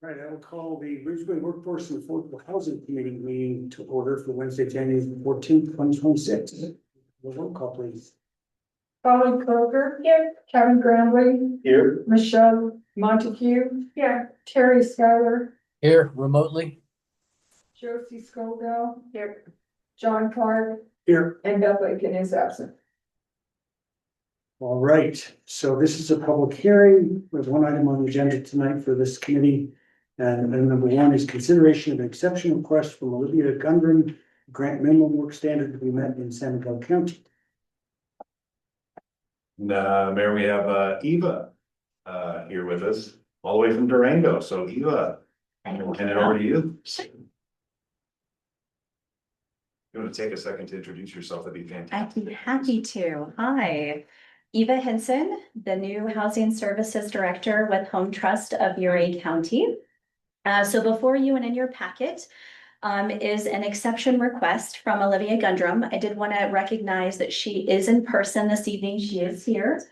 Right, I will call the Ridgway Workforce and Affordable Housing Committee meeting to order for Wednesday, January 14th, 2026. Roll call, please. Colin Croker. Here. Kevin Granley. Here. Michelle Montague. Here. Terry Schuyler. Here remotely. Josie Scoville. Here. John Clark. Here. And Beth Lakin is absent. All right, so this is a public hearing with one item on the agenda tonight for this committee. And then number one is consideration of an exception request from Olivia Gundren, grant minimum work standard to be met in San Miguel County. And, Mayor, we have, Eva, here with us, all the way from Durango. So Eva, I'm gonna hand it over to you. You want to take a second to introduce yourself? That'd be fantastic. I'd be happy to. Hi, Eva Hinson, the new Housing Services Director with Home Trust of Ridgway County. So before you and in your packet is an exception request from Olivia Gundrum. I did want to recognize that she is in person this evening. She is here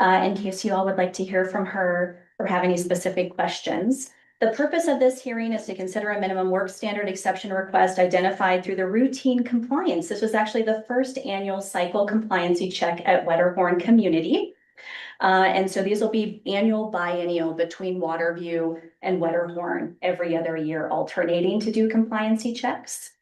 in case you all would like to hear from her or have any specific questions. The purpose of this hearing is to consider a minimum work standard exception request identified through the routine compliance. This was actually the first annual cycle compliancy check at Wetterhorn Community. And so these will be annual biennial between Waterview and Wetterhorn every other year, alternating to do compliancy checks.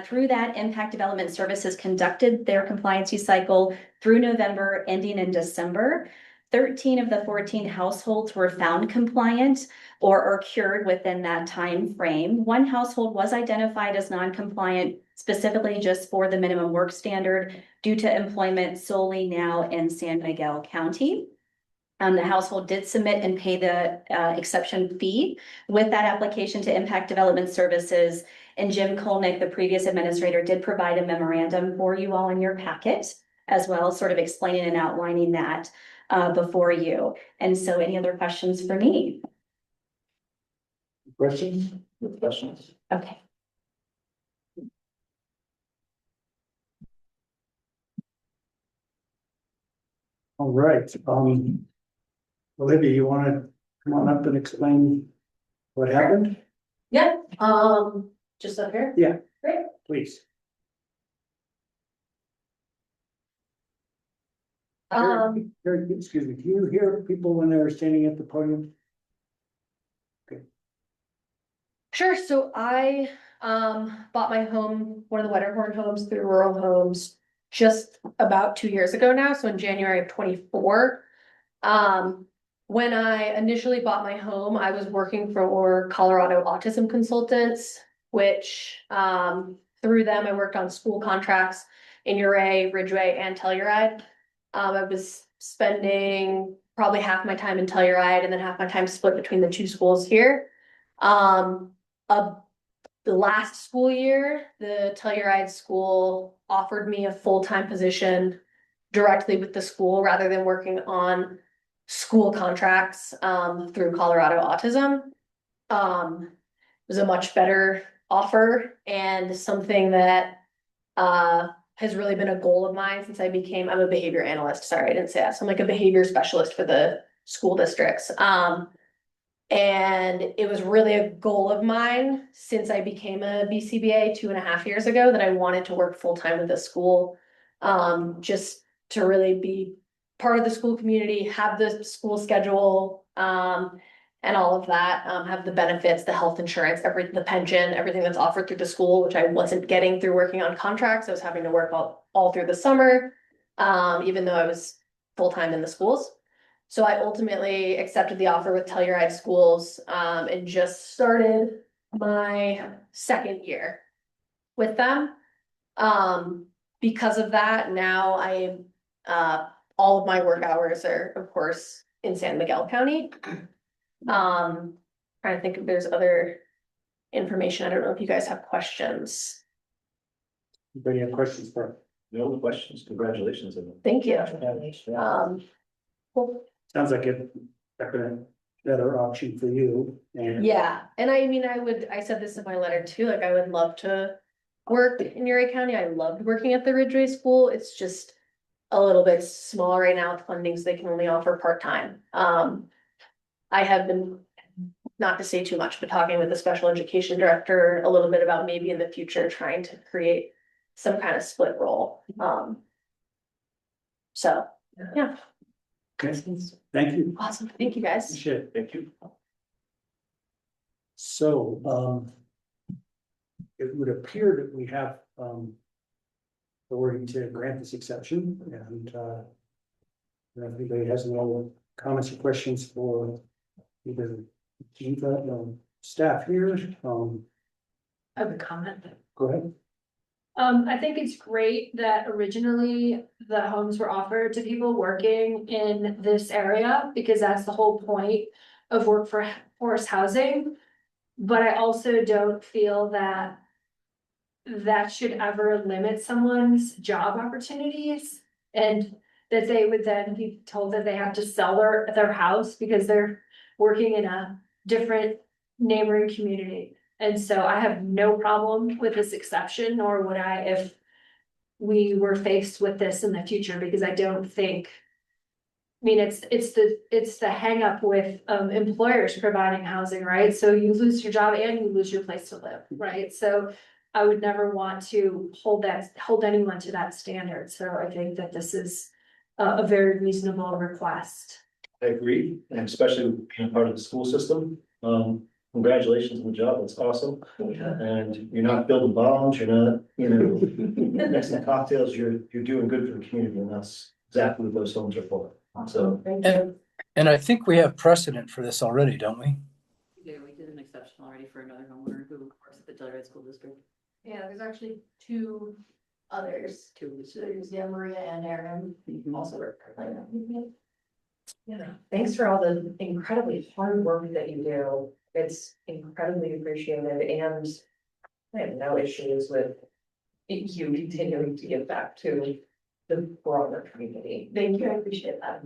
Through that, Impact Development Services conducted their compliancy cycle through November, ending in December. 13 of the 14 households were found compliant or cured within that time frame. One household was identified as non-compliant, specifically just for the minimum work standard due to employment solely now in San Miguel County. The household did submit and pay the exception fee with that application to Impact Development Services. And Jim Kolnick, the previous administrator, did provide a memorandum for you all in your packet as well, sort of explaining and outlining that before you. And so any other questions for me? Questions? Questions? Okay. All right, Olivia, you want to come on up and explain what happened? Yeah, just up here. Yeah. Great. Please. Excuse me, can you hear people when they're standing at the podium? Sure. So I bought my home, one of the Wetterhorn homes through Rural Homes just about 2 years ago now. So in January of 24. When I initially bought my home, I was working for Colorado Autism Consultants, which through them I worked on school contracts in Ouray, Ridgway, and Telluride. I was spending probably half my time in Telluride and then half my time split between the two schools here. The last school year, the Telluride school offered me a full-time position directly with the school rather than working on school contracts through Colorado Autism. It was a much better offer and something that has really been a goal of mine since I'm a behavior analyst. Sorry, I didn't say that. So I'm like a behavior specialist for the school districts. And it was really a goal of mine since I became a BCBA 2.5 years ago that I wanted to work full-time with the school. Just to really be part of the school community, have the school schedule, and all of that, have the benefits, the health insurance, the pension, everything that's offered through the school, which I wasn't getting through working on contracts. I was having to work all through the summer, even though I was full-time in the schools. So I ultimately accepted the offer with Telluride Schools, and just started my second year with them. Because of that, now all of my work hours are, of course, in San Miguel County. Trying to think if there's other information. I don't know if you guys have questions. Anybody have questions for? No questions. Congratulations. Thank you. Well, Sounds like a better option for you. And yeah, and I mean, I said this in my letter too, like I would love to work in Ouray County. I loved working at the Ridgway School. It's just a little bit small right now with funding, so they can only offer part-time. I have been not to say too much, but talking with the special education director a little bit about maybe in the future trying to create some kind of split role. So, yeah, Okay, thank you. awesome. Thank you, guys. Appreciate it. Thank you. So, it would appear that we have, authority to grant this exception and, if anybody has any other comments or questions for either Eva or staff here, I have a comment. go ahead. I think it's great that originally the homes were offered to people working in this area, because that's the whole point of workforce housing. But I also don't feel that that should ever limit someone's job opportunities. And that they would then be told that they have to sell their house because they're working in a different neighboring community. And so I have no problem with this exception, nor would I if we were faced with this in the future, because I don't think. I mean, it's the hang up with employers providing housing, right? So you lose your job and you lose your place to live, right? So I would never want to hold anyone to that standard. So I think that this is a very reasonable request. I agree, and especially being part of the school system. Congratulations on the job, that's awesome. And you're not building bombs, you're not, mixing cocktails, you're doing good for the community, and that's exactly what those homes are for. So, And I think we have precedent for this already, don't we? Yeah, we did an exception already for another homeowner who works at the Telluride School District. Yeah, there's actually two others. So there's Maria and Aaron also work. Yeah, thanks for all the incredibly hard work that you do. It's incredibly appreciated and I have no issues with you continuing to give back to the broader community. Thank you, I appreciate that.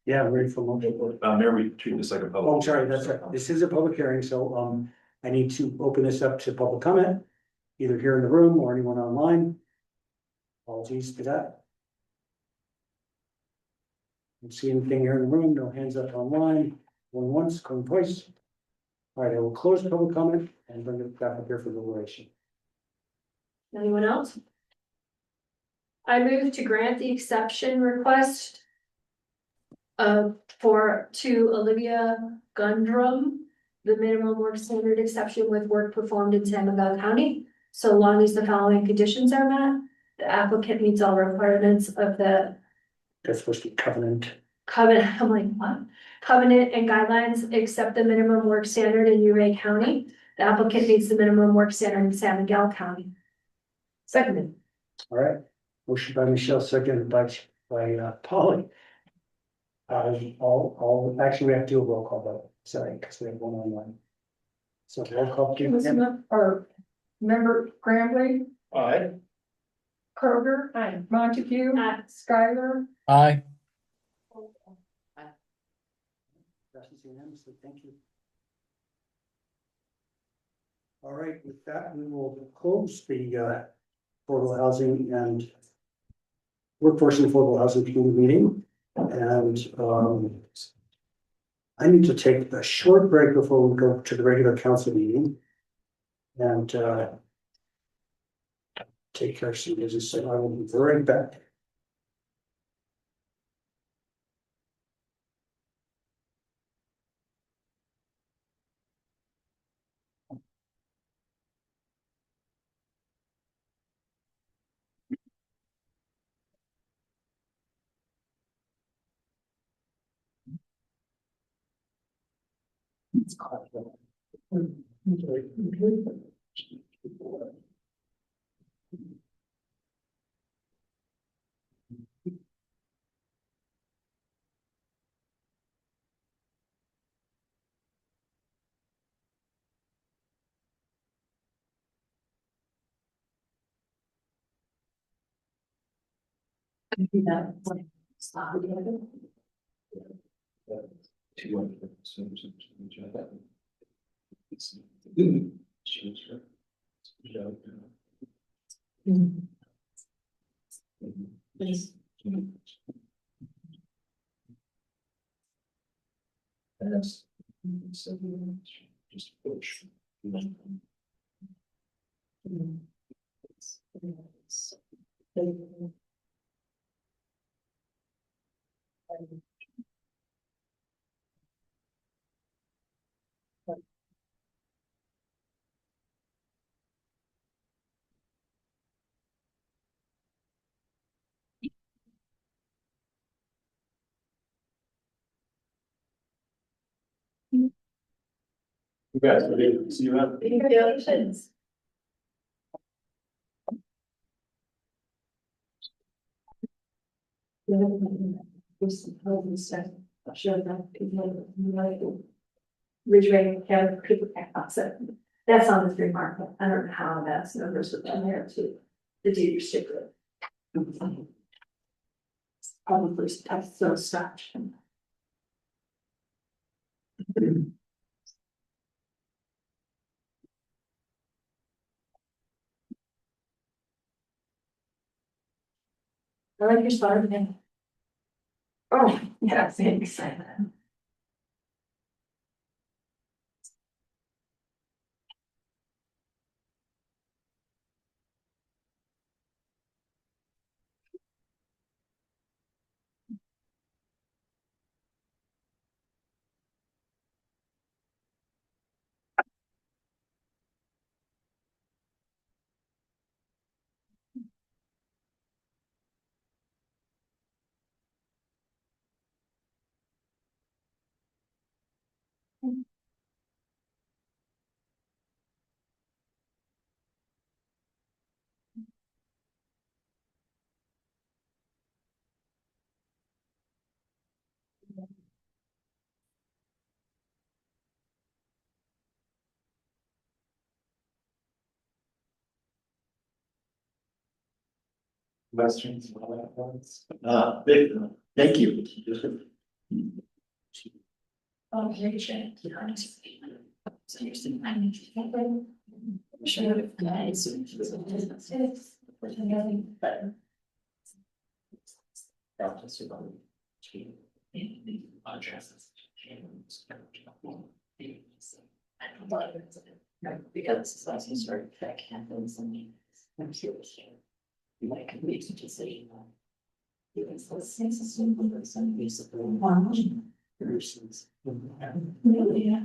Yeah, I'm ready for motion. Mayor, we treat this like a public. Oh, sorry, that's right. This is a public hearing, so, I need to open this up to public comment, either here in the room or anyone online. Apologies for that. Don't see anything here in the room, no hands up online, going once, going twice. All right, I will close public comment and bring it back up here for deliberation. Anyone else? I move to grant the exception request to Olivia Gundrum, the minimum work standard exception with work performed in San Miguel County, so long as the following conditions are met. The applicant meets all requirements of the That's supposed to be covenant. covenant, I'm like, what? Covenant and guidelines, except the minimum work standard in Uray County. The applicant meets the minimum work standard in San Miguel County. Seconded. All right, motion by Michelle, seconded by Polly. Actually, we have to do a roll call vote, sorry, because we have one online. So roll call, please. Or member Grambling, aye. Kroger, Montague, Skylar. Aye. Passes unanimously, thank you. All right, with that, we will close the affordable housing and workforce and affordable housing community meeting. And I need to take a short break before we go to the regular council meeting. And take care of some business, so I will be right back. Just push. You guys, see you around. Congratulations. Ridgway have people concept. That's on the free market. I don't know how that's numbers with them there too. The deed restricted. Probably tough so such. I like your start man. Oh, yeah, it's exciting. Questions? Big, thank you. Oh, very good. So you're sitting on the sure, guys. But. Because it's also sort of that happens and I'm curious. Like we to say. Because those things are some usable persons. Really, yeah.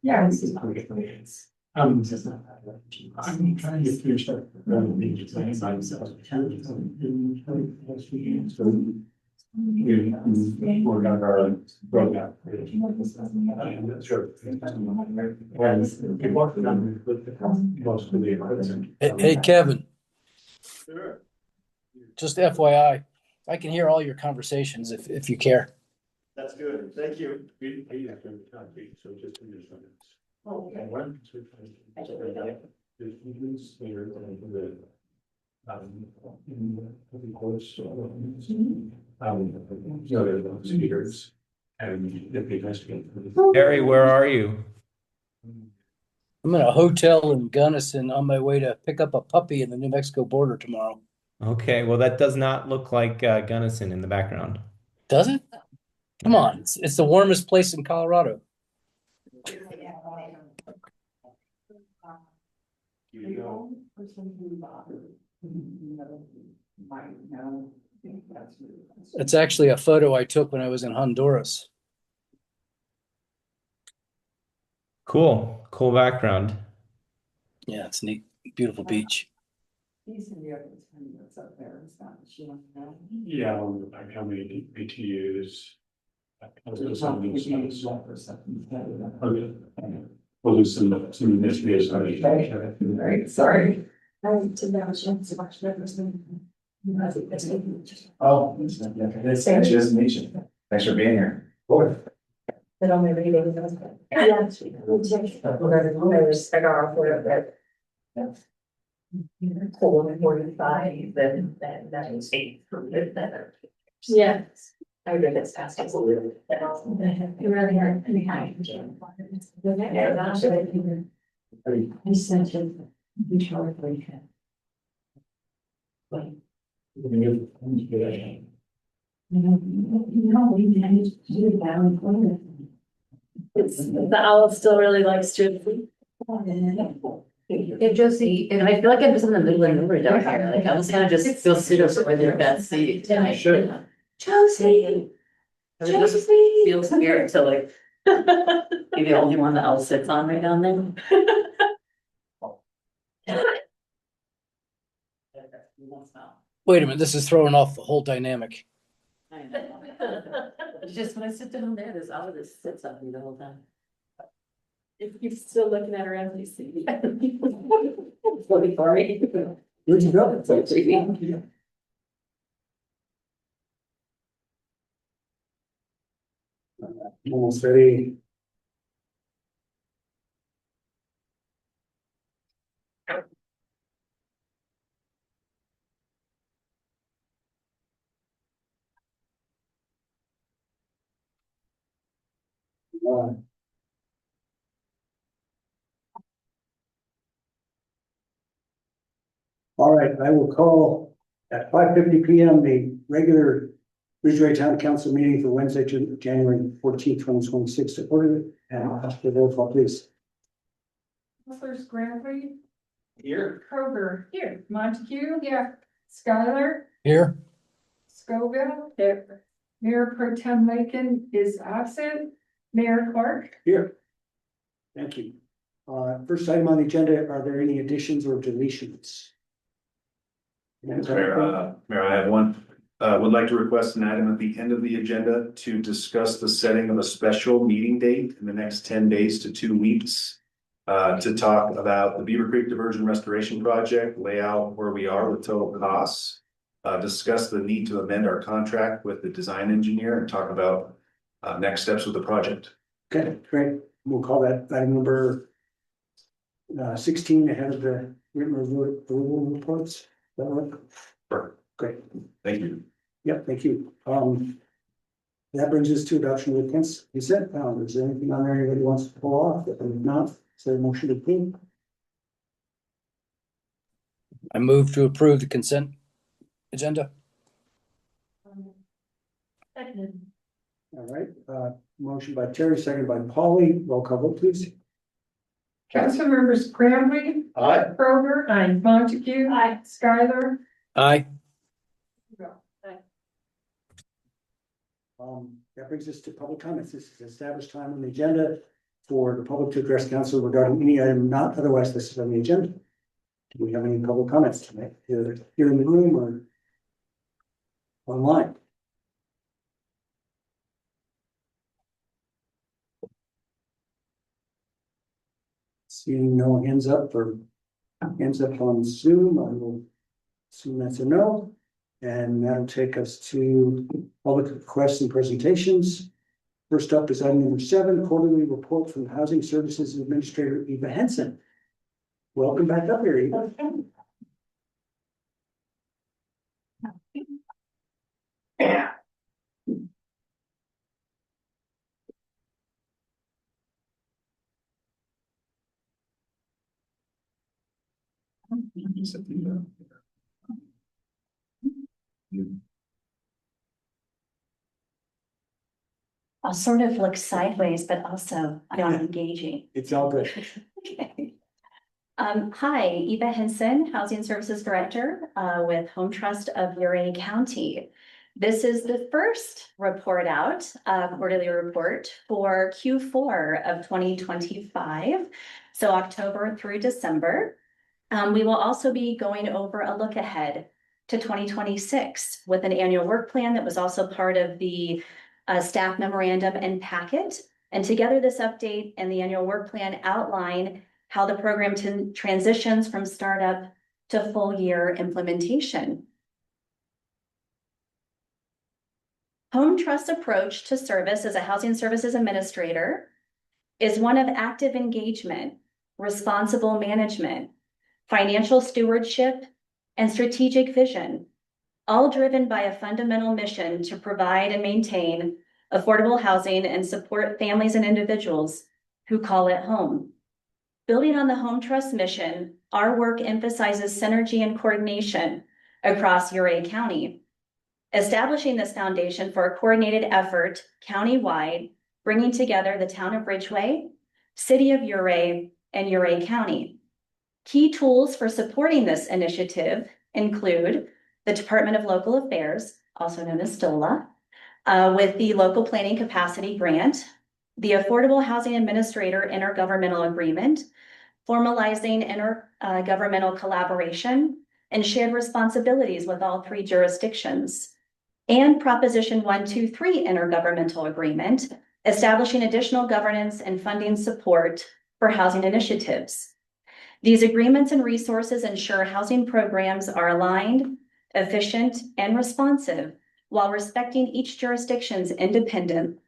Yeah. I'm trying to finish up. We're gonna our program. Sure. Most of the equipment. Hey, Kevin, Sure. just FYI, I can hear all your conversations if you care. That's good, thank you. So just in this one. Oh, okay. One. I totally know. Of course. Speakers. And if you guys can. Harry, where are you? I'm in a hotel in Gunnison on my way to pick up a puppy in the New Mexico border tomorrow. Okay, well, that does not look like Gunnison in the background. Does it? Come on, it's the warmest place in Colorado. It's actually a photo I took when I was in Honduras. Cool, cool background. Yeah, it's neat. Beautiful beach. Yeah, like how many BTUs. We'll do some investigation. Right, sorry. Oh. Nice to meet you. Thanks for being here. But only reading those. Yeah. I got off work at. 4:45, then that was 8 for good better. Yeah. I read this past a little bit. You really are. I sent him. No, we managed to do that. It's, the owl still really likes to. It just, And I feel like I'm just in the middle of nowhere down here, like I was gonna just go sit over there, that seat. You should. Josie, I would just Josie. feel scared to like. Be the only one that owl sits on right down there. Wait a minute, this is throwing off the whole dynamic. I know. It's just when I sit down there, this owl just sits on me the whole time. If you're still looking at her empty seat. It's looking for me. Where'd you go? It's so creepy. Almost ready. All right, I will call at 5:50 PM, the regular Ridgway Town Council meeting for Wednesday, January 14th, 2026 to order, and ask for roll call, please. Councilors Granby, Here. Kroger, here, Montague, here, Skylar, Here, Scoville, there. Mayor Pro Tem Lakin is absent, Mayor Clark. Here. Thank you. First item on the agenda, are there any additions or deletions? Mayor, I have one. Would like to request an item at the end of the agenda to discuss the setting of a special meeting date in the next 10 days to 2 weeks. To talk about the Beaver Creek Diversion Restoration Project, lay out where we are with total costs. Discuss the need to amend our contract with the design engineer and talk about next steps with the project. Okay, great. We'll call that item number 16 ahead of the written review reports. That work? Perfect. Great. Thank you. Yep, thank you. That brings us to adoption of the consent. Is there anything on there anybody wants to pull off? If not, is there a motion to approve? I move to approve the consent agenda. All right, motion by Terry, seconded by Polly. Roll call vote, please. Council members Granby, Aye. Kroger, Montague, Skylar. Aye. That brings us to public comments. This is established time on the agenda for the public to address council regarding any item not otherwise listed on the agenda. Do we have any public comments tonight, either here in the room or online? Seeing no hands up on Zoom, I will assume that's a no. And that'll take us to public requests and presentations. First up is item number 7, quarterly report from Housing Services Administrator Eva Henson. Welcome back up here, Eva. I'll sort of look sideways, but also not engaging. It's all good. Okay. Hi, Eva Henson, Housing Services Director with Home Trust of Uray County. This is the first report out, quarterly report for Q4 of 2025, so October through December. We will also be going over a look ahead to 2026 with an annual work plan that was also part of the staff memorandum and packet. And together this update and the annual work plan outline how the program transitions from startup to full year implementation. Home Trust's approach to service as a housing services administrator is one of active engagement, responsible management, financial stewardship, and strategic vision, all driven by a fundamental mission to provide and maintain affordable housing and support families and individuals who call it home. Building on the Home Trust mission, our work emphasizes synergy and coordination across Uray County. establishing this foundation for a coordinated effort countywide, bringing together the town of Ridgway, city of Ouray, and Ouray County. Key tools for supporting this initiative include the Department of Local Affairs, also known as DOLA, with the Local Planning Capacity Grant, the Affordable Housing Administrator Intergovernmental Agreement, formalizing intergovernmental collaboration, and shared responsibilities with all 3 jurisdictions, and Proposition 123 Intergovernmental Agreement, establishing additional governance and funding support for housing initiatives. These agreements and resources ensure housing programs are aligned, efficient, and responsive while respecting each jurisdiction's independent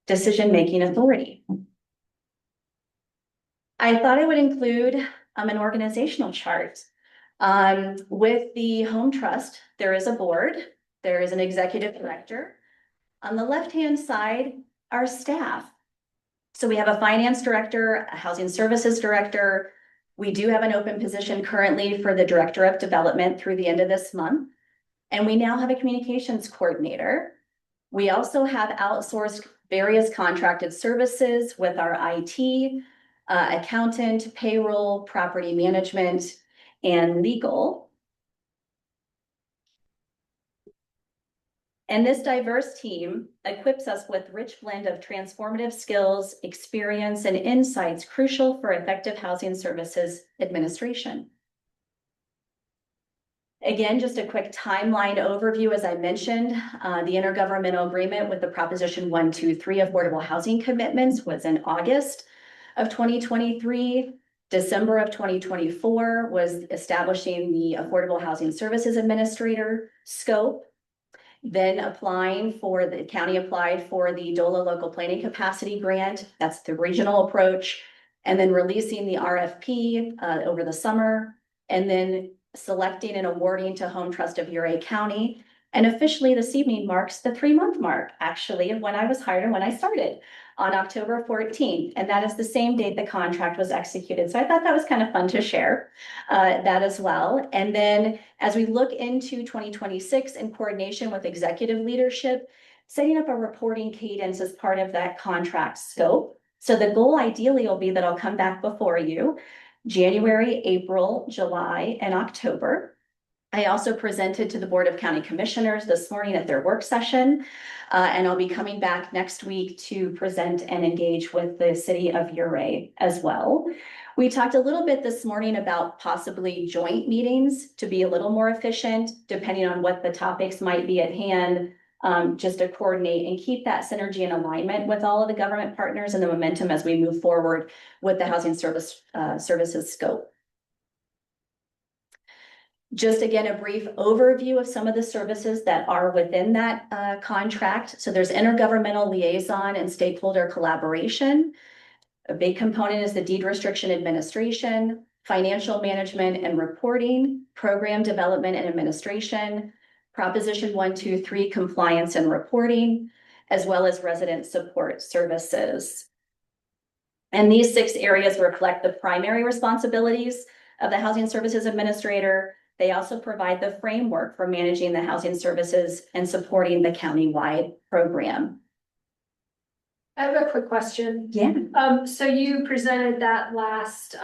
decision-making authority. I thought I would include an organizational chart. With the Home Trust, there is a board, there is an executive director. On the left-hand side, our staff. So we have a finance director, a housing services director. We do have an open position currently for the director of development through the end of this month. And we now have a communications coordinator. We also have outsourced various contracted services with our IT, accountant, payroll, property management, and legal. And this diverse team equips us with rich blend of transformative skills, experience, and insights crucial for effective housing services administration. Again, just a quick timeline overview, as I mentioned, the intergovernmental agreement with the Proposition 123 affordable housing commitments was in August of 2023. December of 2024 was establishing the Affordable Housing Services Administrator scope. Then the county applied for the DOLA Local Planning Capacity Grant. That's the regional approach. And then releasing the RFP over the summer. And then selecting and awarding to Home Trust of Ouray County. And officially this evening marks the 3-month mark, actually, of when I was hired and when I started on October 14th. And that is the same date the contract was executed. So I thought that was kind of fun to share that as well. And then as we look into 2026 in coordination with executive leadership, setting up a reporting cadence as part of that contract scope. So the goal ideally will be that I'll come back before you January, April, July, and October. I also presented to the Board of County Commissioners this morning at their work session, and I'll be coming back next week to present and engage with the city of Ouray as well. We talked a little bit this morning about possibly joint meetings to be a little more efficient, depending on what the topics might be at hand, just to coordinate and keep that synergy and alignment with all of the government partners and the momentum as we move forward with the housing services scope. Just again, a brief overview of some of the services that are within that contract. So there's intergovernmental liaison and stakeholder collaboration. A big component is the deed restriction administration, financial management and reporting, program development and administration, Proposition 123 compliance and reporting, as well as resident support services. And these 6 areas reflect the primary responsibilities of the Housing Services Administrator. They also provide the framework for managing the housing services and supporting the countywide program. I have a quick question. Yeah. So you presented that last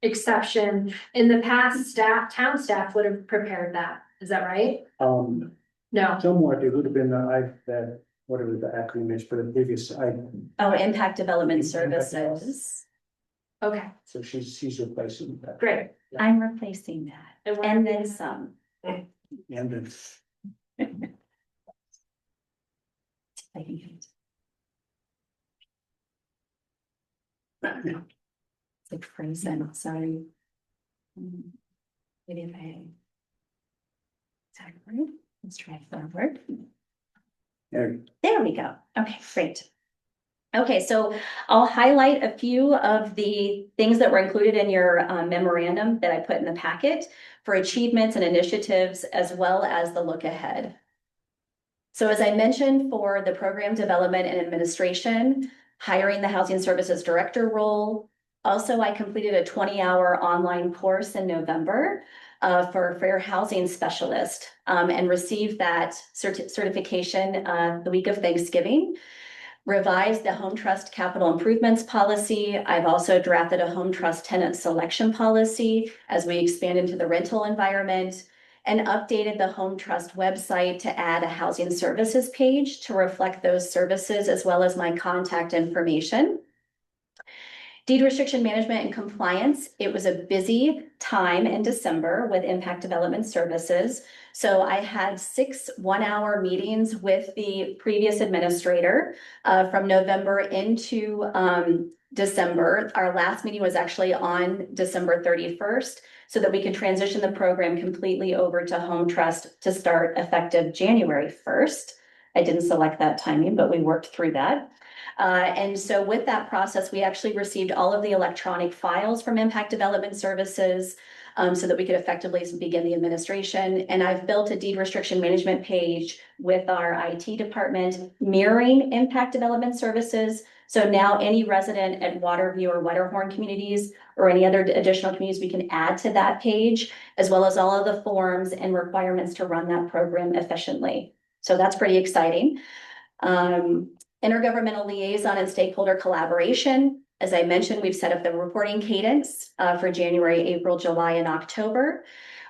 exception. In the past, town staff would have prepared that. Is that right? No. Somewhat, it would have been, that, whatever the acronym is for the previous item. Oh, impact development Impact services. Okay, So she's replacing that. great. I'm replacing that. where- And then some. And it's, It's like frozen, sorry. Maybe if I. Sorry, let's try forward. there, There we go. Okay, great. Okay, so I'll highlight a few of the things that were included in your memorandum that I put in the packet for achievements and initiatives, as well as the look ahead. So as I mentioned, for the program development and administration, hiring the housing services director role. Also, I completed a 20-hour online course in November for Fair Housing Specialist, and received that certification the week of Thanksgiving. Revised the Home Trust Capital Improvements Policy. I've also drafted a Home Trust Tenant Selection Policy as we expand into the rental environment, and updated the Home Trust website to add a housing services page to reflect those services as well as my contact information. Deed restriction management and compliance. It was a busy time in December with impact development services. So I had 6 one-hour meetings with the previous administrator from November into December. Our last meeting was actually on December 31st, so that we could transition the program completely over to Home Trust to start effective January 1st. I didn't select that timing, but we worked through that. And so with that process, we actually received all of the electronic files from Impact Development Services so that we could effectively begin the administration. And I've built a deed restriction management page with our IT department mirroring Impact Development Services. So now any resident at Waterview or Wetterhorn communities or any other additional communities, we can add to that page, as well as all of the forms and requirements to run that program efficiently. So that's pretty exciting. Intergovernmental liaison and stakeholder collaboration. As I mentioned, we've set up the reporting cadence for January, April, July, and October.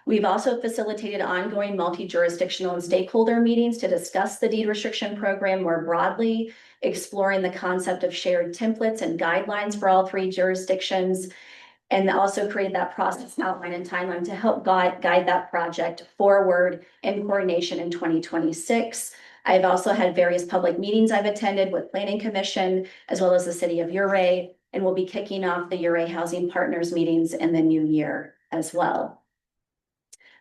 We've also facilitated ongoing multi-jurisdictional and stakeholder meetings to discuss the deed restriction program more broadly, exploring the concept of shared templates and guidelines for all 3 jurisdictions, and also create that process outline and timeline to help guide that project forward in coordination in 2026. I've also had various public meetings I've attended with Planning Commission, as well as the City of Ouray, and we'll be kicking off the Ouray Housing Partners meetings in the new year as well.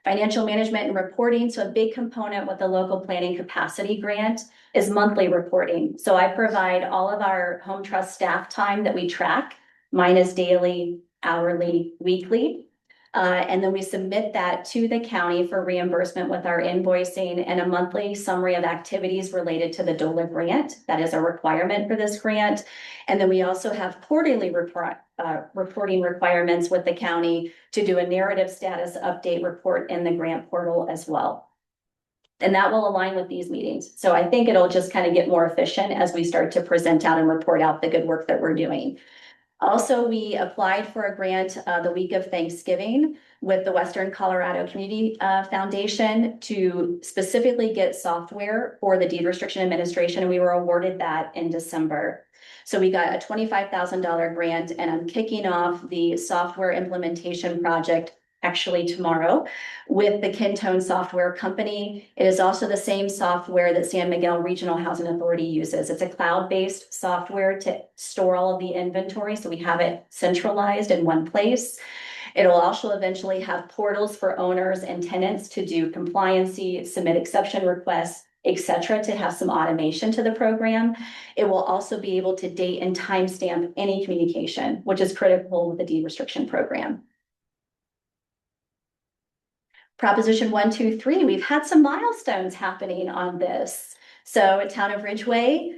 Financial management and reporting. So a big component with the local planning capacity grant is monthly reporting. So I provide all of our Home Trust staff time that we track. Mine is daily, hourly, weekly. And then we submit that to the county for reimbursement with our invoicing and a monthly summary of activities related to the DOLA grant. That is a requirement for this grant. And then we also have quarterly reporting requirements with the county to do a narrative status update report in the grant portal as well. And that will align with these meetings. So I think it'll just kind of get more efficient as we start to present out and report out the good work that we're doing. Also, we applied for a grant the week of Thanksgiving with the Western Colorado Community Foundation to specifically get software for the deed restriction administration, and we were awarded that in December. So we got a $25,000 grant, and I'm kicking off the software implementation project actually tomorrow with the Kintone software company. It is also the same software that San Miguel Regional Housing Authority uses. It's a cloud-based software to store all of the inventory, so we have it centralized in one place. It'll also eventually have portals for owners and tenants to do compliancy, submit exception requests, etc., to have some automation to the program. It will also be able to date and timestamp any communication, which is critical with the deed restriction program. Proposition 123, we've had some milestones happening on this. So Town of Ridgway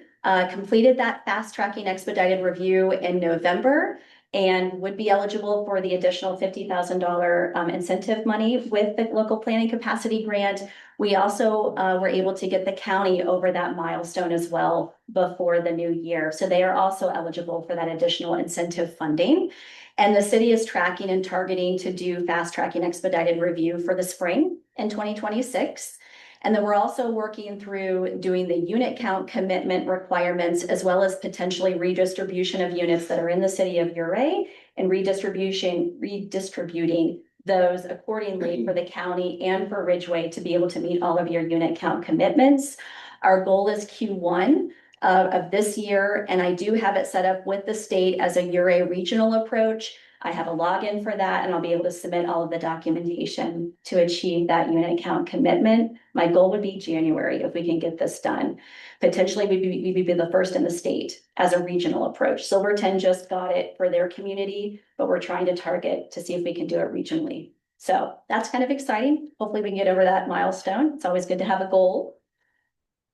completed that fast tracking expedited review in November and would be eligible for the additional $50,000 incentive money with the local planning capacity grant. We also were able to get the county over that milestone as well before the new year. So they are also eligible for that additional incentive funding. And the city is tracking and targeting to do fast tracking expedited review for the spring in 2026. And then we're also working through doing the unit count commitment requirements, as well as potentially redistribution of units that are in the City of Ouray and redistributing those accordingly for the county and for Ridgway to be able to meet all of your unit count commitments. Our goal is Q1 of this year, and I do have it set up with the state as a Ouray regional approach. I have a login for that, and I'll be able to submit all of the documentation to achieve that unit count commitment. My goal would be January if we can get this done. Potentially, we'd be the first in the state as a regional approach. Silverton just got it for their community, but we're trying to target to see if we can do it regionally. So that's kind of exciting. Hopefully we can get over that milestone. It's always good to have a goal.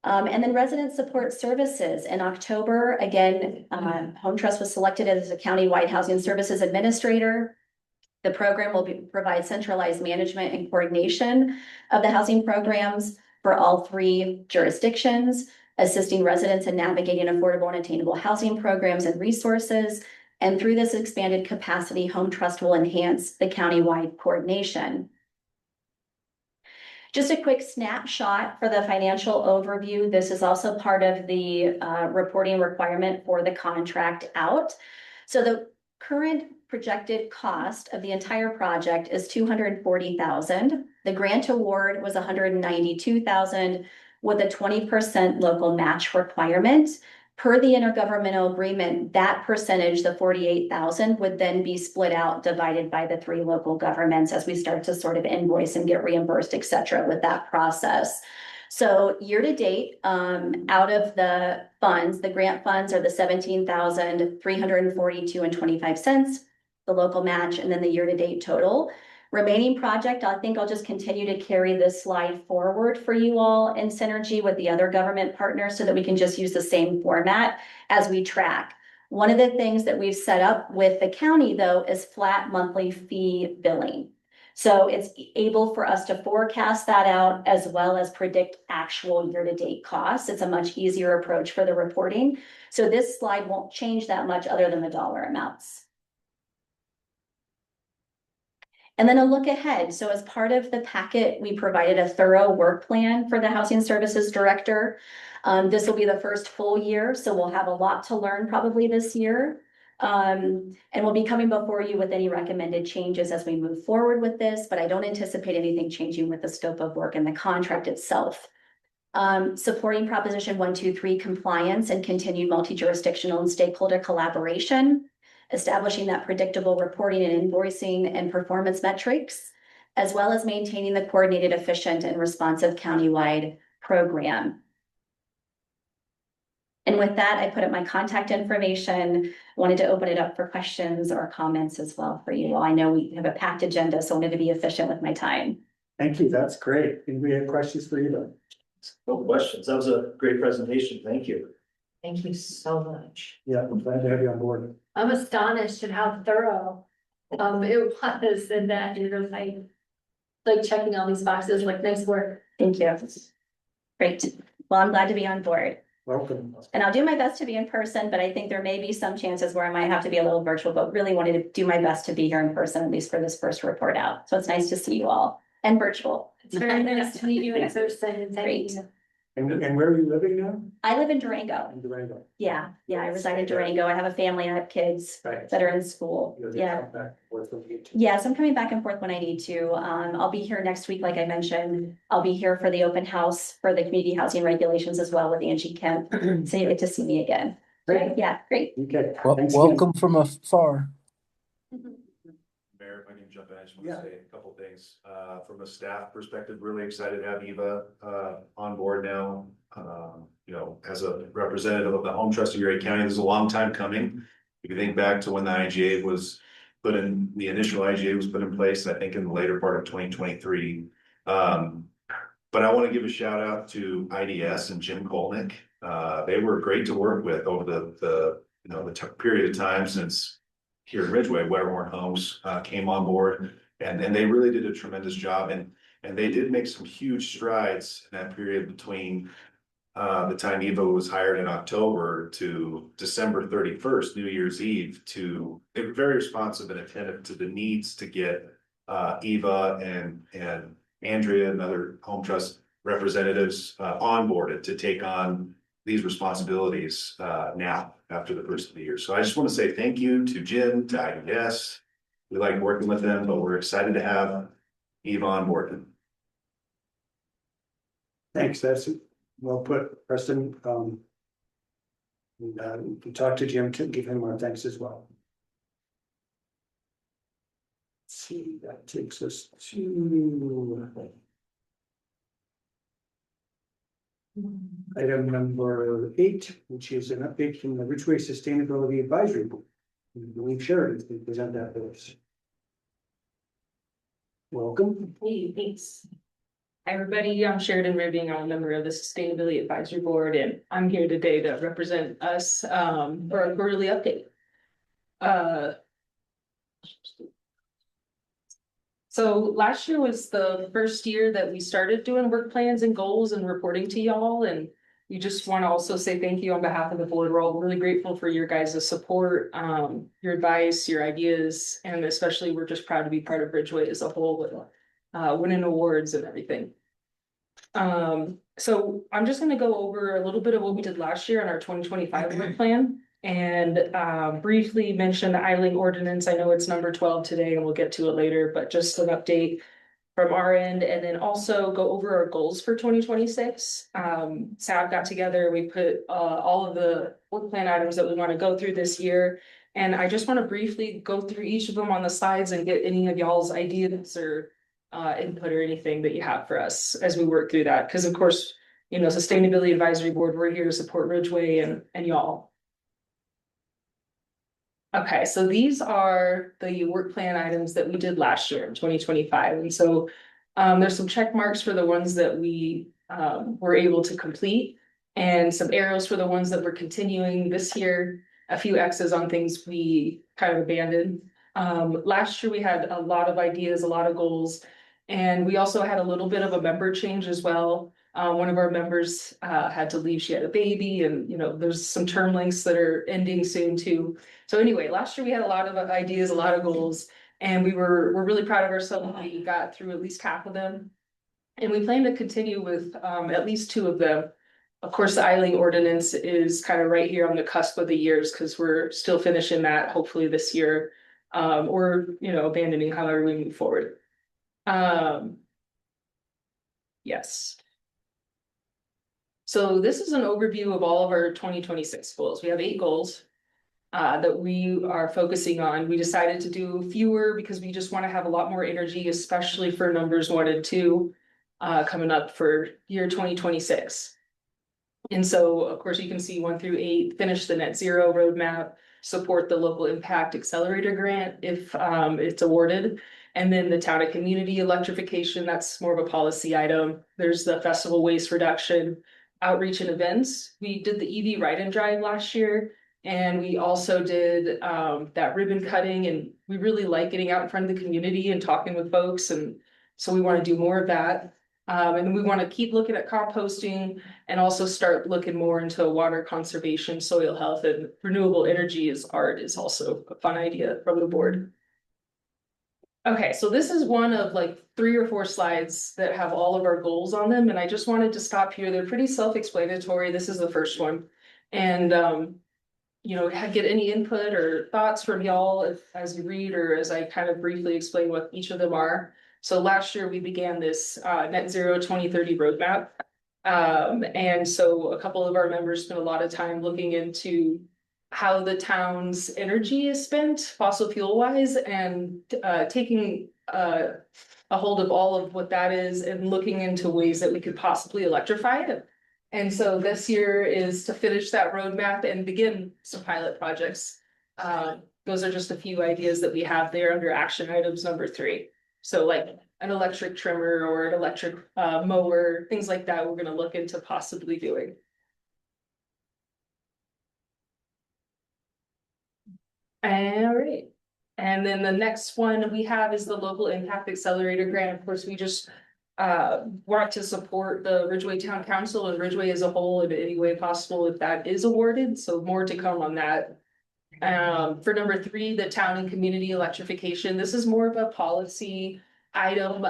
And then resident support services in October, again, Home Trust was selected as a countywide housing services administrator. The program will provide centralized management and coordination of the housing programs for all 3 jurisdictions, assisting residents in navigating affordable and attainable housing programs and resources. And through this expanded capacity, Home Trust will enhance the countywide coordination. Just a quick snapshot for the financial overview. This is also part of the reporting requirement for the contract out. So the current projected cost of the entire project is $240,000. The grant award was $192,000 with a 20% local match requirement. Per the intergovernmental agreement, that percentage, the 48,000, would then be split out, divided by the 3 local governments as we start to sort of invoice and get reimbursed, et cetera, with that process. So year to date, out of the funds, the grant funds are the $17,342.25, the local match, and then the year to date total. Remaining project, I think I'll just continue to carry this slide forward for you all in synergy with the other government partners so that we can just use the same format as we track. One of the things that we've set up with the county, though, is flat monthly fee billing. So it's able for us to forecast that out as well as predict actual year-to-date costs. It's a much easier approach for the reporting. So this slide won't change that much other than the dollar amounts. And then a look ahead. So as part of the packet, we provided a thorough work plan for the Housing Services Director. This will be the first full year, so we'll have a lot to learn probably this year. And we'll be coming before you with any recommended changes as we move forward with this, but I don't anticipate anything changing with the scope of work and the contract itself. Supporting Proposition 123 compliance and continued multi-jurisdictional and stakeholder collaboration. Establishing that predictable reporting and invoicing and performance metrics, as well as maintaining the coordinated, efficient, and responsive countywide program. And with that, I put up my contact information. Wanted to open it up for questions or comments as well for you all. I know we have a packed agenda, so I wanted to be efficient with my time. Thank you, that's great. Anybody have questions for you though? No questions. That was a great presentation. Thank you. Thank you so much. Yeah, I'm glad to have you on board. I'm astonished at how thorough it was, and that, like checking all these boxes, like nice work. Thank you. Great. Well, I'm glad to be on board. Welcome. And I'll do my best to be in person, but I think there may be some chances where I might have to be a little virtual, but really wanted to do my best to be here in person, at least for this first report out. So it's nice to see you all and virtual. It's very nice to meet you in person. Thank you. And where are you living now? I live in Durango. In Durango. Yeah, I reside in Durango. I have a family, I have kids Right. that are in school. You'll Yeah. come back and forth when you need to. Yes, I'm coming back and forth when I need to. I'll be here next week, like I mentioned. I'll be here for the open house for the community housing regulations as well with Angie Kemp. So you get to see me again. Great. Yeah, great. Okay. Well, Thanks again. welcome from afar. Mayor, if I can jump in, I just want Yeah. to say a couple things. From a staff perspective, really excited to have Eva on board now. As a representative of the Home Trust of Erie County, this is a long time coming. If you think back to when the IGA was put in, the initial IGA was put in place, I think in the later part of 2023. But I want to give a shout out to IDS and Jim Kolnick. They were great to work with over the period of time since here in Ridgway, Wedderhorn Homes came on board, and they really did a tremendous job, and they did make some huge strides in that period between the time Eva was hired in October to December 31st, New Year's Eve. They were very responsive and attentive to the needs to get Eva and Andrea and other Home Trust representatives onboarded to take on these responsibilities now after the first of the year. So I just want to say thank you to Jim, to IDS. We like working with them, but we're excited to have Eva on board. Thanks, that's well put, Preston. We talked to Jim to give him our thanks as well. Let's see, that takes us to item number 8, which is an update from the Ridgway Sustainability Advisory Board. I believe Sheridan's going to present that for us. Welcome. Hey, thanks. Hi, everybody. I'm Sheridan Ribbing. I'm a member of the Sustainability Advisory Board, and I'm here today to represent us for a quarterly update. So last year was the first year that we started doing work plans and goals and reporting to y'all, and we just want to also say thank you on behalf of the board. We're all really grateful for your guys' support, your advice, your ideas, and especially we're just proud to be part of Ridgway as a whole with winning awards and everything. So I'm just gonna go over a little bit of what we did last year on our 2025 work plan. And briefly mention the idling ordinance. I know it's number 12 today and we'll get to it later, but just an update from our end, and then also go over our goals for 2026. SAB got together, we put all of the work plan items that we want to go through this year. And I just want to briefly go through each of them on the slides and get any of y'all's ideas or input or anything that you have for us as we work through that. Because of course, you know, Sustainability Advisory Board, we're here to support Ridgway and y'all. Okay, so these are the work plan items that we did last year in 2025. And so there's some check marks for the ones that we were able to complete, and some arrows for the ones that we're continuing this year, a few X's on things we kind of abandoned. Last year we had a lot of ideas, a lot of goals, and we also had a little bit of a member change as well. One of our members had to leave, she had a baby, and you know, there's some term lengths that are ending soon too. So anyway, last year we had a lot of ideas, a lot of goals, and we're really proud of ourselves. We got through at least half of them. And we plan to continue with at least 2 of them. Of course, the idling ordinance is kind of right here on the cusp of the years because we're still finishing that hopefully this year, or you know, abandoning however we move forward. Yes. So this is an overview of all of our 2026 goals. We have 8 goals that we are focusing on. We decided to do fewer because we just want to have a lot more energy, especially for numbers 1 and 2 coming up for year 2026. And so, of course, you can see 1 through 8, finish the net zero roadmap, support the local impact accelerator grant if it's awarded. And then the town and community electrification, that's more of a policy item. There's the festival waste reduction, outreach and events. We did the EV ride and drive last year. And we also did that ribbon cutting, and we really like getting out in front of the community and talking with folks. And so we want to do more of that. And we want to keep looking at composting and also start looking more into water conservation, soil health, and renewable energy as art is also a fun idea from the board. Okay, so this is one of like 3 or 4 slides that have all of our goals on them. And I just wanted to stop here. They're pretty self-explanatory. This is the first one. And you know, get any input or thoughts from y'all as you read or as I kind of briefly explain what each of them are. So last year we began this net zero 2030 roadmap. And so a couple of our members spent a lot of time looking into how the town's energy is spent fossil fuel wise, and taking a hold of all of what that is and looking into ways that we could possibly electrify it. And so this year is to finish that roadmap and begin some pilot projects. Those are just a few ideas that we have there under action items number 3. So like an electric trimmer or an electric mower, things like that, we're going to look into possibly doing. All right. And then the next one we have is the local impact accelerator grant. Of course, we just want to support the Ridgway Town Council and Ridgway as a whole in any way possible if that is awarded. So more to come on that. For number 3, the town and community electrification. This is more of a policy item.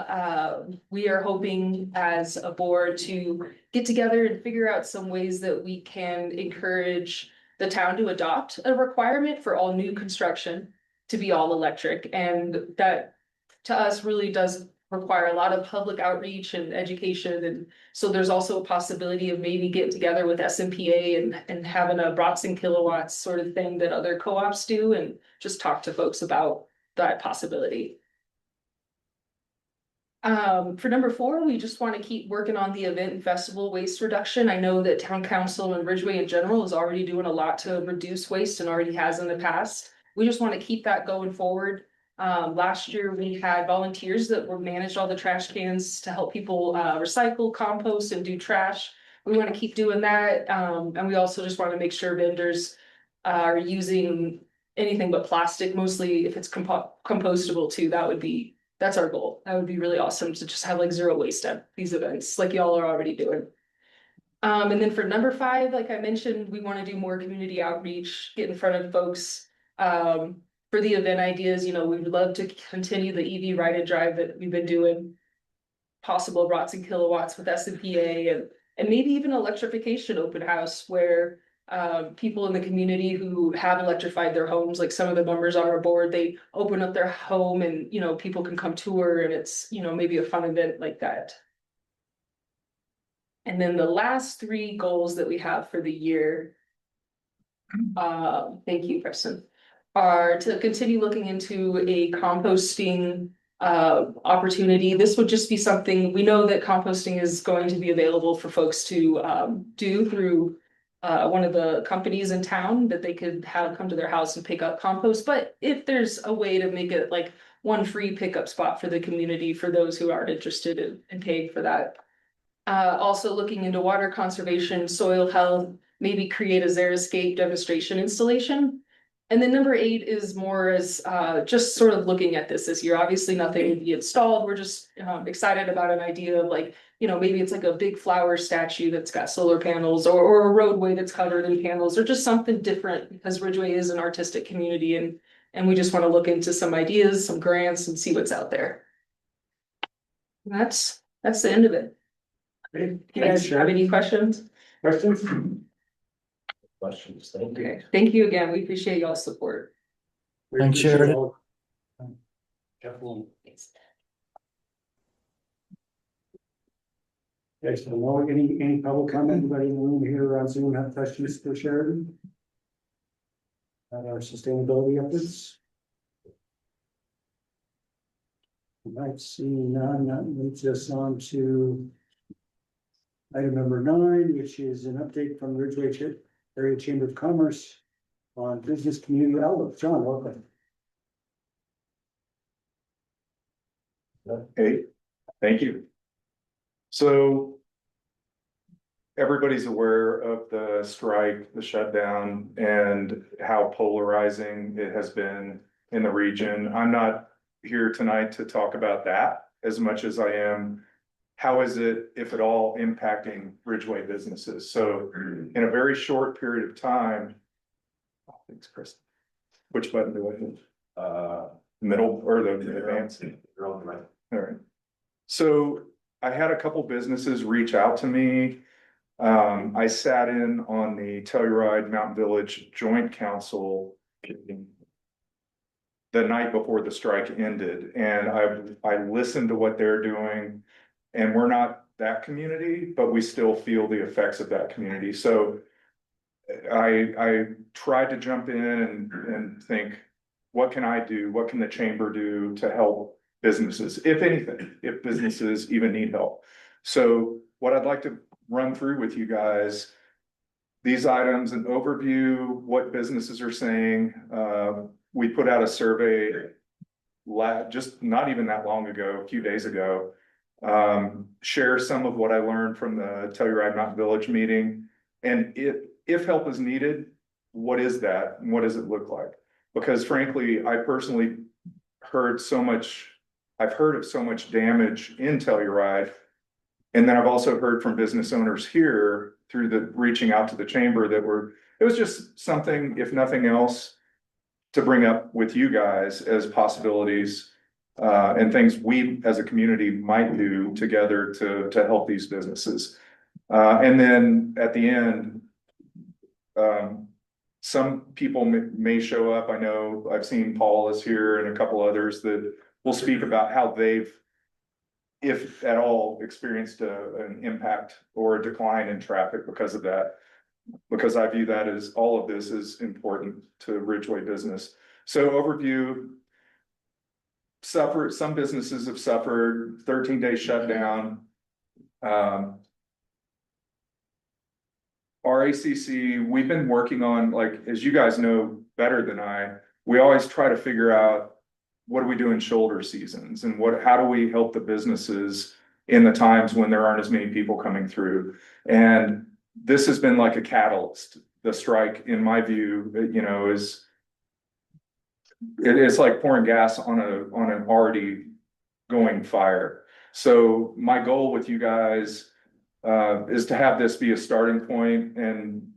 We are hoping as a board to get together and figure out some ways that we can encourage the town to adopt a requirement for all new construction to be all electric. And that to us really does require a lot of public outreach and education. And so there's also a possibility of maybe getting together with SMPA and having a Bratson kilowatts sort of thing that other co-ops do, and just talk to folks about that possibility. For number 4, we just want to keep working on the event and festival waste reduction. I know that town council and Ridgway in general is already doing a lot to reduce waste and already has in the past. We just want to keep that going forward. Last year we had volunteers that were managed all the trash cans to help people recycle, compost, and do trash. We want to keep doing that. And we also just want to make sure vendors are using anything but plastic, mostly if it's compostable too, that That's our goal. That would be really awesome to just have like zero waste at these events, like y'all are already doing. And then for number 5, like I mentioned, we want to do more community outreach, get in front of folks. For the event ideas, we would love to continue the EV ride and drive that we've been doing. Possible watts and kilowatts with SMPA and maybe even electrification open house where people in the community who have electrified their homes, like some of the members on our board, they open up their home and people can come tour and it's maybe a fun event like that. And then the last 3 goals that we have for the year, thank you, Preston, are to continue looking into a composting opportunity. This would just be something, we know that composting is going to be available for folks to do through one of the companies in town that they could have come to their house and pick up compost. But if there's a way to make it like one free pickup spot for the community for those who aren't interested in paying for that. Also looking into water conservation, soil health, maybe create a xeriscape demonstration installation. And then number 8 is more as just sort of looking at this year. Obviously nothing would be installed. We're just excited about an idea of like, maybe it's like a big flower statue that's got solar panels or a roadway that's covered in panels or just something different because Ridgway is an artistic community and we just want to look into some ideas, some grants and see what's out there. And that's the end of it. Great. Do you guys have any questions? Questions? Questions, thank you. Okay, thank you again. We appreciate y'all's support. We Thanks, appreciate Sheridan. all- Definitely. Okay, so now any public comment, anybody in the room here on Zoom have questions for Sheridan? About our sustainability efforts? Right, seeing none, that leads us on to item number 9, which is an update from Ridgway Area Chamber of Commerce on business community outlook. John, welcome. Hey, thank you. So everybody's aware of the strike, the shutdown, and how polarizing it has been in the region. I'm not here tonight to talk about that as much as I am, how is it, if at all, impacting Ridgway businesses? So in a very short period of time, oh, thanks, Chris. Which button do I hit? Middle or the advance? You're on the right. All right. So I had a couple businesses reach out to me. I sat in on the Telluride Mountain Village Joint Council the night before the strike ended, and I listened to what they're doing, and we're not that community, but we still feel the effects of that community. So I tried to jump in and think, what can I do? What can the chamber do to help businesses, if anything, if businesses even need help? So what I'd like to run through with you guys, these items, an overview, what businesses are saying. We put out a survey just not even that long ago, a few days ago. Share some of what I learned from the Telluride Mountain Village meeting. And if help is needed, what is that? And what does it look like? Because frankly, I personally heard so much, I've heard of so much damage in Telluride. And then I've also heard from business owners here through the reaching out to the chamber that it was just something, if nothing else, to bring up with you guys as possibilities and things we as a community might do together to help these businesses. And then at the end, some people may show up. I know I've seen Paul is here and a couple others that will speak about how they've, if at all, experienced an impact or a decline in traffic because of that. Because I view that as all of this is important to Ridgway business. So overview, some businesses have suffered 13-day shutdown. Our ACC, we've been working on, like, as you guys know better than I, we always try to figure out what do we do in shoulder seasons and how do we help the businesses in the times when there aren't as many people coming through. And this has been like a catalyst. The strike, in my view, it's like pouring gas on an already going fire. So my goal with you guys is to have this be a starting point and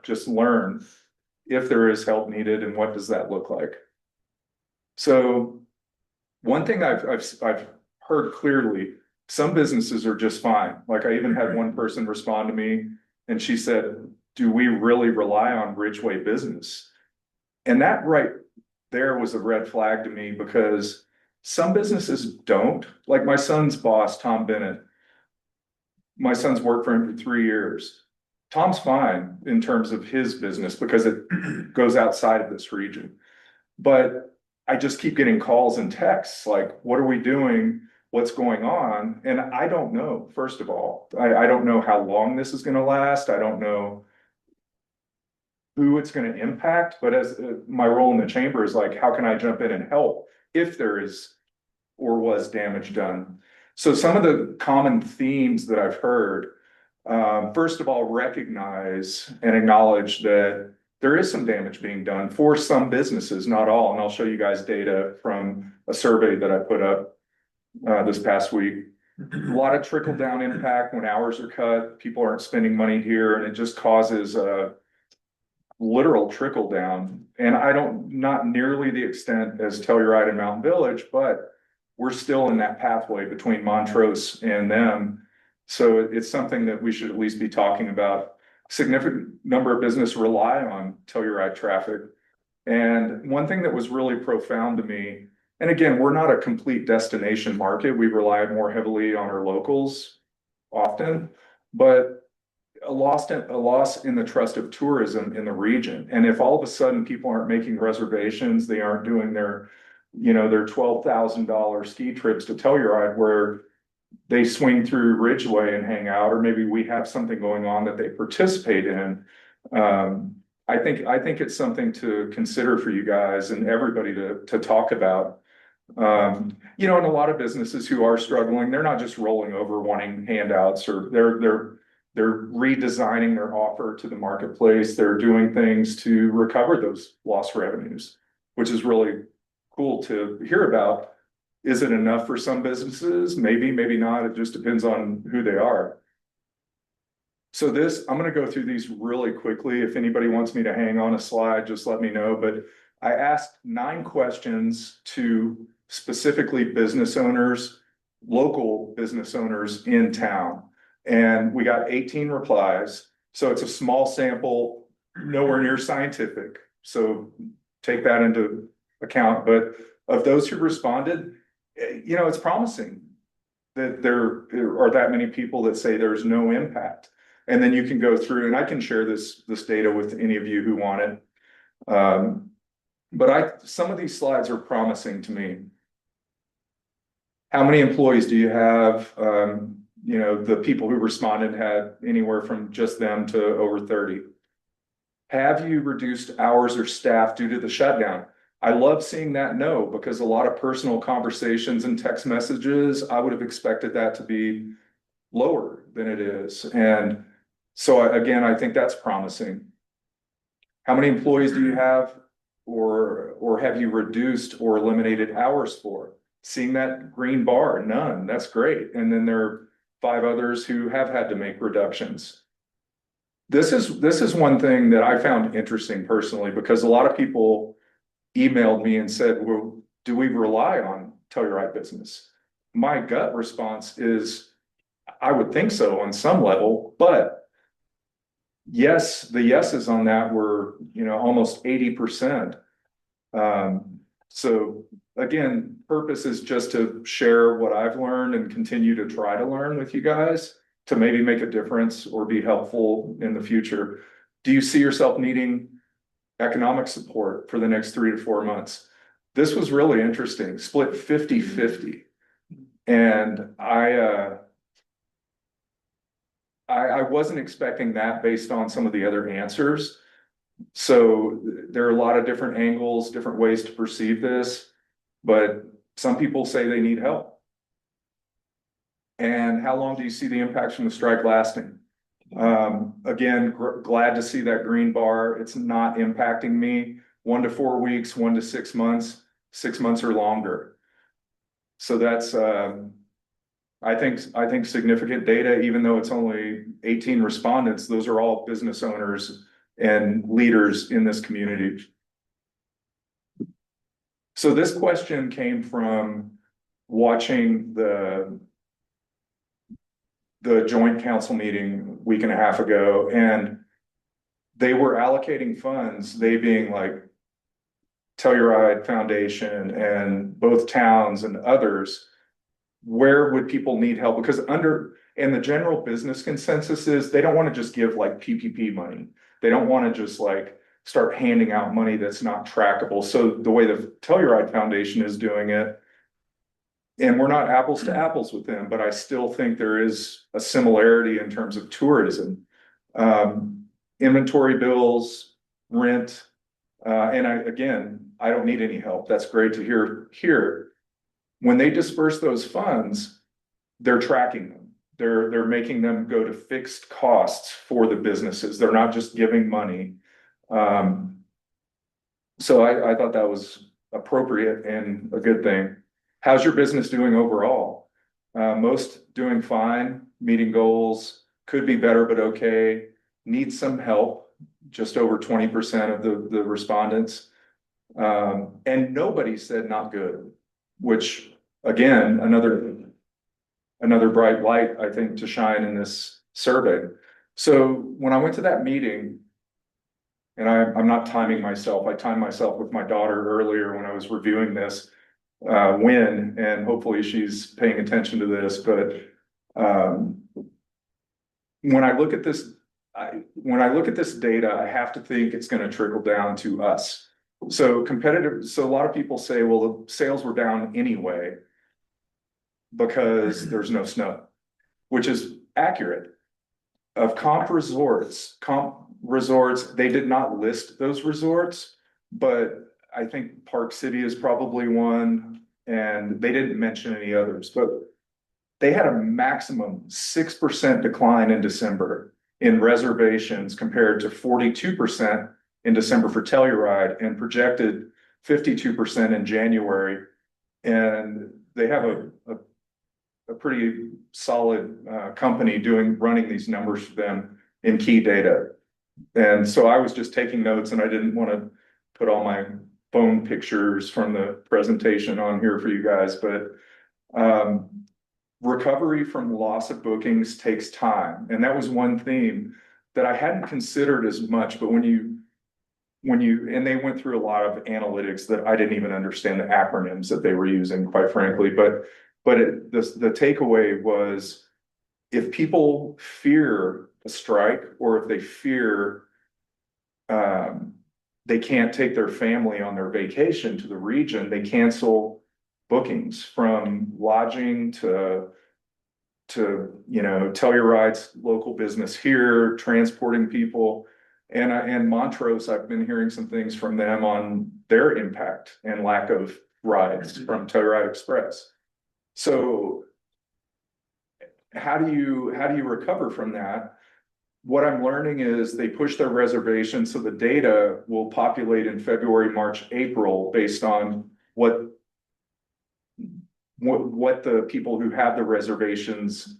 just learn if there is help needed and what does that look like. So one thing I've heard clearly, some businesses are just fine. Like I even had one person respond to me and she said, do we really rely on Ridgway business? And that right there was a red flag to me because some businesses don't. Like my son's boss, Tom Bennett, my son's worked for him for 3 years. Tom's fine in terms of his business because it goes outside of this region. But I just keep getting calls and texts like, what are we doing? What's going on? And I don't know, first of all. I don't know how long this is going to last. I don't know who it's going to impact. But as my role in the chamber is like, how can I jump in and help if there is or was damage done? So some of the common themes that I've heard, first of all, recognize and acknowledge that there is some damage being done for some businesses, not all. And I'll show you guys data from a survey that I put up this past week. A lot of trickle down impact when hours are cut, people aren't spending money here, and it just causes a literal trickle down. And not nearly the extent as Telluride and Mountain Village, but we're still in that pathway between Montrose and them. So it's something that we should at least be talking about. Significant number of business rely on Telluride traffic. And one thing that was really profound to me, and again, we're not a complete destination market. We rely more heavily on our locals often, but a loss in the trust of tourism in the region. And if all of a sudden people aren't making reservations, they aren't doing their $12,000 ski trips to Telluride where they swing through Ridgway and hang out, or maybe we have something going on that they participate in. I think it's something to consider for you guys and everybody to talk about. And a lot of businesses who are struggling, they're not just rolling over wanting handouts, or they're redesigning their offer to the marketplace. They're doing things to recover those lost revenues, which is really cool to hear about. Is it enough for some businesses? Maybe, maybe not. It just depends on who they are. So I'm going to go through these really quickly. If anybody wants me to hang on a slide, just let me know. But I asked 9 questions to specifically business owners, local business owners in town. And we got 18 replies. So it's a small sample, nowhere near scientific. So take that into account. But of those who responded, it's promising that there are that many people that say there's no impact. And then you can go through, and I can share this data with any of you who want it. But some of these slides are promising to me. How many employees do you have? The people who responded had anywhere from just them to over 30. Have you reduced hours or staff due to the shutdown? I love seeing that no, because a lot of personal conversations and text messages, I would have expected that to be lower than it is. And so again, I think that's promising. How many employees do you have, or have you reduced or eliminated hours for? Seeing that green bar, none, that's great. And then there are 5 others who have had to make reductions. This is one thing that I found interesting personally, because a lot of people emailed me and said, well, do we rely on Telluride business? My gut response is, I would think so on some level, but yes, the yeses on that were, almost 80%. So again, purpose is just to share what I've learned and continue to try to learn with you guys to maybe make a difference or be helpful in the future. Do you see yourself needing economic support for the next 3 to 4 months? This was really interesting, split 50-50. And I wasn't expecting that based on some of the other answers. So there are a lot of different angles, different ways to perceive this, but some people say they need help. And how long do you see the impacts from the strike lasting? Again, glad to see that green bar. It's not impacting me. 1 to 4 weeks, 1 to 6 months, 6 months or longer. So that's, I think significant data, even though it's only 18 respondents, those are all business owners and leaders in this community. So this question came from watching the joint council meeting a week and a half ago, and they were allocating funds, they being like Telluride Foundation and both towns and others. Where would people need help? Because and the general business consensus is they don't want to just give like PPP money. They don't want to just like start handing out money that's not trackable. So the way the Telluride Foundation is doing it, and we're not apples to apples with them, but I still think there is a similarity in terms of tourism. Inventory bills, rent, and I don't need any help. That's great to hear here. When they disperse those funds, they're tracking them. They're making them go to fixed costs for the businesses. They're not just giving money. So I thought that was appropriate and a good thing. How's your business doing overall? Most doing fine, meeting goals, could be better, but okay. Need some help, just over 20% of the respondents. And nobody said not good, which again, another bright light, I think, to shine in this survey. So when I went to that meeting, and I'm not timing myself, I timed myself with my daughter earlier when I was reviewing this, and hopefully she's paying attention to this, but when I look at this, data, I have to think it's going to trickle down to us. So a lot of people say, well, the sales were down anyway because there's no snow, which is accurate. Of comp resorts, they did not list those resorts, but I think Park City is probably one, and they didn't mention any others, but they had a maximum 6% decline in December in reservations compared to 42% in December for Telluride and projected 52% in January. And they have a pretty solid company running these numbers for them in key data. And so I was just taking notes, and I didn't want to put all my phone pictures from the presentation on here for you guys, but recovery from loss of bookings takes time. And that was one theme that I hadn't considered as much, but and they went through a lot of analytics that I didn't even understand the acronyms that they were using, quite frankly, but the takeaway was, if people fear a strike, or if they fear they can't take their family on their vacation to the region, they cancel bookings, from lodging to Telluride's local business here, transporting people. And Montrose, I've been hearing some things from them on their impact and lack of rides from Telluride Express. So how do you recover from that? What I'm learning is they push their reservations, so the data will populate in February, March, April, based on what the people who have the reservations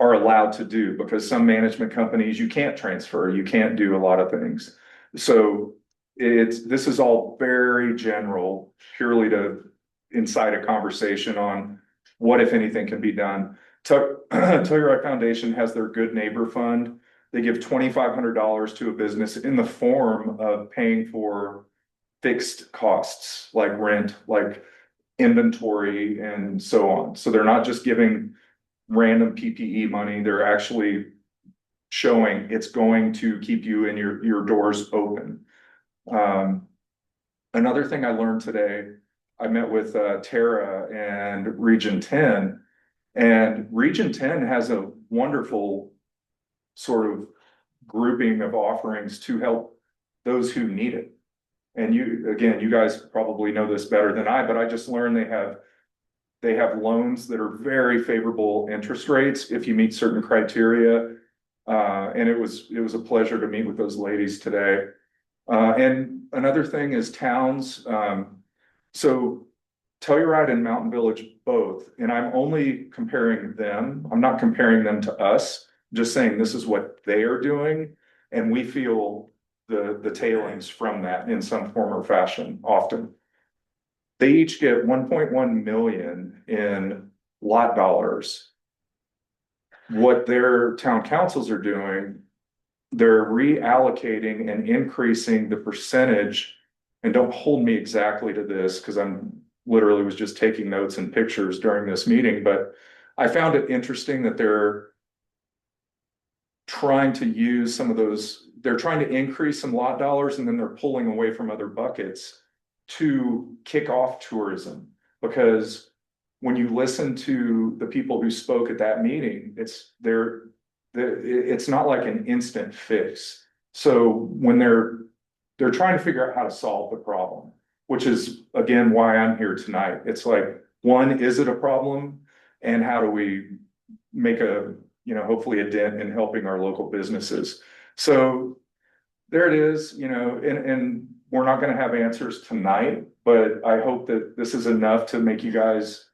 are allowed to do, because some management companies, you can't transfer, you can't do a lot of things. So this is all very general, purely to incite a conversation on what, if anything, can be done. Telluride Foundation has their Good Neighbor Fund. They give $2,500 to a business in the form of paying for fixed costs like rent, like inventory, and so on. So they're not just giving random PPE money, they're actually showing it's going to keep you and your doors open. Another thing I learned today, I met with Tara and Region 10, and Region 10 has a wonderful sort of grouping of offerings to help those who need it. And you guys probably know this better than I, but I just learned they have loans that are very favorable interest rates if you meet certain criteria. And it was a pleasure to meet with those ladies today. And another thing is towns. So Telluride and Mountain Village both, and I'm only comparing them, I'm not comparing them to us, just saying this is what they are doing, and we feel the tailings from that in some form or fashion often. They each get 1.1 million in lot dollars. What their town councils are doing, they're reallocating and increasing the percentage, and don't hold me exactly to this because I'm literally was just taking notes and pictures during this meeting, but I found it interesting that they're trying to use some of those, they're trying to increase some lot dollars and then they're pulling away from other buckets to kick off tourism. Because when you listen to the people who spoke at that meeting, it's not like an instant fix. So when they're trying to figure out how to solve the problem, which is again why I'm here tonight. It's like, one, is it a problem? And how do we make hopefully a dent in helping our local businesses? So there it is, and we're not gonna have answers tonight, but I hope that this is enough to make you guys,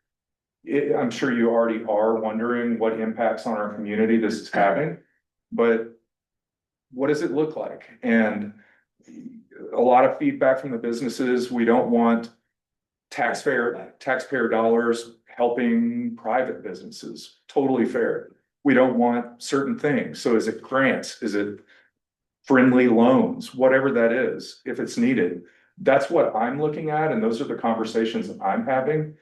I'm sure you already are wondering what impacts on our community this is having, but what does it look like? And a lot of feedback from the businesses, we don't want taxpayer dollars helping private businesses, totally fair. We don't want certain things. So is it grants? Is it friendly loans? Whatever that is, if it's needed. That's what I'm looking at, and those are the conversations that I'm having.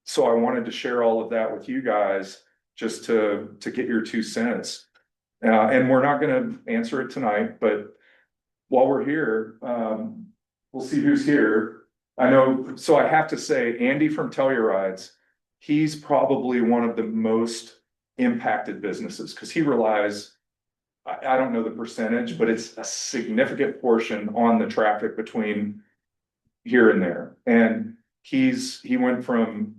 So I wanted to share all of that with you guys just to get your 2 cents. And we're not gonna answer it tonight, but while we're here, we'll see who's here. I know, so I have to say, Andy from Tellurides, he's probably one of the most impacted businesses because he relies, I don't know the percentage, but it's a significant portion on the traffic between here and there. And he went from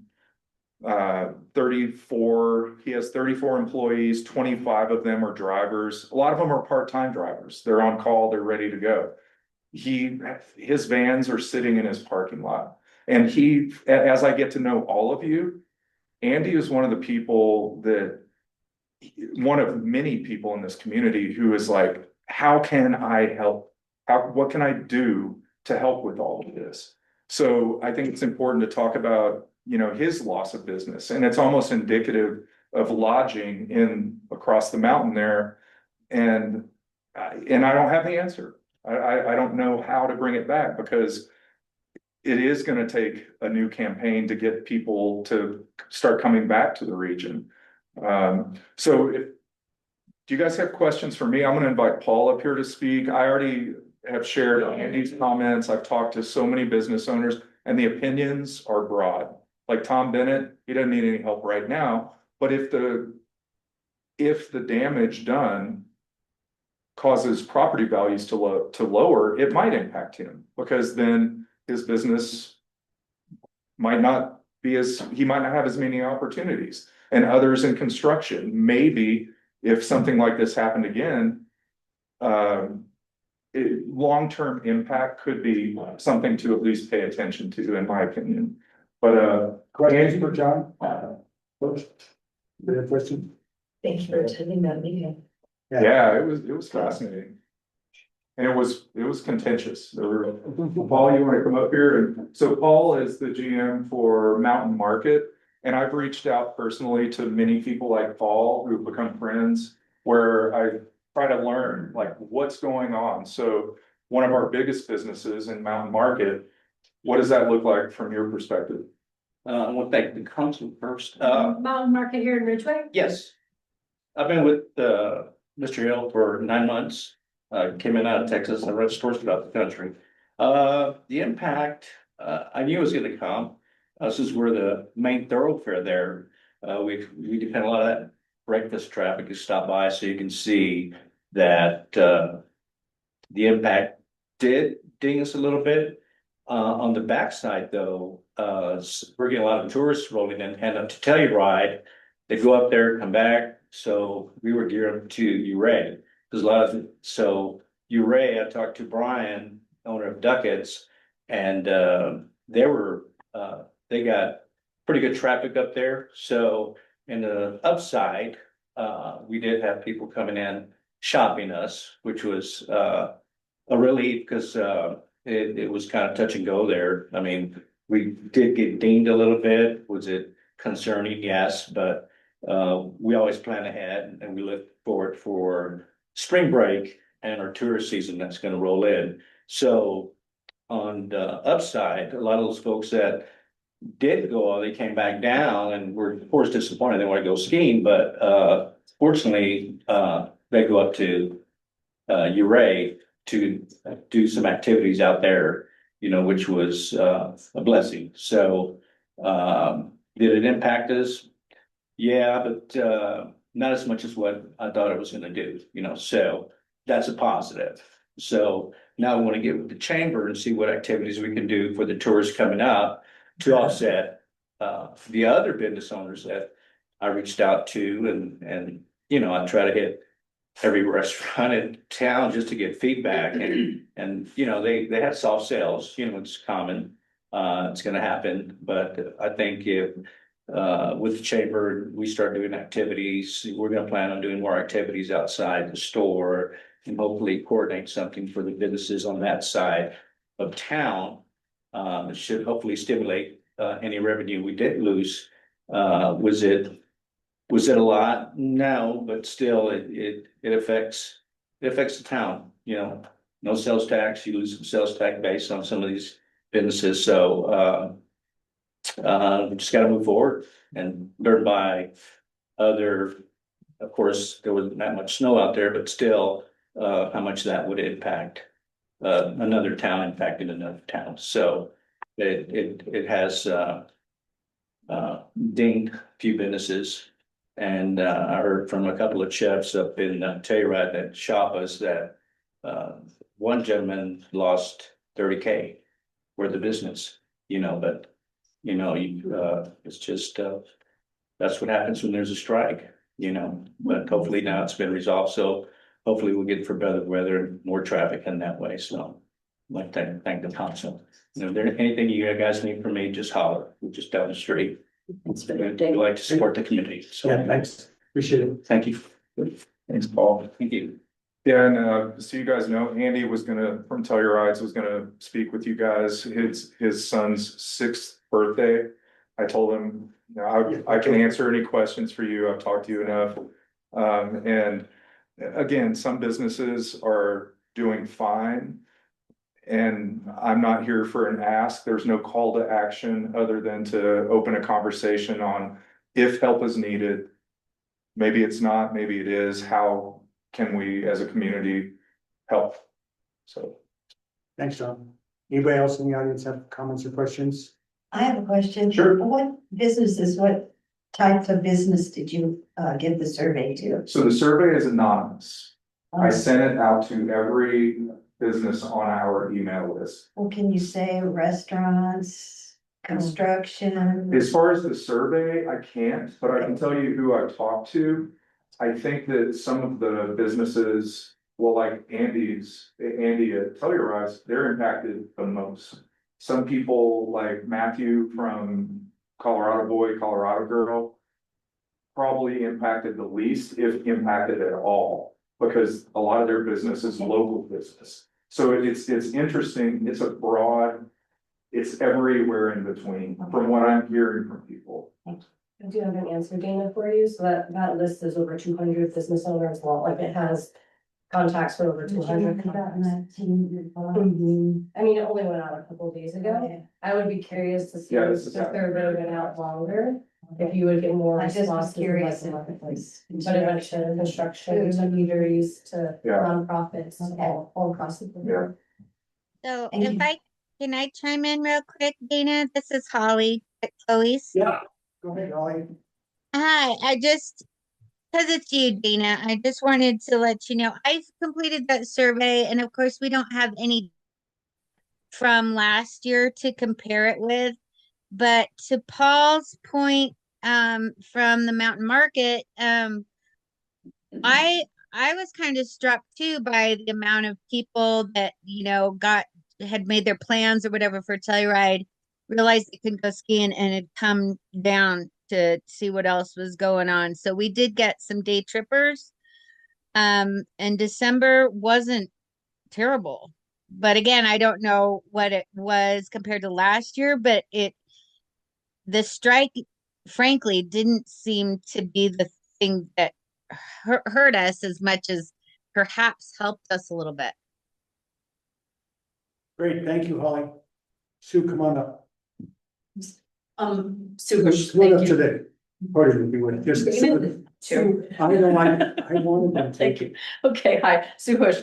34, he has 34 employees, 25 of them are drivers. A lot of them are part-time drivers. They're on call, they're ready to go. His vans are sitting in his parking lot. And as I get to know all of you, Andy is one of the people one of many people in this community who is like, how can I help? What can I do to help with all of this? So I think it's important to talk about, his loss of business, and it's almost indicative of lodging across the mountain there. And I don't have the answer. I don't know how to bring it back because it is going to take a new campaign to get people to start coming back to the region. So do you guys have questions for me? I'm going to invite Paul up here to speak. I already have shared Andy's comments. I've talked to so many business owners and the opinions are broad. Like Tom Bennett, he doesn't need any help right now, but if the damage done causes property values to lower, it might impact him because then his business might not he might not have as many opportunities. And others in construction, maybe if something like this happened again, long-term impact could be something to at least pay attention to, in my opinion. But Questions for John? First, you have a question? Thank you for attending that meeting. yeah, it was fascinating. And it was contentious. Paul, you want to come up here? And so Paul is the GM for Mountain Market. And I've reached out personally to many people like Paul who've become friends where I try to learn like what's going on. So one of our biggest businesses in Mountain Market, what does that look like from your perspective? I want to thank the council first. Mountain Market here in Ridgway. Yes. I've been with Mr. Hill for 9 months. Came in out of Texas and run stores throughout the country. The impact, I knew it was going to come. Since we're the main thoroughfare there, we depend a lot of that breakfast traffic to stop by, so you can see that the impact did ding us a little bit. On the backside, though, we're getting a lot of tourists rolling in, head up to Telluride. They go up there, come back. So we were geared up to Ridgway. There's a lot of Ridgway. I talked to Brian, owner of Duckett's, and they were they got pretty good traffic up there. So in the upside, we did have people coming in shopping us, which was a relief because it was kind of touch and go there. I mean, we did get dinged a little bit. Was it concerning? Yes, but we always plan ahead and we look forward for spring break and our tourist season that's going to roll in. So on the upside, a lot of those folks that did go, they came back down and were of course disappointed. They want to go skiing, but fortunately, they go up to Ouray to do some activities out there, you know, which was a blessing. So did it impact us? Yeah, but not as much as what I thought it was going to do, you know, so that's a positive. So now we want to get with the chamber and see what activities we can do for the tourists coming up to offset the other business owners that I reached out to and you know, I try to hit every restaurant in town just to get feedback and you know, they have soft sales, you know, it's common. It's gonna happen, but I think if with the chamber, we start doing activities, we're gonna plan on doing more activities outside the store and hopefully coordinate something for the businesses on that side of town. It should hopefully stimulate any revenue we did lose. Was it a lot? No, but still it affects the town, you know. No sales tax, you lose some sales tax based on some of these businesses, so we just gotta move forward and learn by other. Of course, there wasn't that much snow out there, but still, how much that would impact another town impacting another town. So it has dinged a few businesses. And I heard from a couple of chefs up in Telluride that shop us that one gentleman lost 30K worth of business, you know, but you know, it's just that's what happens when there's a strike, you know, but hopefully now it's been resolved. So hopefully we'll get for better weather and more traffic in that way. So I'd like to thank the council. You know, if there's anything you guys need from me, just holler. We're just down the street. We like to support the community. So Yeah, thanks. Appreciate it. thank you. Thanks, Paul. Thank you. Yeah, and so you guys know, Andy was gonna, from Tellurides, was gonna speak with you guys, his son's 6th birthday. I told him, you know, I can answer any questions for you, I've talked to you enough. And again, some businesses are doing fine. And I'm not here for an ask, there's no call to action other than to open a conversation on if help is needed. Maybe it's not, maybe it is, how can we as a community help? So. Thanks, John. Anybody else in the audience have comments or questions? I have a question. Sure. What businesses, what types of business did you give the survey to? So the survey is anonymous. I sent it out to every business on our email list. Well, can you say restaurants, construction? As far as the survey, I can't, but I can tell you who I've talked to. I think that some of the businesses, well, like Andy at Tellurides, they're impacted the most. Some people like Matthew from Colorado Boy, Colorado Girl, probably impacted the least, if impacted at all, because a lot of their business is local business. So it's interesting, it's a broad, it's everywhere in between, from what I'm hearing from people. I do have an answer, Dana, for you. So that list is over 200 business owners. Well, like it has contacts for over 200. I mean, it only went out a couple of days ago. I would be curious to see Yeah, if this the is survey went out longer, if you would get more I just was responses in like curious the if it marketplace. was But it went to construction, to eateries, to Yeah. nonprofits, all across the board. So Thank if you. can I chime in real quick, Dana? This is Holly at Chloe's. Yeah, go ahead, Holly. Hi, because it's you, Dana, I just wanted to let you know, I've completed that survey and of course we don't have any from last year to compare it with. But to Paul's point, from the Mountain Market, I was kind of struck too by the amount of people that, had made their plans or whatever for Telluride realized they couldn't go skiing and had come down to see what else was going on. So we did get some day trippers. And December wasn't terrible. But again, I don't know what it was compared to last year, but the strike, frankly, didn't seem to be the thing that hurt us as much as perhaps helped us a little bit. Great, thank you, Holly. Sue, come on up. Sue Bush, Come on up thank to you. the podium, if you would, just. Sue. I know, I wanted them to. Thank you. Okay, hi, Sue Bush.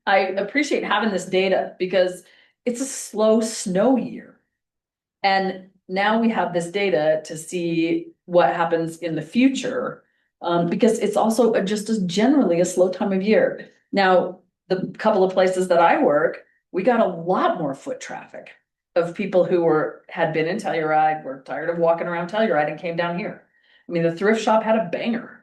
I appreciate having this data because it's a slow snow year. And now we have this data to see what happens in the future. Because it's also just as generally a slow time of year. Now, the couple of places that I work, we got a lot more foot traffic of people who had been in Telluride, were tired of walking around Telluride and came down here. I mean, the thrift shop had a banger.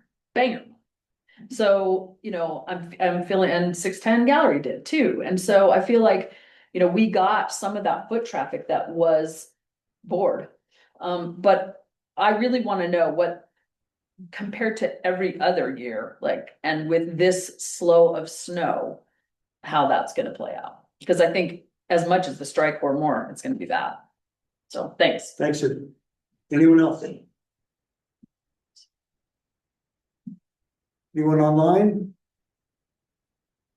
So, I'm feeling, and 610 Gallery did too. And so I feel like, we got some of that foot traffic that was bored. But I really want to know what, compared to every other year, and with this slow of snow, how that's gonna play out. Because I think as much as the strike or more, it's gonna be that. So, thanks. Thanks, Sue. Anyone else? Anyone online?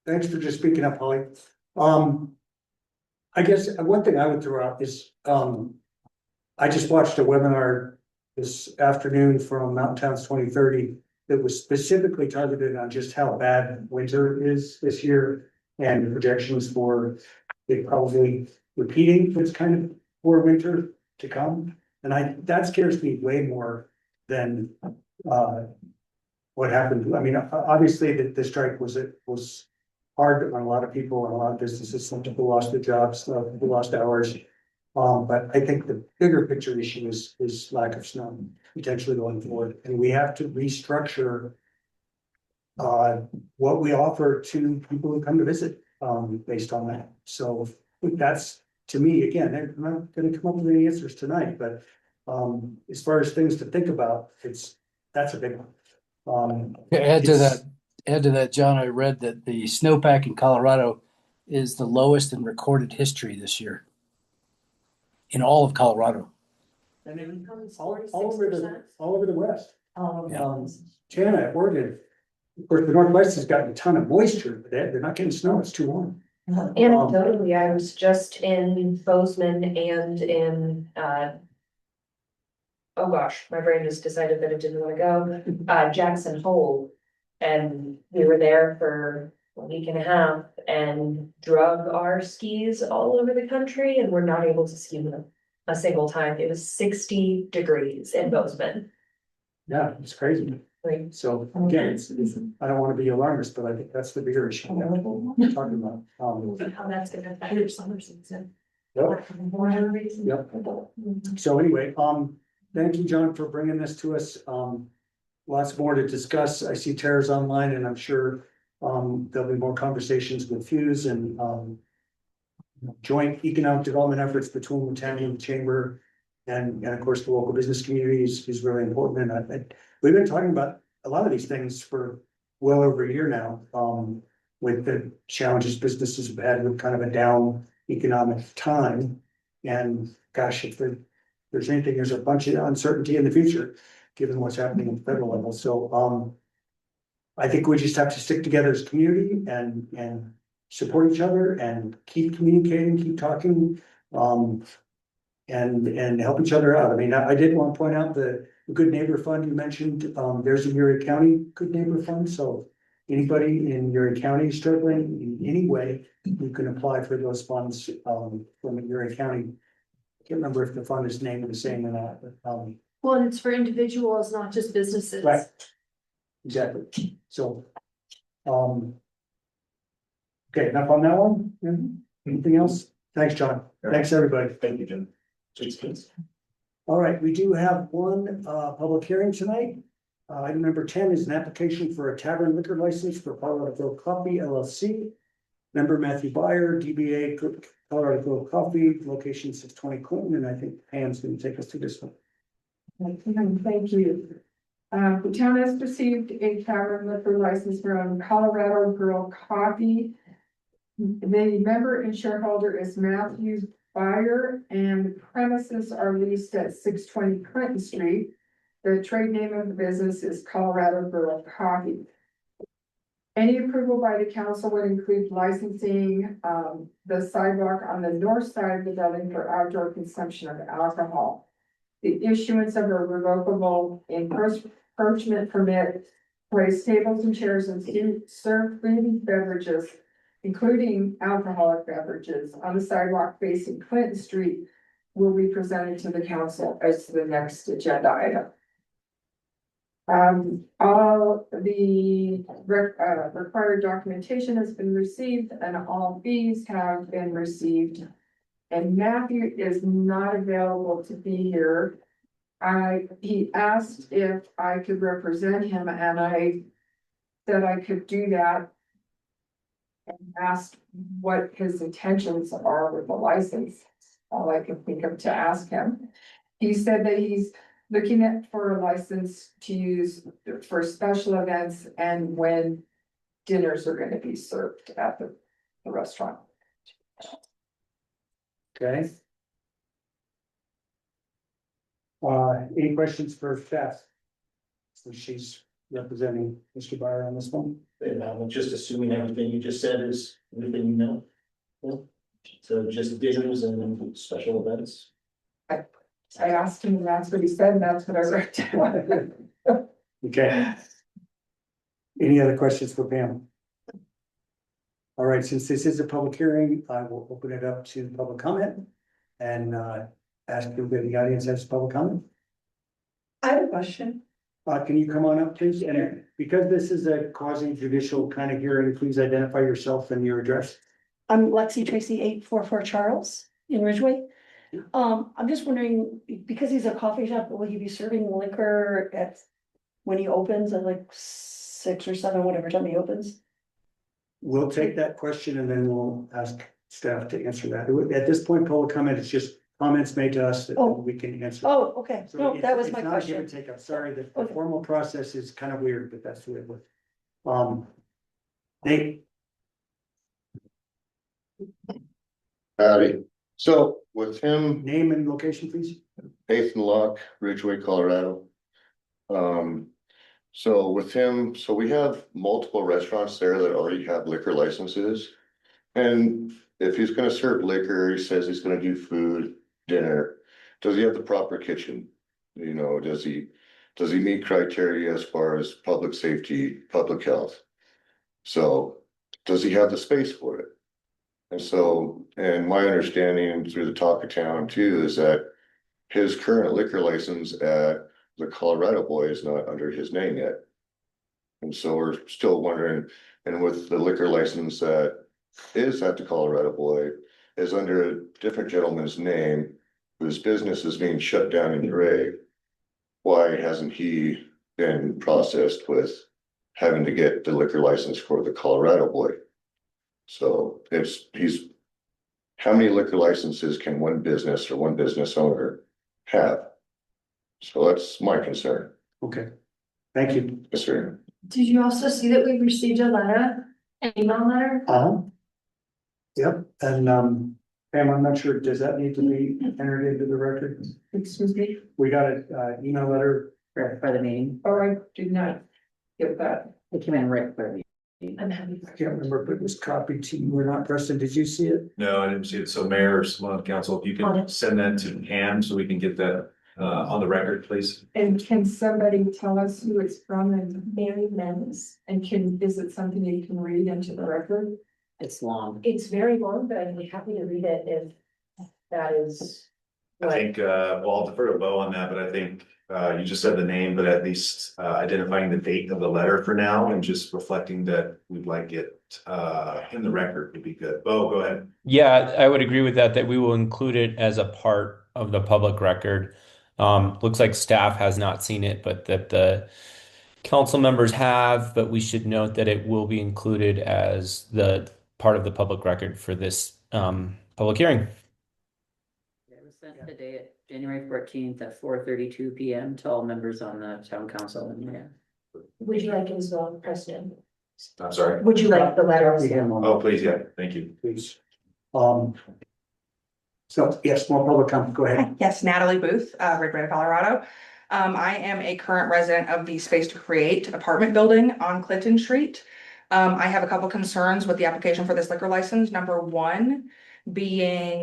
Thanks for just speaking up, Holly. I guess one thing I would throw out is, I just watched a webinar this afternoon from Mountain Towns 2030 that was specifically targeted on just how bad winter is this year and the projections for it probably repeating this kind of poor winter to come. And that scares me way more than, what happened. I mean, obviously the strike was hard on a lot of people and a lot of businesses. Some people lost their jobs, people lost hours. But I think the bigger picture issue is lack of snow potentially going forward, and we have to restructure what we offer to people who come to visit, based on that. So that's, to me, again, I'm not gonna come up with any answers tonight, but as far as things to think about, that's a big one. Add to that, John, I read that the snowpack in Colorado is the lowest in recorded history this year. In all of Colorado. And then all over the West. China, Oregon, of course, the Northwest has gotten a ton of moisture, but they're not getting snow, it's too warm. Anecdotally, I was just in Bozeman and in, oh gosh, my brain just decided that it didn't want to go, Jackson Hole. And we were there for a week and a half and drug our skis all over the country and we're not able to ski them a single time. It was 60 degrees in Bozeman. Yeah, it's crazy. Right. So again, I don't want to be alarmist, but I think that's the bigger issue that we're talking about. How that's gonna affect your summer season. Yep. So anyway, thank you, John, for bringing this to us. Lots more to discuss. I see Tara's online and I'm sure there'll be more conversations with Fuse and joint economic development efforts between the town and the chamber. And of course, the local business community is really important. And we've been talking about a lot of these things for well over a year now, with the challenges businesses have had with kind of a down economic time. And gosh, if there's anything, there's a bunch of uncertainty in the future, given what's happening at the federal level. So I think we just have to stick together as a community and support each other and keep communicating, keep talking, and help each other out. I mean, I did want to point out the Good Neighbor Fund you mentioned. There's a Erie County Good Neighbor Fund. So anybody in Erie County struggling in any way, you can apply for those funds from Erie County. I can't remember if the fund is named the same or not, but Well, and it's for individuals, not just businesses. right. Exactly. So okay, enough on that one. Anything else? Thanks, John. Thanks, everybody. Thank you, Jim. All right, we do have one public hearing tonight. Item number 10 is an application for a tavern liquor license for Colorado Coffee LLC. Member Matthew Byer, DBA Colorado Grill Coffee, location 620 Clinton, and I think Pam's going to take us to this one. Thank you. The town has received a tavern liquor license from Colorado Grill Coffee. The member and shareholder is Matthew Byer, and the premises are leased at 620 Clinton Street. The trade name of the business is Colorado Grill Coffee. Any approval by the council would include licensing the sidewalk on the north side of the building for outdoor consumption of alcohol. The issuance of a revocable encroachment permit, place tables and chairs and serve food beverages, including alcoholic beverages, on the sidewalk facing Clinton Street, will be presented to the council as the next agenda item. All the required documentation has been received and all fees have been received. And Matthew is not available to be here. He asked if I could represent him and I said I could do that. And asked what his intentions are with the license. All I could think of to ask him. He said that he's looking at for a license to use for special events and when dinners are going to be served at the restaurant. Okay. Any questions for Beth? So she's representing Mr. Byer on this one. And I'm just assuming everything you just said is everything you know. Yeah. So just dinners and special events. I asked him and that's what he said, and that's what I wrote down. Okay. Any other questions for Pam? All right, since this is a public hearing, I will open it up to public comment and ask if the audience has public comment. I have a question. Can you come on up, please? And because this is a quasi judicial kind of hearing, please identify yourself and your address. I'm Lexi Tracy, 844 Charles in Ridgway. I'm just wondering, because he's a coffee shop, will he be serving liquor when he opens at like 6 or 7, whatever time he opens? We'll take that question and then we'll ask staff to answer that. At this point, public comment is just comments made to us that we can answer. Oh, okay. So No, that was it's my not a give question. and take. I'm sorry, the Okay. formal process is kind of weird, but that's the way it works. Nate, Howdy. So with him, name and location, please. Eighth and Lock, Ridgway, Colorado. So with him, so we have multiple restaurants there that already have liquor licenses. And if he's gonna serve liquor, he says he's gonna do food, dinner. Does he have the proper kitchen? You know, does he meet criteria as far as public safety, public health? So does he have the space for it? And so, and my understanding through the talk of town too, is that his current liquor license at the Colorado Boy is not under his name yet. And so we're still wondering, and with the liquor license that is at the Colorado Boy is under a different gentleman's name, whose business is being shut down in Ridgway. Why hasn't he been processed with having to get the liquor license for the Colorado Boy? So how many liquor licenses can one business or one business owner have? So that's my concern. Okay, thank you. Yes, sir. Did you also see that we received a letter, an email letter? Yep, and Pam, I'm not sure, does that need to be entered into the record? Excuse me. We got an email letter. For the meeting. Oh, I did not get that. It came in right for me. I'm happy. I can't remember if it was copied to you or not. Preston, did you see it? No, I didn't see it. So Mayor or someone on council, if you can send that to Pam so we can get that on the record, please. And can somebody tell us who it's from and Mary Men's? And is it something you can read into the record? It's long. It's very long, but I'd be happy to read it if that is. I think, well, I'll defer to Bo on that, but I think you just said the name, but at least identifying the date of the letter for now and just reflecting that we'd like it in the record would be good. Bo, go ahead. Yeah, I would agree with that we will include it as a part of the public record. Looks like staff has not seen it, but that the council members have, but we should note that it will be included as the part of the public record for this public hearing. It was sent today at January 14th at 4:32 PM to all members on the town council and mayor. Would you like it as well, President? I'm sorry. Would you like the letter? Oh, please, yeah, thank you. Please. So yes, more public comment, go ahead. Yes, Natalie Booth, Ridgway, Colorado. I am a current resident of the Space to Create apartment building on Clinton Street. I have a couple concerns with the application for this liquor license. Number one being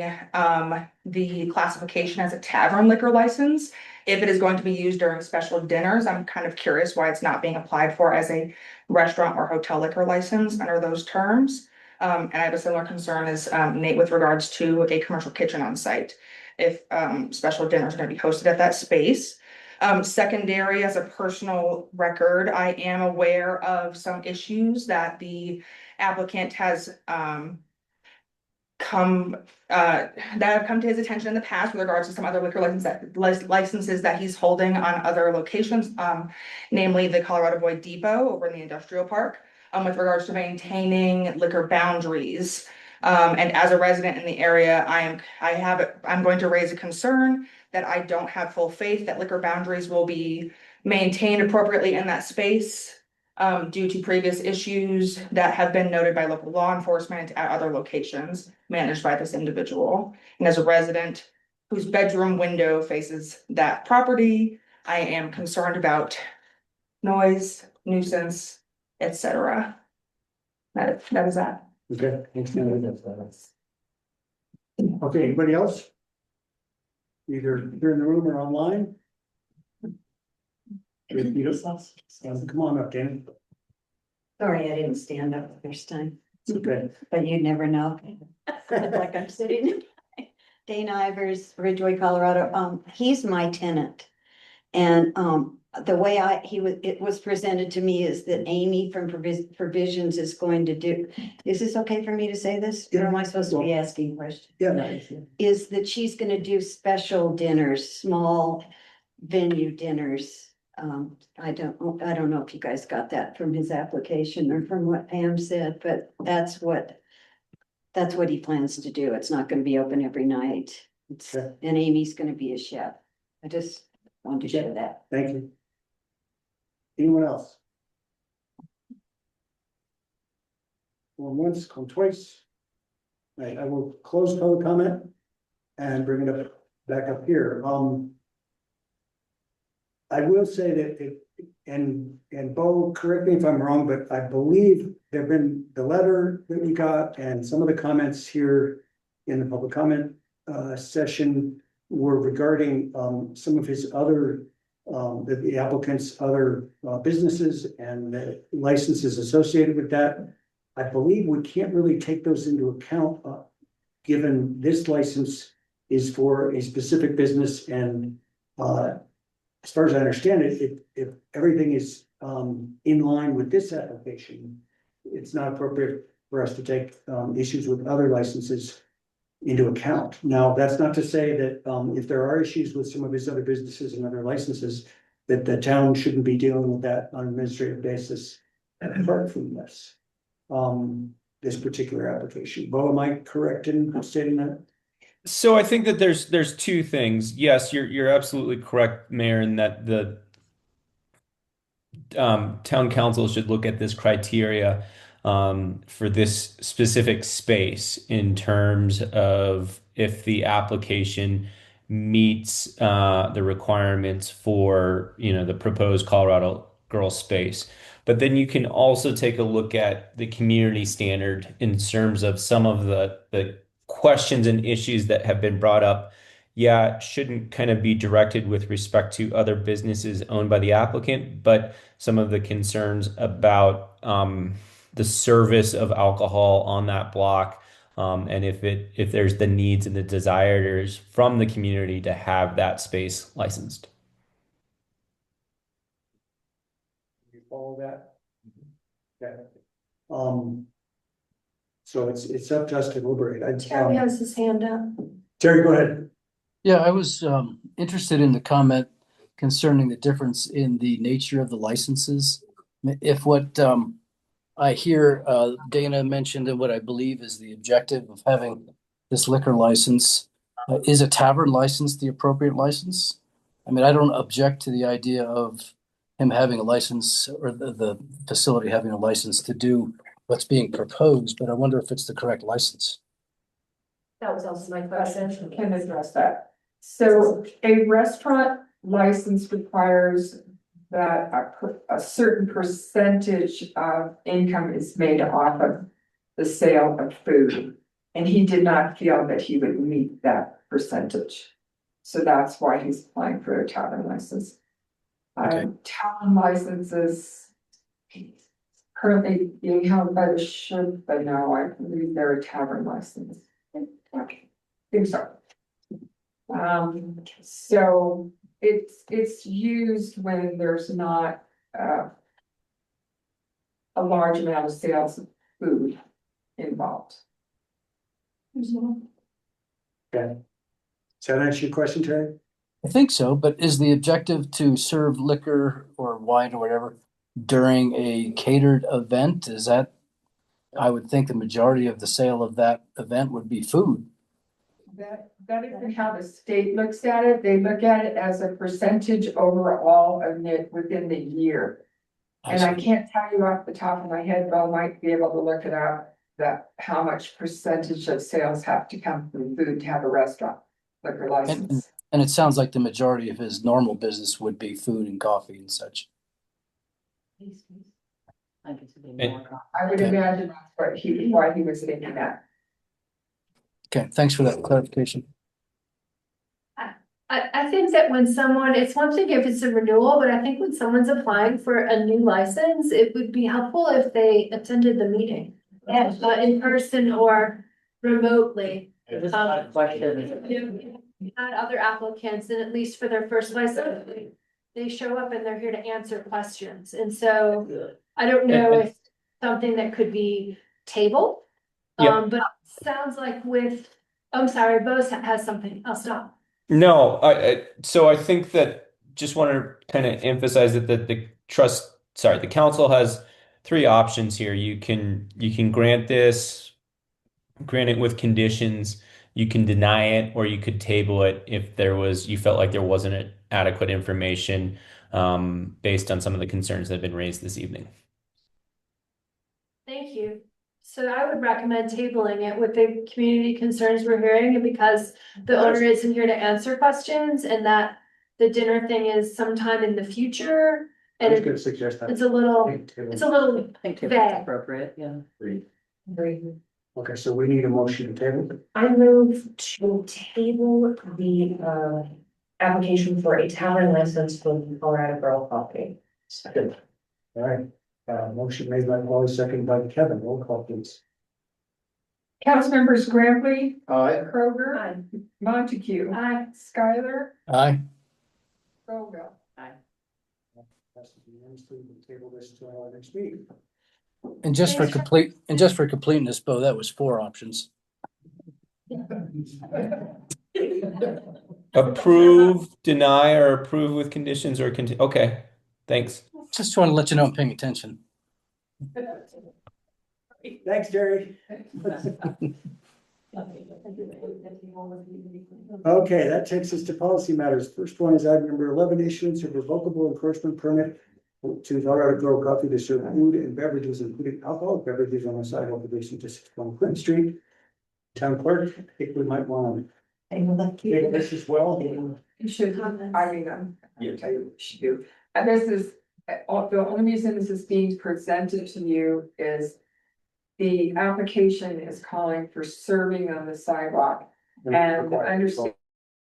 the classification as a tavern liquor license. If it is going to be used during special dinners, I'm kind of curious why it's not being applied for as a restaurant or hotel liquor license under those terms. And I have a similar concern as Nate with regards to a commercial kitchen on site. If special dinners are going to be hosted at that space. Secondary, as a personal record, I am aware of some issues that the applicant has that have come to his attention in the past with regards to some other liquor licenses that he's holding on other locations, namely the Colorado Boy Depot over in the industrial park, with regards to maintaining liquor boundaries. And as a resident in the area, I'm going to raise a concern that I don't have full faith that liquor boundaries will be maintained appropriately in that space, due to previous issues that have been noted by local law enforcement at other locations managed by this individual. And as a resident whose bedroom window faces that property, I am concerned about noise, nuisance, etc. That is that. Okay, thanks, Natalie. Okay, anybody else? Either here in the room or online? Come on up, Dan. Sorry, I didn't stand up the first time, It's okay. but you never know. Like I'm sitting. Dane Ivers, Ridgway, Colorado. He's my tenant. And the way it was presented to me is that Amy from Provisions is going to do, is this okay for me to say this? Or am I supposed to be asking questions? Yeah. Is that she's gonna do special dinners, small venue dinners. I don't know if you guys got that from his application or from what Pam said, but that's what he plans to do. It's not gonna be open every night. And Amy's gonna be a chef. I just wanted to share that. Thank you. Anyone else? Going once, going twice. Right, I will close public comment and bring it up back up here. I will say that and Bo, correct me if I'm wrong, but I believe there've been the letter that we got and some of the comments here in the public comment session were regarding some of his other the applicant's other businesses and the licenses associated with that. I believe we can't really take those into account given this license is for a specific business and as far as I understand it, if everything is in line with this application, it's not appropriate for us to take issues with other licenses into account. Now, that's not to say that if there are issues with some of his other businesses and other licenses, that the town shouldn't be dealing with that on an administrative basis apart from this. This particular application. Bo, am I correct in stating that? So I think that there's two things. Yes, you're absolutely correct, Mayor, in that the town council should look at this criteria for this specific space in terms of if the application meets the requirements for the proposed Colorado Girl space. But then you can also take a look at the community standard in terms of some of the questions and issues that have been brought up. Yeah, it shouldn't kind of be directed with respect to other businesses owned by the applicant, but some of the concerns about the service of alcohol on that block, and if there's the needs and the desires from the community to have that space licensed. You follow that? Okay. So it's up to us to deliberate. Terry has his hand up. Terry, go ahead. Yeah, I was interested in the comment concerning the difference in the nature of the licenses. If what I hear Dana mentioned and what I believe is the objective of having this liquor license. Is a tavern license the appropriate license? I mean, I don't object to the idea of him having a license or the facility having a license to do what's being proposed, but I wonder if it's the correct license. That was also my question. Can address that. So a restaurant license requires that a certain percentage of income is made off of the sale of food. And he did not feel that he would meet that percentage. So that's why he's applying for a tavern license. Okay. Tavern licenses currently being held by the ship, but now I believe they're a tavern license. Okay, think so. So it's used when there's not a large amount of sales of food involved. Okay. Does that answer your question, Terry? I think so, but is the objective to serve liquor or wine or whatever during a catered event? Is that, I would think the majority of the sale of that event would be food. That isn't how the state looks at it. They look at it as a percentage overall of it within the year. And I can't tell you off the top of my head, but I might be able to look it up, that how much percentage of sales have to come from food to have a restaurant liquor license. And it sounds like the majority of his normal business would be food and coffee and such. I would imagine that's why he was thinking that. Okay, thanks for that clarification. I think that when someone, it's one thing if it's a renewal, but I think when someone's applying for a new license, it would be helpful if they attended the meeting. In person or remotely. Had other applicants, and at least for their first license, they show up and they're here to answer questions. And so I don't know if something that could be tabled. But it sounds like I'm sorry, Bose has something. I'll stop. No, so I think that just want to kind of emphasize that the council has three options here. You can grant it with conditions, you can deny it, or you could table it if you felt like there wasn't adequate information based on some of the concerns that have been raised this evening. Thank you. So I would recommend tabling it with the community concerns we're hearing, and because the owner isn't here to answer questions, and that the dinner thing is sometime in the future. I And was gonna suggest that. it's a little Think vague. appropriate, yeah. Okay, so we need a motion to table. I move to table the application for a tavern license for the Colorado Girl Coffee. Second. All right, motion made by Paul, second by Kevin. Roll call, please. Councilmembers Graham, Aye. Kroger. Aye. Montague. Aye. Schuyler. Aye. Scoville. Aye. That's unanimously. We'll table this to our next meeting. And just for completeness, Bo, that was 4 options. Approve, deny, or approve with conditions or continue. Okay, thanks. Just want to let you know I'm paying attention. Thanks, Jerry. Okay, that takes us to policy matters. First one is item number 11, issuance of revocable enforcement permit to Colorado Grow Coffee to serve food and beverages, including alcoholic beverages on the sidewalk adjacent to 61 Clinton Street. Town clerk, I think we might want to take this as well. You should, I mean, I'll tell you what you should do. And this is, the only reason this is being presented to you is the application is calling for serving on the sidewalk. And I understand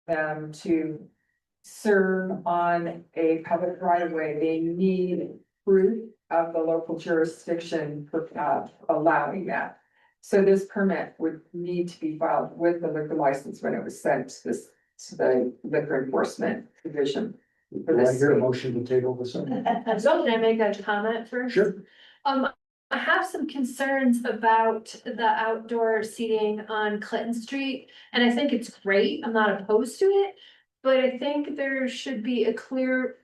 them to serve on a public right of way, they need proof of the local jurisdiction for allowing that. So this permit would need to be filed with the liquor license when it was sent to the liquor enforcement division. Do I hear a motion to table this? So can I make a comment first? Sure. I have some concerns about the outdoor seating on Clinton Street, and I think it's great. I'm not opposed to it. But I think there should be a clear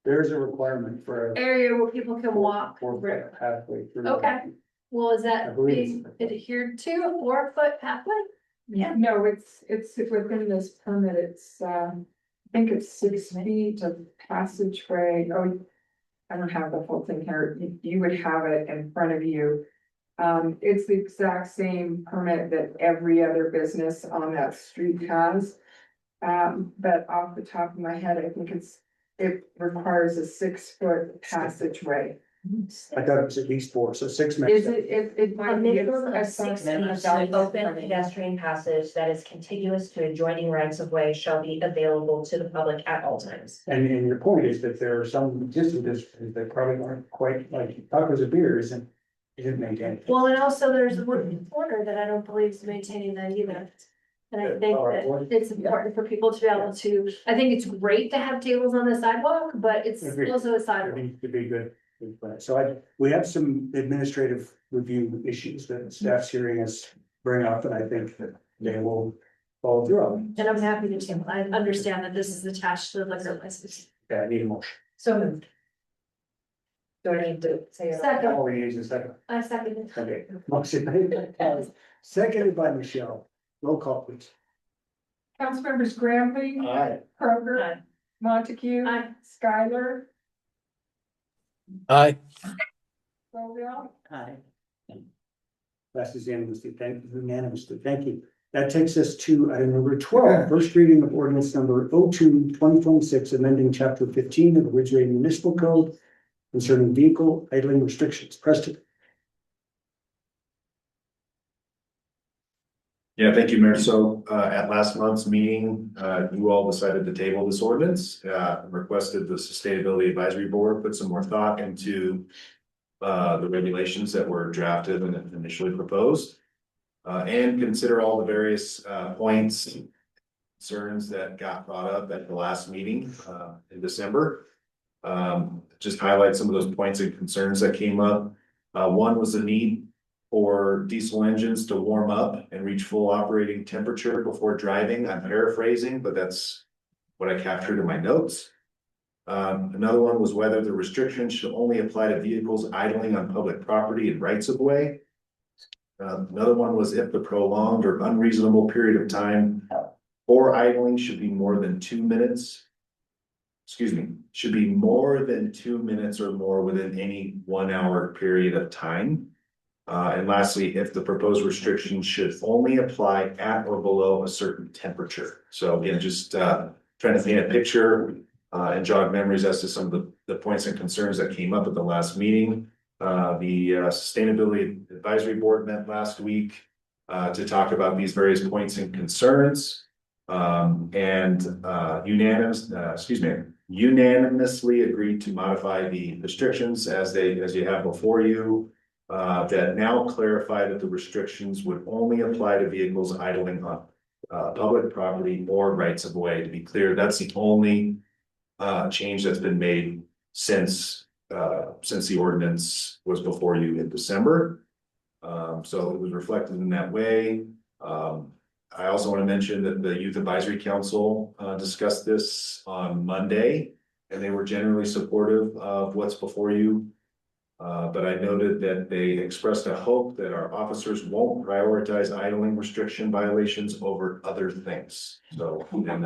There's a requirement for. area where people can walk. Four-foot pathway through. Okay, well, is I that believe being adhered to, a 4-foot pathway? Yeah. No, it's within this permit, it's, I think it's 6 feet of passageway, oh. I don't have the whole thing here, you would have it in front of you. It's the exact same permit that every other business on that street has. But off the top of my head, I think it requires a 6-foot passageway. I thought it was at least 4, so 6 makes Is sense. it might A be. minimum of 6 feet of open pedestrian passage that is contiguous to adjoining rights of way shall be available to the public at all times. And your point is that there are some existing districts that probably aren't quite like tacos and beer isn't maintained. Well, and also there's a wood corner that I don't believe is maintaining that either. And I think that it's important for people to be able to, I think it's great to have tables on the sidewalk, but it's Agreed. also a sidewalk. It'd be good. So we have some administrative review issues that staff's hearing us bring up, and I think that they will follow through on. And I'm happy to table. I understand that this is attached to the liquor license. Yeah, I need a motion. So moved. Do I need to say? Second. Oh, we need a second. I second it. Okay, motion made by Kelly, seconded by Michelle. Roll call, please. Councilmembers Graham, Aye. Kroger, Montague, Skylar, Aye. Boville. Aye. Passes unanimously, thank you. That takes us to item number 12, first reading of ordinance number 02/2026, amending chapter 15 of the Ridgway Municipal Code concerning vehicle idling restrictions. Preston. Yeah, thank you, Mayor. So at last month's meeting, you all decided to table this ordinance, requested the Sustainability Advisory Board put some more thought into the regulations that were drafted and initially proposed, and consider all the various points, concerns that got brought up at the last meeting in December. Just highlight some of those points and concerns that came up. One was the need for diesel engines to warm up and reach full operating temperature before driving. I'm paraphrasing, but that's what I captured in my notes. Another one was whether the restrictions should only apply to vehicles idling on public property and rights of way. Another one was if the prolonged or unreasonable period of time for idling should be more than 2 minutes. Excuse me, should be more than 2 minutes or more within any 1 hour period of time. And lastly, if the proposed restrictions should only apply at or below a certain temperature. So again, just trying to paint a picture and jog memories as to some of the points and concerns that came up at the last meeting. The Sustainability Advisory Board met last week to talk about these various points and concerns. Unanimously agreed to modify the restrictions as you have before you. That now clarify that the restrictions would only apply to vehicles idling on public property or rights of way. To be clear, that's the only change that's been made since the ordinance was before you in December. So it was reflected in that way. I also want to mention that the Youth Advisory Council discussed this on Monday, and they were generally supportive of what's before you. But I noted that they expressed a hope that our officers won't prioritize idling restriction violations over other things. So, and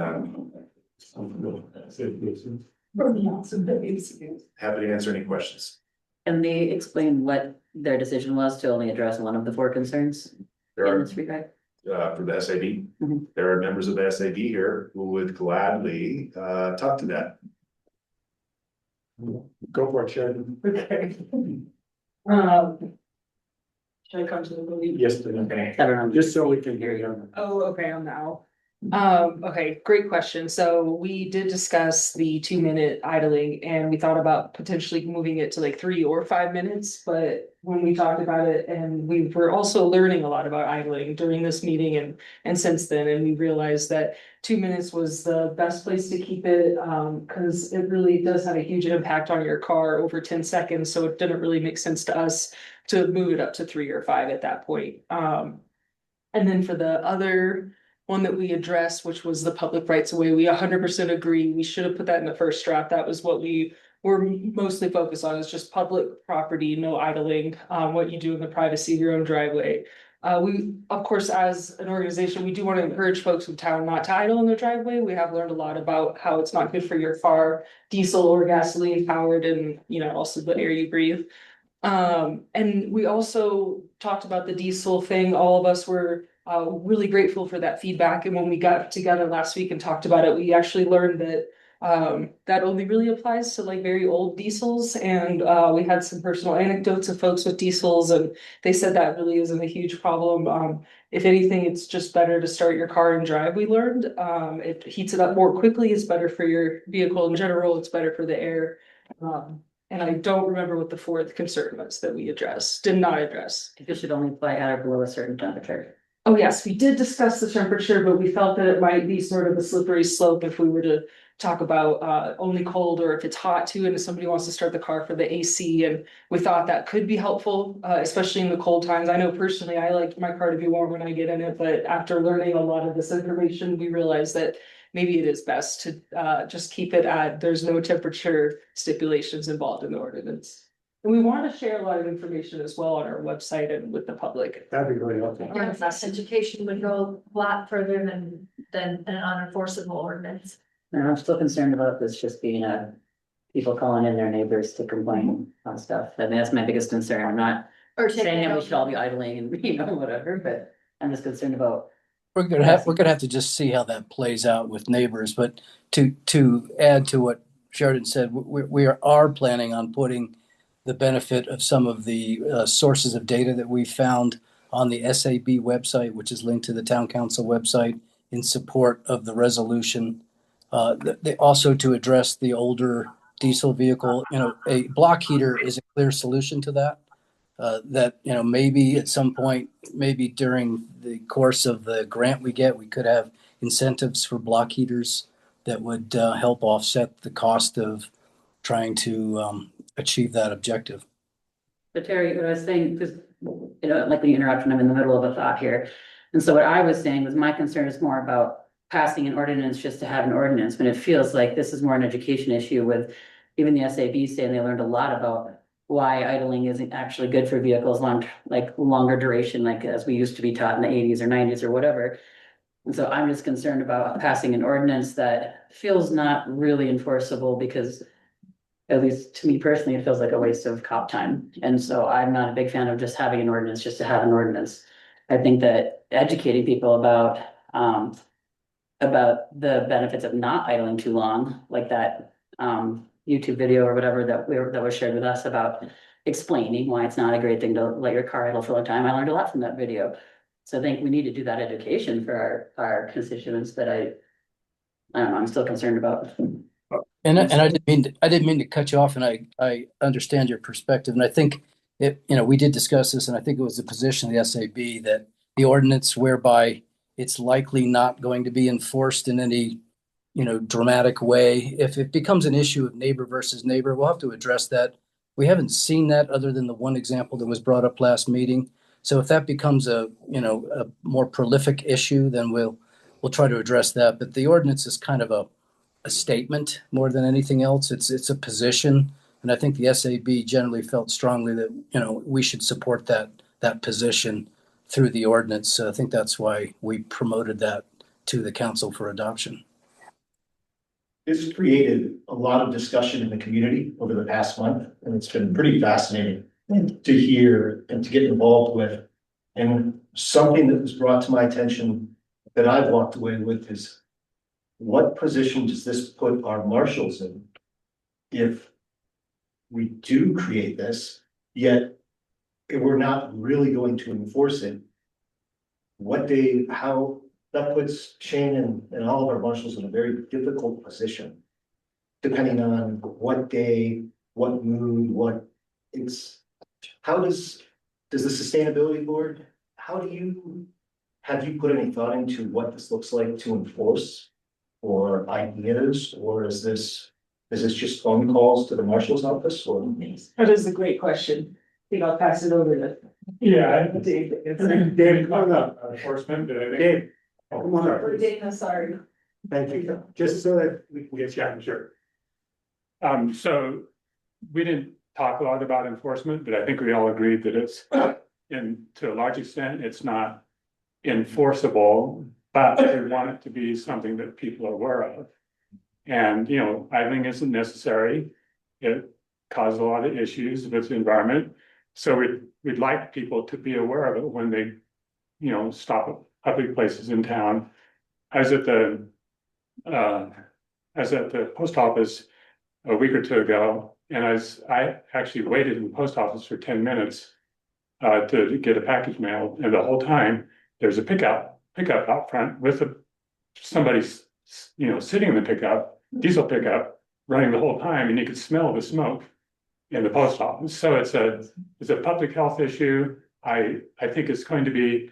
happy to answer any questions. Can they explain what their decision was to only address one of the 4 concerns There in are, this regard? for the SAB, there are members of the SAB here who would gladly talk to that. Go for it, Sharon. Okay. Should I come to the meeting? Yes, please. Just so we can hear you. Oh, okay, I'm now. Okay, great question. So we did discuss the 2-minute idling and we thought about potentially moving it to like 3 or 5 minutes. But when we talked about it and we were also learning a lot about idling during this meeting and since then, and we realized that 2 minutes was the best place to keep it, because it really does have a huge impact on your car over 10 seconds. So it didn't really make sense to us to move it up to 3 or 5 at that point. And then for the other one that we addressed, which was the public rights of way, we 100% agree. We should have put that in the first draft. That was what we were mostly focused on, is just public property, no idling, what you do in the privacy of your own driveway. We, of course, as an organization, we do want to encourage folks in town not to idle in their driveway. We have learned a lot about how it's not good for your car, diesel or gasoline powered, and also the air you breathe. And we also talked about the diesel thing. All of us were really grateful for that feedback. And when we got together last week and talked about it, we actually learned that that only really applies to like very old diesels. And we had some personal anecdotes of folks with diesels, and they said that really isn't a huge problem. If anything, it's just better to start your car and drive, we learned. It heats it up more quickly. It's better for your vehicle in general. It's better for the air. And I don't remember what the fourth concern was that we did not address. It should only apply at or below a certain temperature. Oh, yes, we did discuss the temperature, but we felt that it might be sort of a slippery slope if we were to talk about only cold, or if it's hot too, and if somebody wants to start the car for the AC, and we thought that could be helpful, especially in the cold times. I know personally, I like my car to be warm when I get in it, but after learning a lot of this information, we realized that maybe it is best to just keep it at, there's no temperature stipulations involved in the ordinance. And we want to share a lot of information as well on our website and with the public. That'd be really helpful. Education would go a lot further than an unenforceable ordinance. And I'm still concerned about this just being people calling in their neighbors to complain on stuff. I mean, that's my biggest concern. I'm not Or saying that we should all be idling and whatever, but I'm just concerned about. We're gonna have to just see how that plays out with neighbors, but to add to what Sheridan said, we are planning on putting the benefit of some of the sources of data that we found on the SAB website, which is linked to the town council website, in support of the resolution. They also, to address the older diesel vehicle, a block heater is a clear solution to that. That maybe at some point, maybe during the course of the grant we get, we could have incentives for block heaters that would help offset the cost of trying to achieve that objective. But Terry, what I was saying, because, like the interruption, I'm in the middle of a thought here. And so what I was saying was my concern is more about passing an ordinance just to have an ordinance, but it feels like this is more an education issue with even the SAB saying they learned a lot about why idling isn't actually good for vehicles longer duration, like as we used to be taught in the 80s or 90s or whatever. And so I'm just concerned about passing an ordinance that feels not really enforceable, because at least to me personally, it feels like a waste of cop time. And so I'm not a big fan of just having an ordinance just to have an ordinance. I think that educating people about the benefits of not idling too long, like that YouTube video or whatever that was shared with us about explaining why it's not a great thing to let your car idle for a long time. I learned a lot from that video. So I think we need to do that education for our constituents that I don't know, I'm still concerned about. And I didn't mean to cut you off, and I understand your perspective, and I think we did discuss this, and I think it was the position of the SAB that the ordinance whereby it's likely not going to be enforced in any dramatic way. If it becomes an issue of neighbor versus neighbor, we'll have to address that. We haven't seen that other than the one example that was brought up last meeting. So if that becomes a more prolific issue, then we'll try to address that. But the ordinance is kind of a statement more than anything else. It's a position, and I think the SAB generally felt strongly that we should support that position through the ordinance. So I think that's why we promoted that to the council for adoption. This created a lot of discussion in the community over the past month, and it's been pretty fascinating to hear and to get involved with. And something that was brought to my attention that I've walked away with is, what position does this put our marshals in if we do create this, yet we're not really going to enforce it? How that puts Shane and all of our marshals in a very difficult position, depending on what day, what mood, does the sustainability board, have you put any thought into what this looks like to enforce, or ideas, or is this just phone calls to the marshal's office, or? That is a great question. I think I'll pass it over to. Yeah, Dave. David, come up, enforcement, but I think. Dave, come on up. Or Dana, sorry. Thank you. Just so that we can get you out. Sure. So we didn't talk a lot about enforcement, but I think we all agreed that it's and to a large extent, it's not enforceable, but we want it to be something that people are aware of. And, you know, idling isn't necessary. It causes a lot of issues with the environment. So we'd like people to be aware of it when they, you know, stop at public places in town. I was at the post office a week or two ago, and I actually waited in the post office for 10 minutes to get a package mailed, and the whole time there's a pickup out front with somebody's, you know, sitting in the pickup, diesel pickup, running the whole time, and you could smell the smoke in the post office. So it's a public health issue. I think it's going to be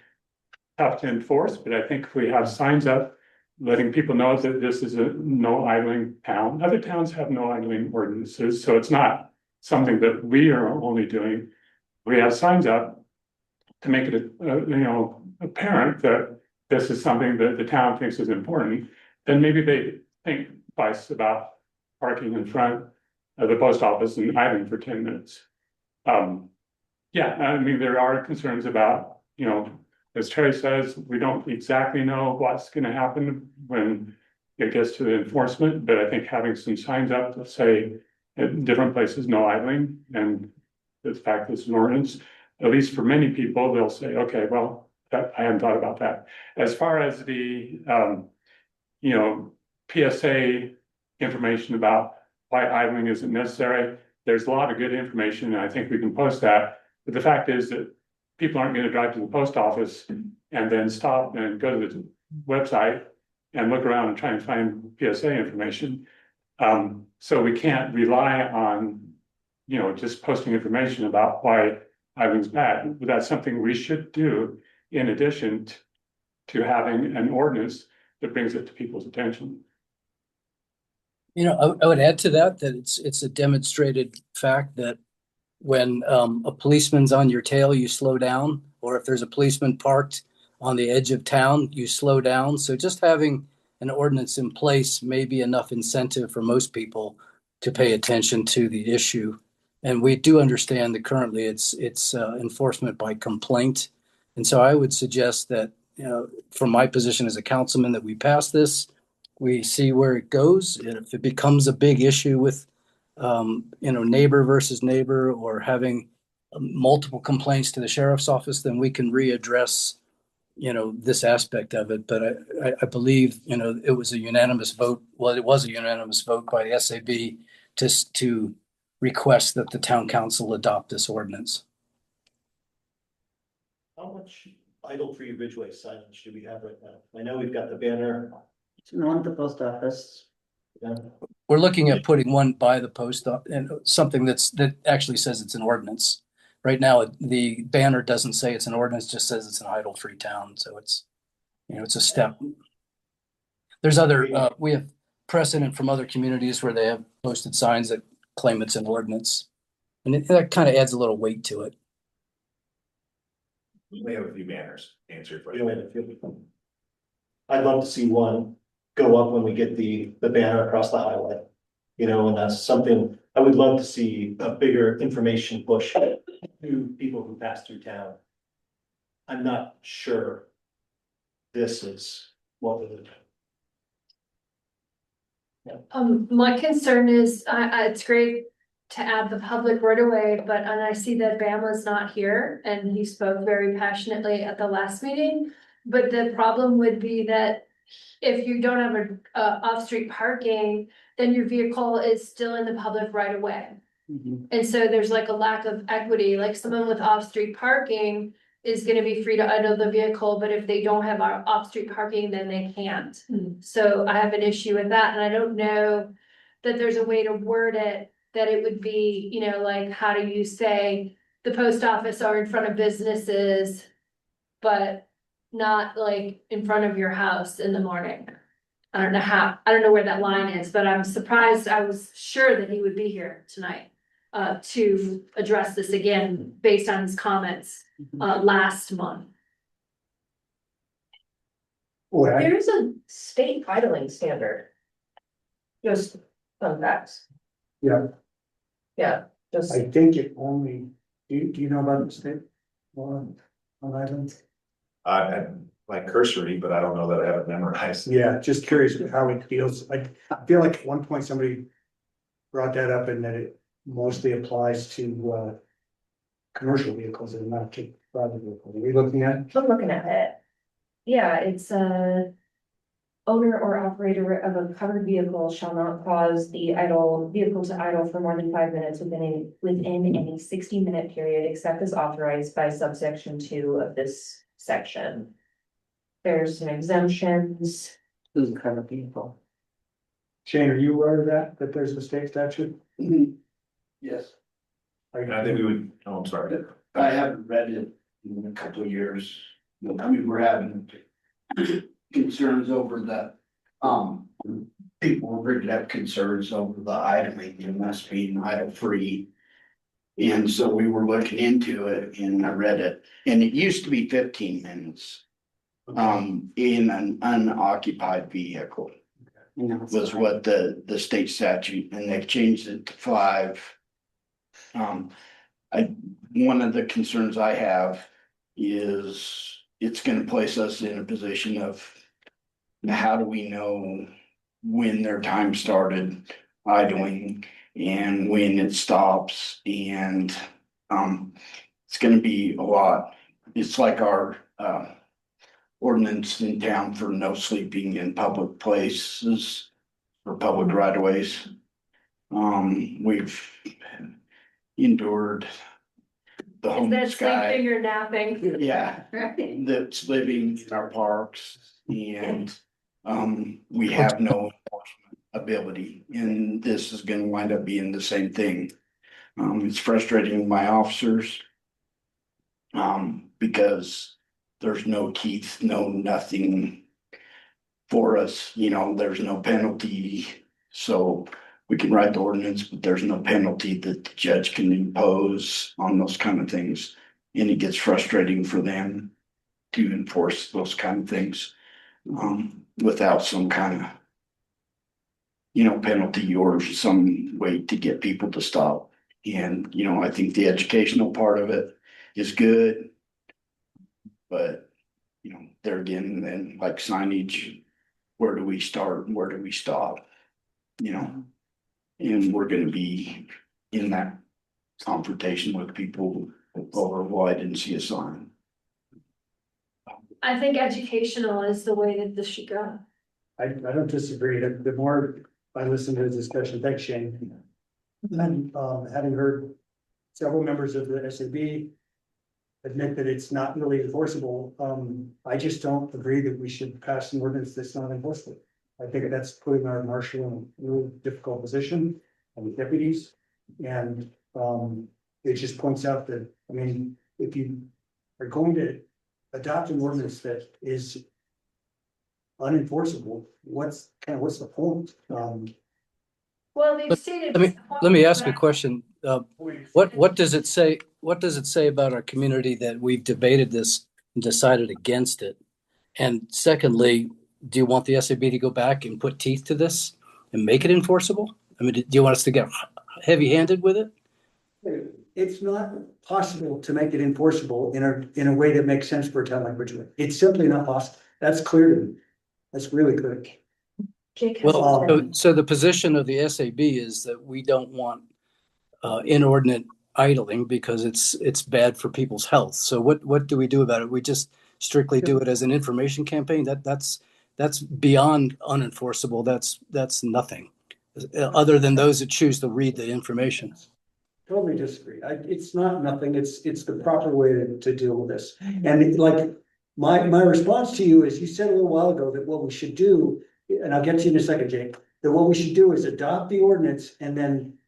tough to enforce, but I think if we have signs up letting people know that this is a no idling town. Other towns have no idling ordinances, so it's not something that we are only doing. We have signs up to make it, you know, apparent that this is something that the town thinks is important. Then maybe they think twice about parking in front of the post office and idling for 10 minutes. Yeah, I mean, there are concerns about, you know, as Terry says, we don't exactly know what's going to happen when it gets to the enforcement, but I think having some signs up that say at different places, no idling, and the fact this is an ordinance, at least for many people, they'll say, okay, well, I hadn't thought about that. As far as the, you know, PSA information about why idling isn't necessary, there's a lot of good information, and I think we can post that. But the fact is that people aren't going to drive to the post office and then stop and go to the website and look around and try and find PSA information. So we can't rely on, you know, just posting information about why idling's bad. But that's something we should do in addition to having an ordinance that brings it to people's attention. You know, I would add to that it's a demonstrated fact that when a policeman's on your tail, you slow down, or if there's a policeman parked on the edge of town, you slow down. So just having an ordinance in place may be enough incentive for most people to pay attention to the issue. And we do understand that currently it's enforcement by complaint. And so I would suggest that, you know, from my position as a councilman, that we pass this, we see where it goes. And if it becomes a big issue with you know, neighbor versus neighbor, or having multiple complaints to the sheriff's office, then we can readdress, you know, this aspect of it. But I believe, you know, it was a unanimous vote. Well, it was a unanimous vote by the SAB to request that the town council adopt this ordinance. How much idle-free Ridgway signage do we have right now? I know we've got the banner. It's one at the post office. Yeah. We're looking at putting one by the post and something that actually says it's an ordinance. Right now, the banner doesn't say it's an ordinance, just says it's an idle-free town. So it's, you know, it's a step. There's other, we have precedent from other communities where they have posted signs that claim it's an ordinance. And that kind of adds a little weight to it. We have a few banners, to answer your We don't question. have a few. I'd love to see one go up when we get the banner across the highway. You know, and that's something, I would love to see a bigger information push to people who pass through town. I'm not sure this is what we would. My concern is, it's great to add the public right away, but, and I see that Bama's not here, and he spoke very passionately at the last meeting. But the problem would be that if you don't have a off-street parking, then your vehicle is still in the public right of way. And so there's like a lack of equity, like someone with off-street parking is gonna be free to idle the vehicle, but if they don't have our off-street parking, then they can't. So I have an issue with that, and I don't know that there's a way to word it, that it would be, you know, like, how do you say the post office are in front of businesses, but not like in front of your house in the morning? I don't know where that line is, but I'm surprised. I was sure that he would be here tonight to address this again based on his comments last month. There is a state idling standard. Just fun facts. Yeah, Yeah, just. I think it only, do you know about the state? on items? I like cursory, but I don't know that I have it memorized. Yeah, just curious how it feels. I feel like at one point somebody brought that up and that it mostly applies to commercial vehicles and not to private vehicles. Are we looking at? I'm looking at it. Yeah, it's a owner or operator of a covered vehicle shall not cause the vehicle to idle for more than 5 minutes within any 60-minute period, except as authorized by subsection 2 of this section. There's some exemptions. Who's a covered vehicle? Shane, are you aware of that there's a state statute? Yes, I think we would, oh, I'm sorry. I haven't read it in a couple of years. I mean, we're having concerns over that, people were bringing up concerns over the idling and us being idle free. And so we were looking into it and I read it, and it used to be 15 minutes. In an unoccupied vehicle was what the state statute, and they've changed it to 5. One of the concerns I have is it's gonna place us in a position of how do we know when their time started idling and when it stops, and it's gonna be a lot. It's like our ordinance in town for no sleeping in public places or public right of ways. We've endured the Is that homeless guy. sleeping or napping? Yeah, Right. that's living in our parks, and we have no enforcement ability, and this is gonna wind up being the same thing. It's frustrating with my officers. Because there's no teeth, no nothing for us, there's no penalty. So we can write the ordinance, but there's no penalty that the judge can impose on those kind of things. And it gets frustrating for them to enforce those kind of things, without some kind of, penalty or some way to get people to stop. And, I think the educational part of it is good. But, there again, then like signage, where do we start and where do we stop? And we're gonna be in that confrontation with people over, well, I didn't see a sign. I think educational is the way that this should go. I don't disagree. The more I listen to the discussion, thanks Shane. And having heard several members of the SAB admit that it's not really enforceable, I just don't agree that we should pass an ordinance that's not enforceable. I think that's putting our marshal in a really difficult position and the deputies. And it just points out that, I mean, if you are going to adopt an ordinance that is unenforceable, what's the point? Well, they've stated. Let me ask a question. What does it say? What does it say about our community that we've debated this and decided against it? And secondly, do you want the SAB to go back and put teeth to this and make it enforceable? I mean, do you want us to get heavy-handed with it? It's not possible to make it enforceable in a way that makes sense for a town like Ridgway. It's simply not possible. That's clear to me. That's really clear. Well, so the position of the SAB is that we don't want inordinate idling because it's bad for people's health. So what do we do about it? We just strictly do it as an information campaign? That's beyond unenforceable. That's nothing, other than those that choose to read the information. Totally disagree. It's not nothing. It's the proper way to deal with this. And like my response to you is, you said a little while ago that what we should do, and I'll get to you in a second, Jake, that what we should do is adopt the ordinance and then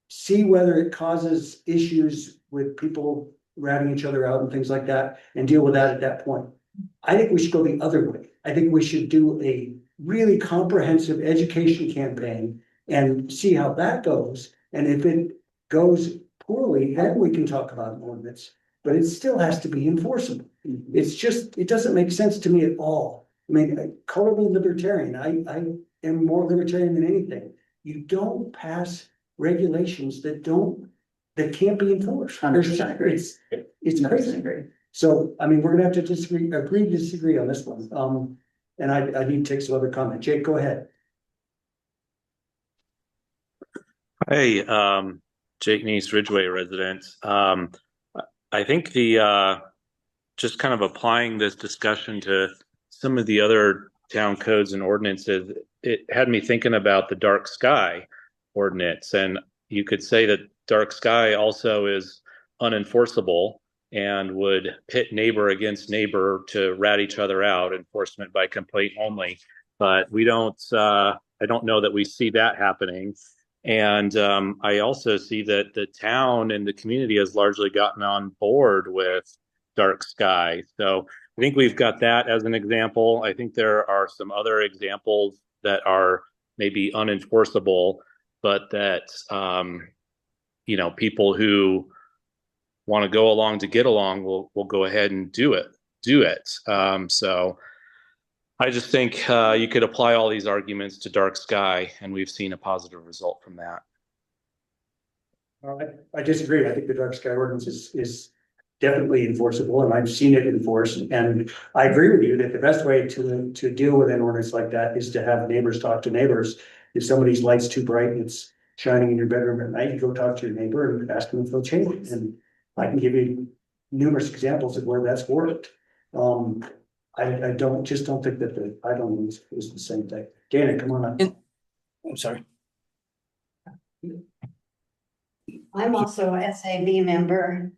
see whether it causes issues with people ratting each other out and things like that, and deal with that at that point. I think we should go the other way. I think we should do a really comprehensive education campaign and see how that goes. And if it goes poorly, then we can talk about an ordinance, but it still has to be enforceable. It doesn't make sense to me at all. I mean, call me libertarian. I am more libertarian than anything. You don't pass regulations that don't that can't be enforced. 100% agree. It's crazy. Agree. So, I mean, we're gonna have to agree to disagree on this one. And I need to take some other comment. Jake, go ahead. Hey, Jake Neese, Ridgway resident. I think the just kind of applying this discussion to some of the other town codes and ordinances, it had me thinking about the dark sky ordinance. And you could say that dark sky also is unenforceable and would pit neighbor against neighbor to rat each other out, enforcement by complaint only. But we don't, I don't know that we see that happening. And I also see that the town and the community has largely gotten on board with dark sky. So I think we've got that as an example. I think there are some other examples that are maybe unenforceable, but that, you know, people who want to go along to get along will go ahead and do it. So I just think you could apply all these arguments to dark sky, and we've seen a positive result from that. I disagree. I think the dark sky ordinance is definitely enforceable, and I've seen it enforced. And I agree with you that the best way to deal with an ordinance like that is to have neighbors talk to neighbors. If somebody's light's too bright and it's shining in your bedroom at night, you go talk to your neighbor and ask them if they'll change it. And I can give you numerous examples of where that's worked. I don't think that the idling is the same thing. Dana, come on up. I'm sorry. I'm also a SAB member.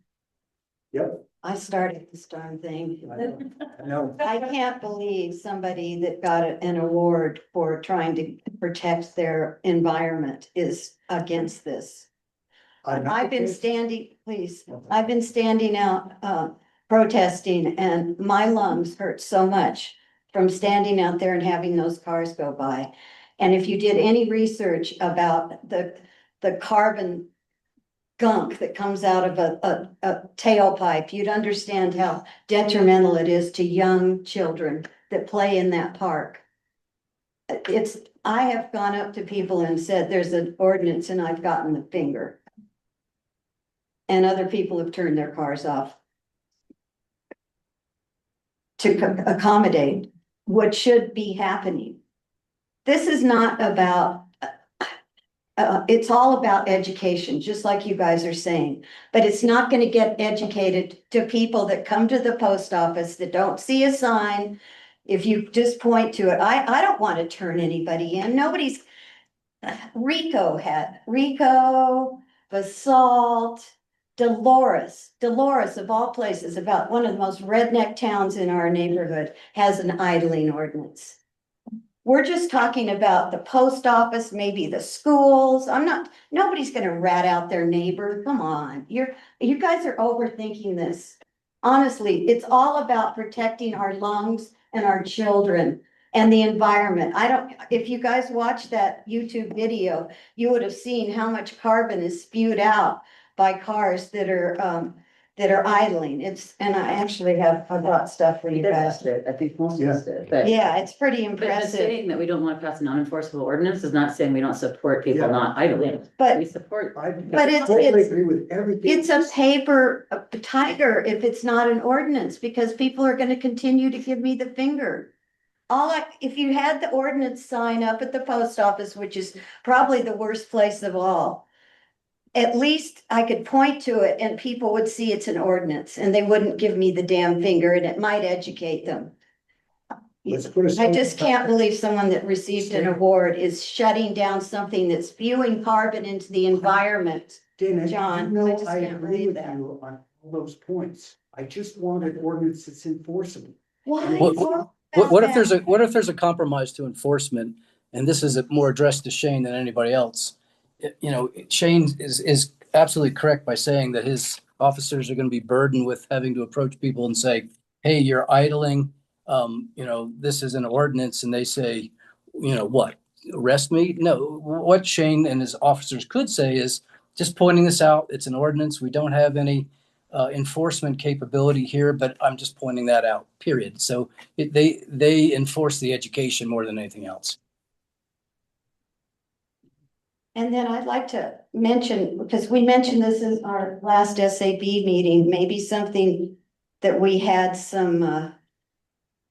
Yep. I started this darn thing. I know. I can't believe somebody that got an award for trying to protect their environment is against this. I've been standing, please, I've been standing out, protesting, and my lungs hurt so much from standing out there and having those cars go by. And if you did any research about the carbon gunk that comes out of a tailpipe, you'd understand how detrimental it is to young children that play in that park. I have gone up to people and said, there's an ordinance, and I've gotten the finger. And other people have turned their cars off to accommodate what should be happening. This is not about, it's all about education, just like you guys are saying, but it's not going to get educated to people that come to the post office that don't see a sign. If you just point to it, I don't want to turn anybody in. Nobody's, Rico, Basalt, Dolores of all places, about one of the most redneck towns in our neighborhood, has an idling ordinance. We're just talking about the post office, maybe the schools. Nobody's gonna rat out their neighbor. Come on, you guys are overthinking this. Honestly, it's all about protecting our lungs and our children and the environment. If you guys watched that YouTube video, you would have seen how much carbon is spewed out by cars that are idling. And I actually I brought stuff for you guys. I think most of us did, but. Yeah, it's pretty But impressive. saying that we don't want to pass a non-enforceable ordinance is not saying we don't support people not idling. But we support. But it's agree with everything. It's a paper tiger if it's not an ordinance, because people are going to continue to give me the finger. If you had the ordinance sign up at the post office, which is probably the worst place of all, at least I could point to it and people would see it's an ordinance and they wouldn't give me the damn finger, and it might educate them. I just can't believe someone that received an award is shutting down something that's spewing carbon into the environment. Dana, John, I just can't agree believe with that. you on all those points. I just want an ordinance that's enforceable. Why? What if there's a compromise to enforcement, and this is more addressed to Shane than anybody else? You know, Shane is absolutely correct by saying that his officers are going to be burdened with having to approach people and say, hey, you're idling, this is an ordinance. And they say, what, arrest me? No, what Shane and his officers could say is just pointing this out. It's an ordinance. We don't have any enforcement capability here, but I'm just pointing that out, period. So they enforce the education more than anything else. And then I'd like to mention, because we mentioned this in our last SAB meeting, maybe something that we had some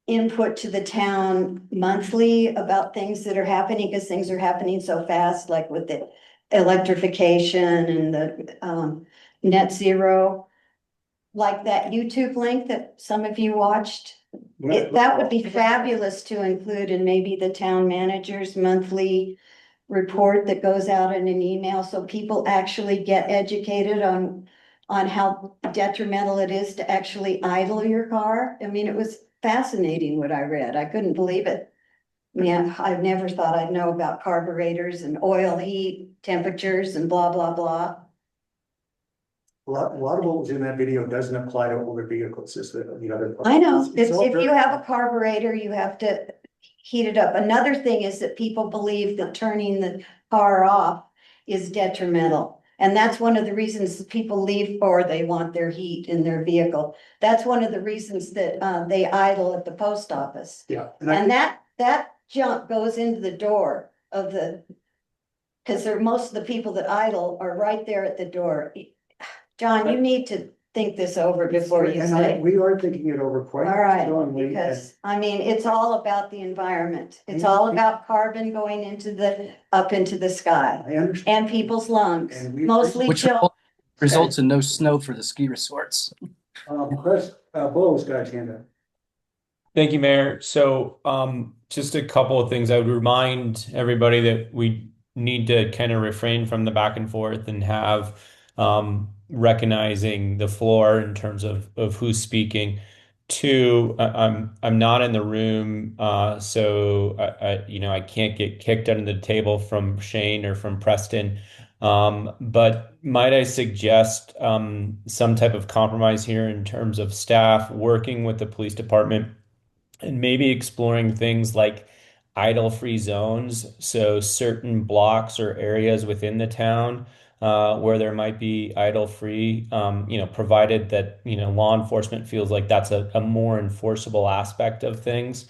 input to the town monthly about things that are happening, because things are happening so fast, like with the electrification and the net zero. Like that YouTube link that some of you watched. That would be fabulous to include in maybe the town manager's monthly report that goes out in an email, so people actually get educated on how detrimental it is to actually idle your car. I mean, it was fascinating what I read. I couldn't believe it. Yeah, I've never thought I'd know about carburetors and oil heat temperatures and blah, blah, blah. A lot of what was in that video doesn't apply to older vehicles, is the other. I know, It's all if very- you have a carburetor, you have to heat it up. Another thing is that people believe that turning the car off is detrimental. And that's one of the reasons people leave, or they want their heat in their vehicle. That's one of the reasons that they idle at the post office. Yeah. And that junk goes into the door of the, because most of the people that idle are right there at the door. John, you need to think this over before you say. We are thinking it over quite All right, strongly. because, I mean, it's all about the environment. It's all about carbon going up into the sky. I understand. And people's lungs, mostly Which children. results in no snow for the ski resorts. Chris, Bo's got his hand up. Thank you, Mayor. So, just a couple of things. I would remind everybody that we need to kind of refrain from the back and forth and have recognizing the floor in terms of who's speaking. Two, I'm not in the room, so I can't get kicked under the table from Shane or from Preston. But might I suggest some type of compromise here in terms of staff working with the police department and maybe exploring things like idle-free zones, so certain blocks or areas within the town where there might be idle-free, provided that law enforcement feels like that's a more enforceable aspect of things,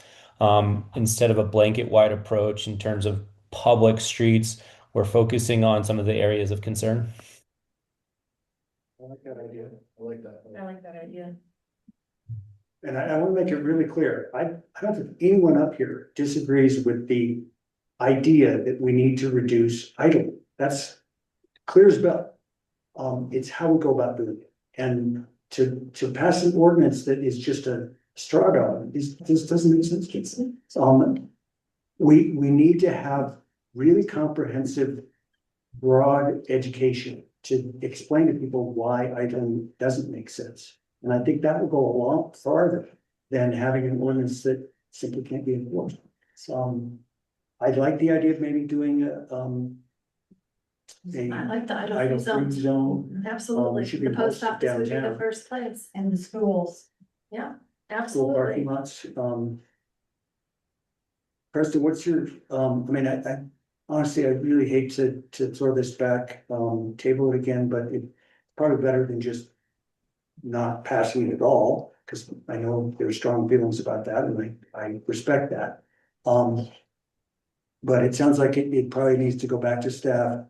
instead of a blanket-wide approach in terms of public streets. We're focusing on some of the areas of concern. I like that idea. I like that. I like that idea. And I want to make it really clear, I don't think anyone up here disagrees with the idea that we need to reduce idling. That's clear as bell. It's how we go about doing it. And to pass an ordinance that is just a straw dog, this doesn't make sense. We need to have really comprehensive, broad education to explain to people why idling doesn't make sense. And I think that will go a lot farther than having an ordinance that simply can't be enforced. So I'd like the idea of maybe doing I like the idle-free idle-free zones. zone. Absolutely, should be the post posted office would be the downtown. first place. And the schools. Yeah, School parking absolutely. lots. Preston, what's your, I honestly, I really hate to throw this back, table it again, but it's probably better than just not passing it at all, because I know there's strong feelings about that, and I respect that. But it sounds like it probably needs to go back to staff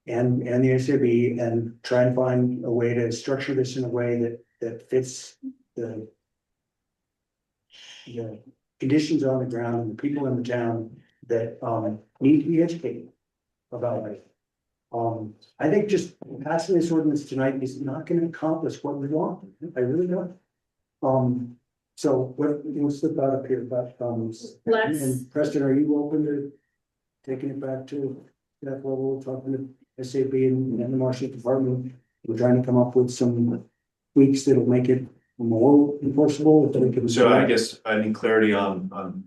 and the SAB and try and find a way to structure this in a way that fits the conditions on the ground and the people in the town that need to be educated about it. I think just passing this ordinance tonight is not gonna accomplish what we want. I really don't. So what's the thought up here about, Let's- and Preston, are you open to taking it back to that level, talking to SAB and the Marshall Department? We're trying to come up with some tweaks that'll make it more enforceable. So I guess I need clarity on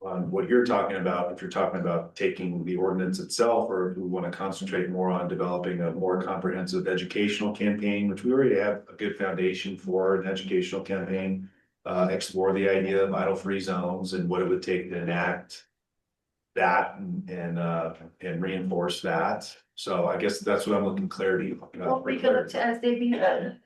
what you're talking about, if you're talking about taking the ordinance itself, or if we want to concentrate more on developing a more comprehensive educational campaign, which we already have a good foundation for an educational campaign. Explore the idea of idle-free zones and what it would take to enact that and reinforce that. So I guess that's what I'm looking clarity. Well, we could look to SAB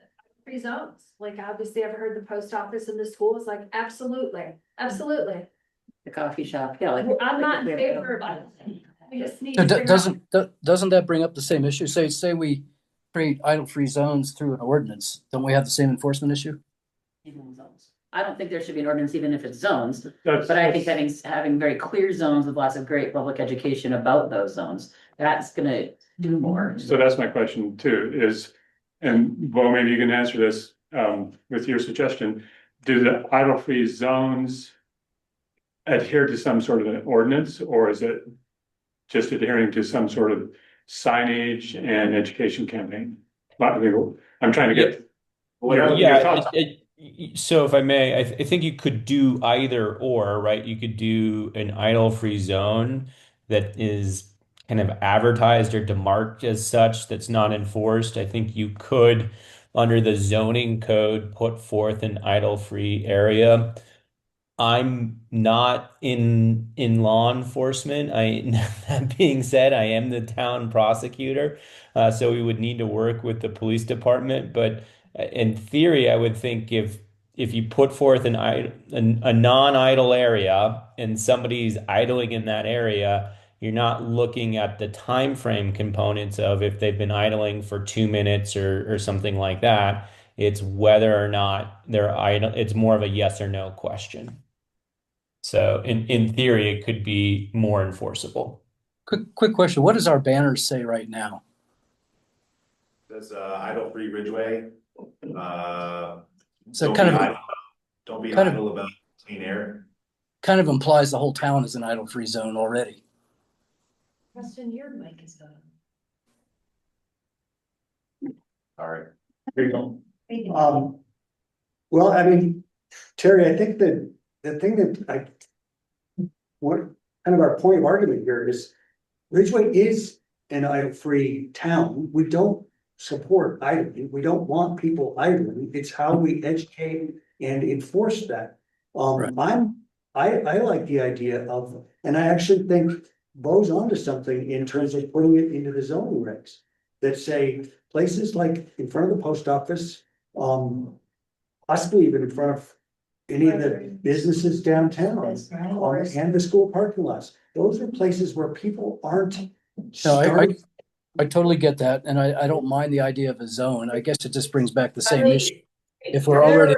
free zones, like obviously I've heard the post office and the schools, like absolutely. The coffee shop, yeah, like. I'm not in favor of it. I just need So to figure out. doesn't that bring up the same issue? Say we create idle-free zones through an ordinance, don't we have the same enforcement issue? Even zones. I don't think there should be an ordinance even if it's zones, That's- but I think having very clear zones with lots of great public education about those zones, that's gonna do more. So that's my question too, is, and well, maybe you can answer this with your suggestion. Do the idle-free zones adhere to some sort of an ordinance, or is it just adhering to some sort of signage and education campaign? I'm trying to get. your thoughts. So if I may, I think you could do either or, right? You could do an idle-free zone that is kind of advertised or demarked as such that's not enforced. I think you could, under the zoning code, put forth an idle-free area. I'm not in law enforcement. That being said, I am the town prosecutor, so we would need to work with the police department. But in theory, I would think if you put forth a non-idle area and somebody's idling in that area, you're not looking at the time frame components of if they've been idling for 2 minutes or something like that. It's whether or not they're idle. It's more of a yes or no question. So in theory, it could be more enforceable. Quick question. What does our banners say right now? That's idle-free Ridgway. So Don't kind be of idle, don't be kind of- idle about clean air. kind of implies the whole town is an idle-free zone already. Preston, your mic is on. All right. There you go. Well, I mean, Terry, I think that the thing that what kind of our point of argument here is Ridgway is an idle-free town. We don't support idling. We don't want people idling. It's how we educate and enforce that. I like the idea of, and I actually think Bo's onto something in terms of putting it into the zoning regs that say places like in front of the post office, possibly even in front of any of the businesses downtown, and the school parking lots. Those are places where people aren't. No, I totally get that, and I don't mind the idea of a zone. I guess it just brings back the same issue. If we're already,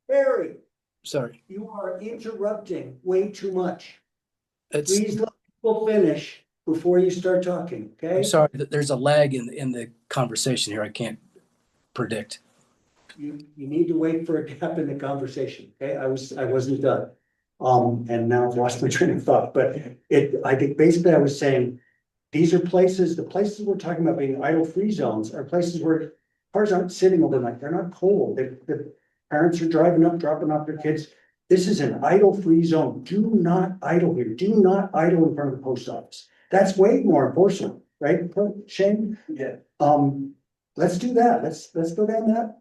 Barry, sorry, you are interrupting way too much. It's- Please let people finish before you start talking, okay? I'm sorry that there's a lag in the conversation here. I can't predict. You need to wait for a gap in the conversation, okay? I wasn't done. And now I've lost my train of thought, but I think basically I was saying, these are places, the places we're talking about being idle-free zones are places where cars aren't sitting overnight. They're not cold. The parents are driving up, dropping off their kids. This is an idle-free zone. Do not idle here. Do not idle in front of the post office. That's way more enforcement, right? Shane? Yeah. Let's do that. Let's go down that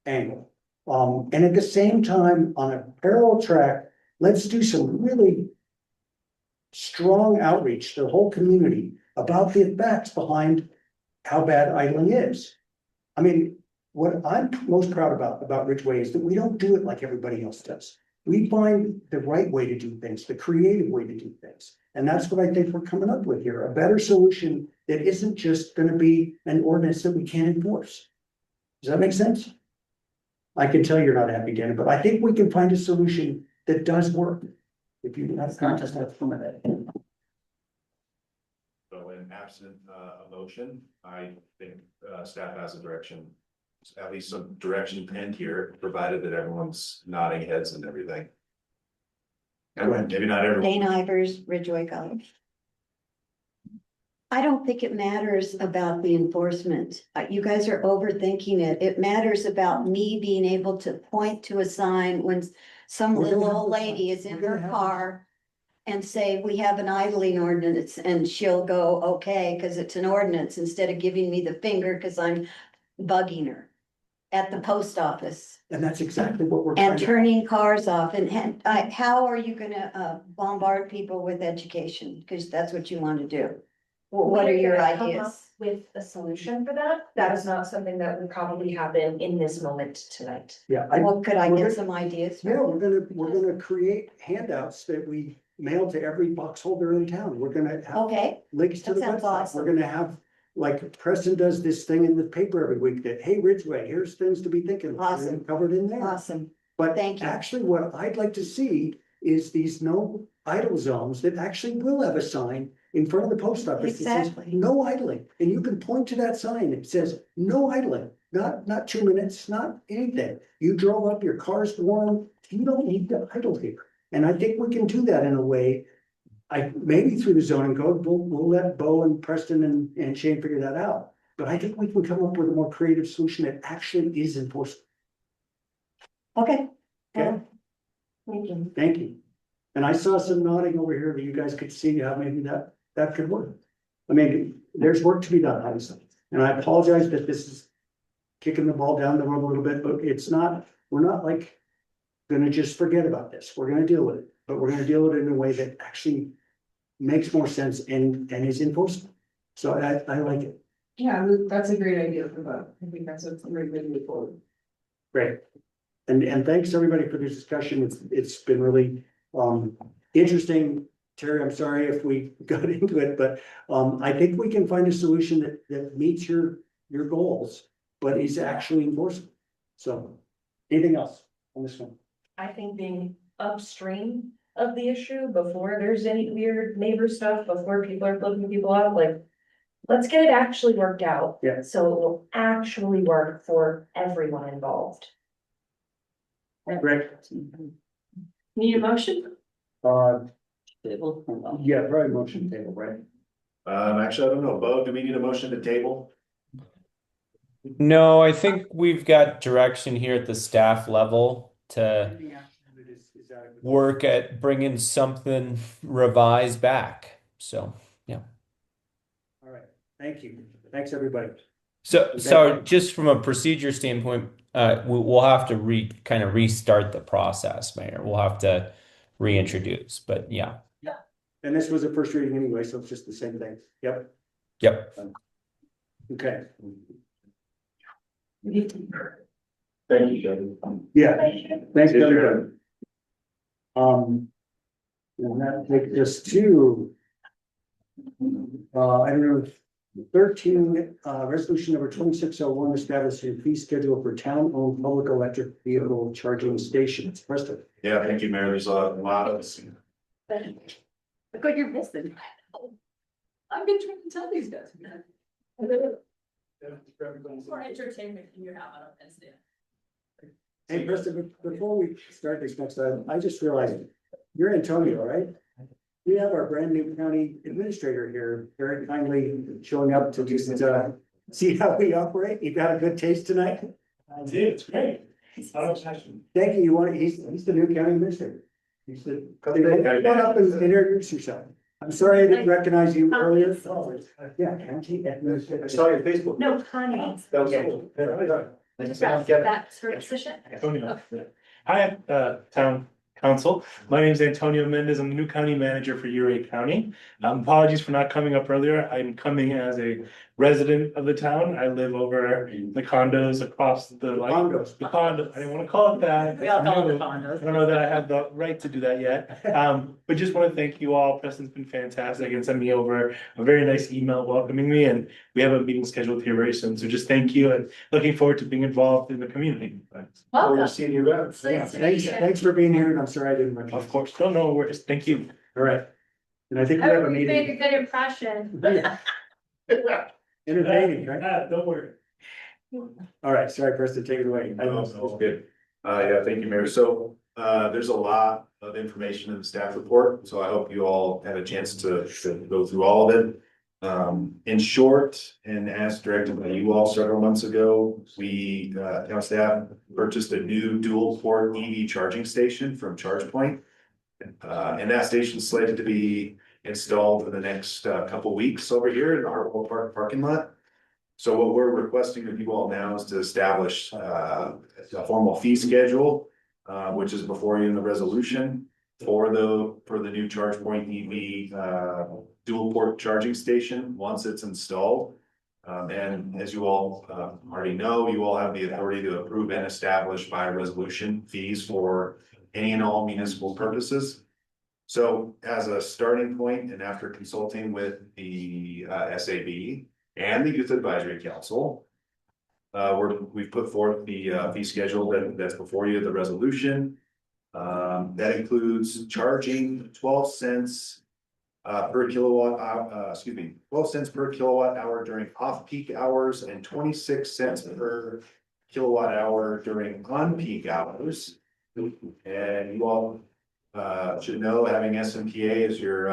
angle. And at the same time, on a parallel track, let's do some really strong outreach to the whole community about the facts behind how bad idling is. I mean, what I'm most proud about Ridgway is that we don't do it like everybody else does. We find the right way to do things, the creative way to do things. And that's what I think we're coming up with here, a better solution that isn't just gonna be an ordinance that we can't enforce. Does that make sense? I can tell you're not happy, Dana, but I think we can find a solution that does work. If you have Not just have fun with it. So in absent a motion, I think staff has a direction, at least some direction penned here, provided that everyone's nodding heads and everything. And maybe not everyone. Dane Ivers, Ridgway College. I don't think it matters about the enforcement. You guys are overthinking it. It matters about me being able to point to a sign when some little old lady is in her car and say, we have an idling ordinance, and she'll go, okay, because it's an ordinance, instead of giving me the finger because I'm bugging her at the post office. And that's exactly what we're trying And to. turning cars off, and how are you gonna bombard people with education? Because that's what you want to do. What are your ideas? With a solution for that, that is not something that would probably happen in this moment tonight. Yeah. Well, could I get some ideas? Yeah, we're gonna create handouts that we mailed to every box holder in town. We're gonna have Okay, links to that the sounds website. awesome. We're gonna have, like Preston does this thing in the paper every week that, hey, Ridgway, here's things to be thinking. of. Awesome. Covered in there. awesome. But Thank you. actually, what I'd like to see is these no idle zones that actually will have a sign in front of the post office that says, Exactly. no idling. And you can point to that sign. It says, no idling, not 2 minutes, not anything. You drove up, your car's warm, you don't need to idle here. And I think we can do that in a way. Maybe through the zoning code, we'll let Bo and Preston and Shane figure that out. But I think we can come up with a more creative solution that actually is enforceable. Okay. Okay. Thank you. Thank you. And I saw some nodding over here that you guys could see how maybe that could work. I mean, there's work to be done, obviously. And I apologize that this is kicking the ball down the road a little bit, but we're not like gonna just forget about this. We're gonna deal with it, but we're gonna deal with it in a way that actually makes more sense and is enforceable. So I like it. Yeah, that's a great idea for that. I think that's a great way to move forward. Great. And thanks everybody for this discussion. It's been really interesting. Terry, I'm sorry if we got into it, but I think we can find a solution that meets your goals, but is actually enforceable. So anything else on this one? I think being upstream of the issue before there's any weird neighbor stuff, before people are flipping people off, like, let's get it actually worked out. Yeah. So it will actually work for everyone involved. Great. Need a motion? Yeah, probably motion table, right? Actually, I don't know. Bo, do we need a motion to table? No, I think we've got direction here at the staff level to work at bringing something revised back. So, yeah. All right, thank you. Thanks, everybody. So just from a procedure standpoint, we'll have to kind of restart the process, Mayor. We'll have to reintroduce, but yeah. And this was a first reading anyway, so it's just the same thing. Yep. Yep. Okay. Thank you, Jody. Yeah, thanks, everybody. And that takes us to I don't know, 13, resolution number 2601, establishing a fee schedule for town-owned public electric vehicle charging stations. Preston. Yeah, thank you, Mayor. There's a lot of. Look what you're missing. I've been trying to tell these guys. More entertainment can you have on a Wednesday? Hey, Preston, before we start this next item, I just realized you're Antonio, right? We have our brand new county administrator here, very kindly showing up to just see how we operate. You've got a good taste tonight. I did, it's great. Thank you. He's the new county administrator. He's the, come up and introduce yourself. I'm sorry I didn't recognize you earlier. Yeah, county administrator. I saw your Facebook. No, Connie. That was That's her position. Antonio. Hi, town council. My name is Antonio Mendez. I'm the new county manager for Uray County. Apologies for not coming up earlier. I'm coming as a resident of the town. I live over in the condos across the condos. The condo. I didn't want to call it that. We all call it the condos. I don't know that I have the right to do that yet. But just want to thank you all. Preston's been fantastic and sent me over a very nice email welcoming me, and we have a meeting scheduled here very soon. So just thank you and looking forward to being involved in the community. Welcome. Seeing you around. Yeah, thanks for being here, and I'm sorry I didn't recognize. Of course, no worries. Thank you. All right. And I think we I have a hope you meeting. made a good impression. Entertaining, right? Don't worry. All right, sorry, Preston, take it away. That's good. Yeah, thank you, Mayor. So, there's a lot of information in the staff report, so I hope you all had a chance to go through all of it. In short, and as directed by you all several months ago, we, town staff purchased a new dual port EV charging station from ChargePoint. And that station is slated to be installed in the next couple weeks over here in our Park parking lot. So what we're requesting of you all now is to establish a formal fee schedule, which is before you in the resolution for the new ChargePoint EV dual port charging station once it's installed. And as you all already know, you all have the authority to approve and establish by resolution fees for any and all municipal purposes. So as a starting point, and after consulting with the SAB and the Youth Advisory Council, we've put forth the fee schedule that's before you, the resolution. That includes charging 12 cents per kilowatt, 12 cents per kilowatt hour during off-peak hours and 26 cents per kilowatt hour during on-peak hours. And you all should know, having SMPA as your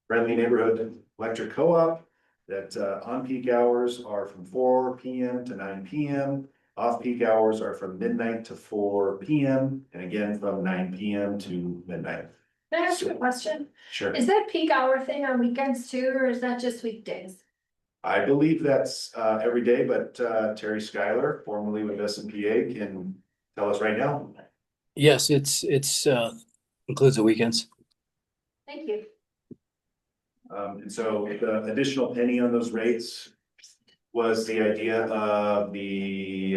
friendly neighborhood electric co-op, that on-peak hours are from 4 p.m. to 9 p.m. Off-peak hours are from midnight to 4 p.m. and again from 9 p.m. to midnight. Can I ask you a question? Sure. Is that peak hour thing on weekends too, or is that just weekdays? I believe that's every day, but Terry Schuyler, formerly with SMPA, can tell us right now. Yes, it's includes the weekends. Thank you. And so the additional penny on those rates was the idea of the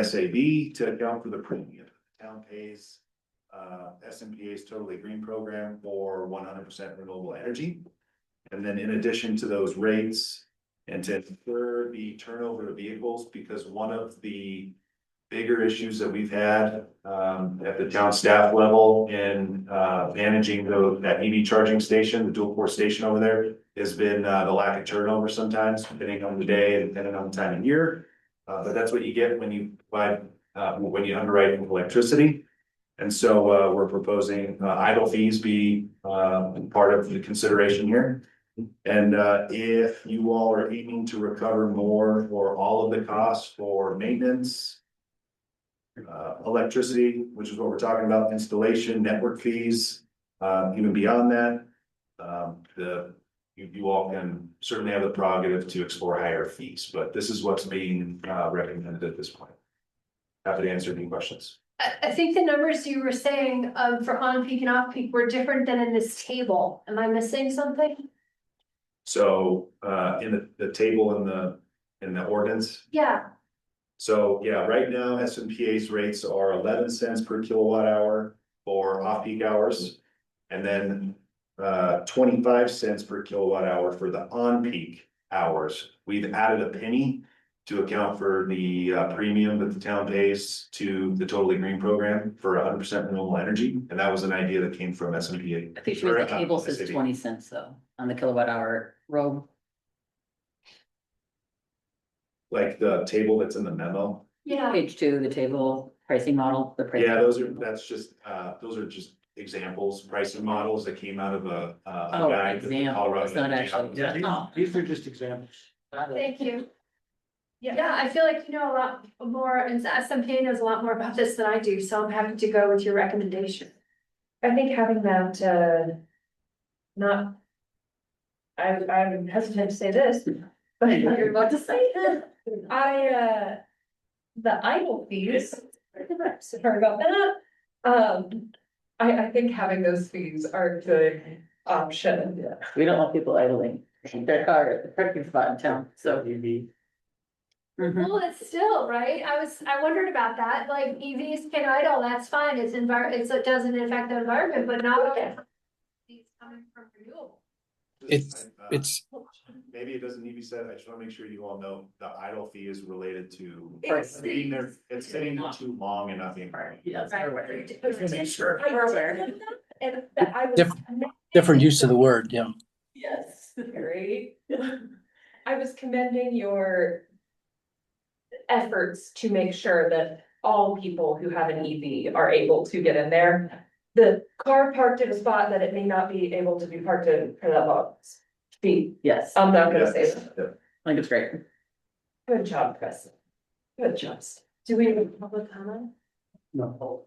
SAB to account for the premium. The town pays SMPA's Totally Green program for 100% renewable energy. And then in addition to those rates, and to ensure the turnover of vehicles, because one of the bigger issues that we've had at the town staff level in managing that EV charging station, the dual port station over there, has been the lack of turnover sometimes, depending on the day and depending on the time of year. But that's what you get when you when you underwrite electricity. And so we're proposing idle fees be part of the consideration here. And if you all are aiming to recover more or all of the costs for maintenance, electricity, which is what we're talking about, installation, network fees, even beyond that, you all can certainly have the prerogative to explore higher fees, but this is what's being recommended at this point. Happy to answer any questions. I think the numbers you were saying for on-peak and off-peak were different than in this table. Am I missing something? So in the table in the ordinance. Yeah. So yeah, right now SMPA's rates are 11 cents per kilowatt hour for off-peak hours. And then 25 cents per kilowatt hour for the on-peak hours. We've added a penny to account for the premium that the town pays to the Totally Green program for 100% renewable energy. And that was an idea that came from SMPA. I think the table says 20 cents though, on the kilowatt hour row. Like the table that's in the memo. Yeah. Page 2, the table pricing model, the pricing. Yeah, those are just examples, pricing models that came out of a guide that the Colorado. It's not actually. Yeah, these are just examples. Thank you. Yeah, I feel like you know a lot more, and SMPA knows a lot more about this than I do, so I'm happy to go with your recommendation. I think having that, I'm hesitant to say this, but You're about to say that. the idle fees, sorry about that. I think having those fees are a good option. Yeah, we don't want people idling their car at the parking spot in town, so. Well, it's still, right? I wondered about that, like EVs can idle, that's fine, it doesn't affect the environment, but not. It's coming from renewable. It's Maybe it doesn't need to be said, I just wanna make sure you all know the idle fee is related to It's- being there, it's sitting too long and not being. Yes, Right. we're aware. Sure. We're aware. And that I was. different use of the word, yeah. Yes, very. I was commending your efforts to make sure that all people who have an EV are able to get in there. The car parked in a spot that it may not be able to be parked in for that long. Speed. Yes, I'm not gonna say that. I think it's great. Good job, Chris. Good job. Do we have a public comment? No.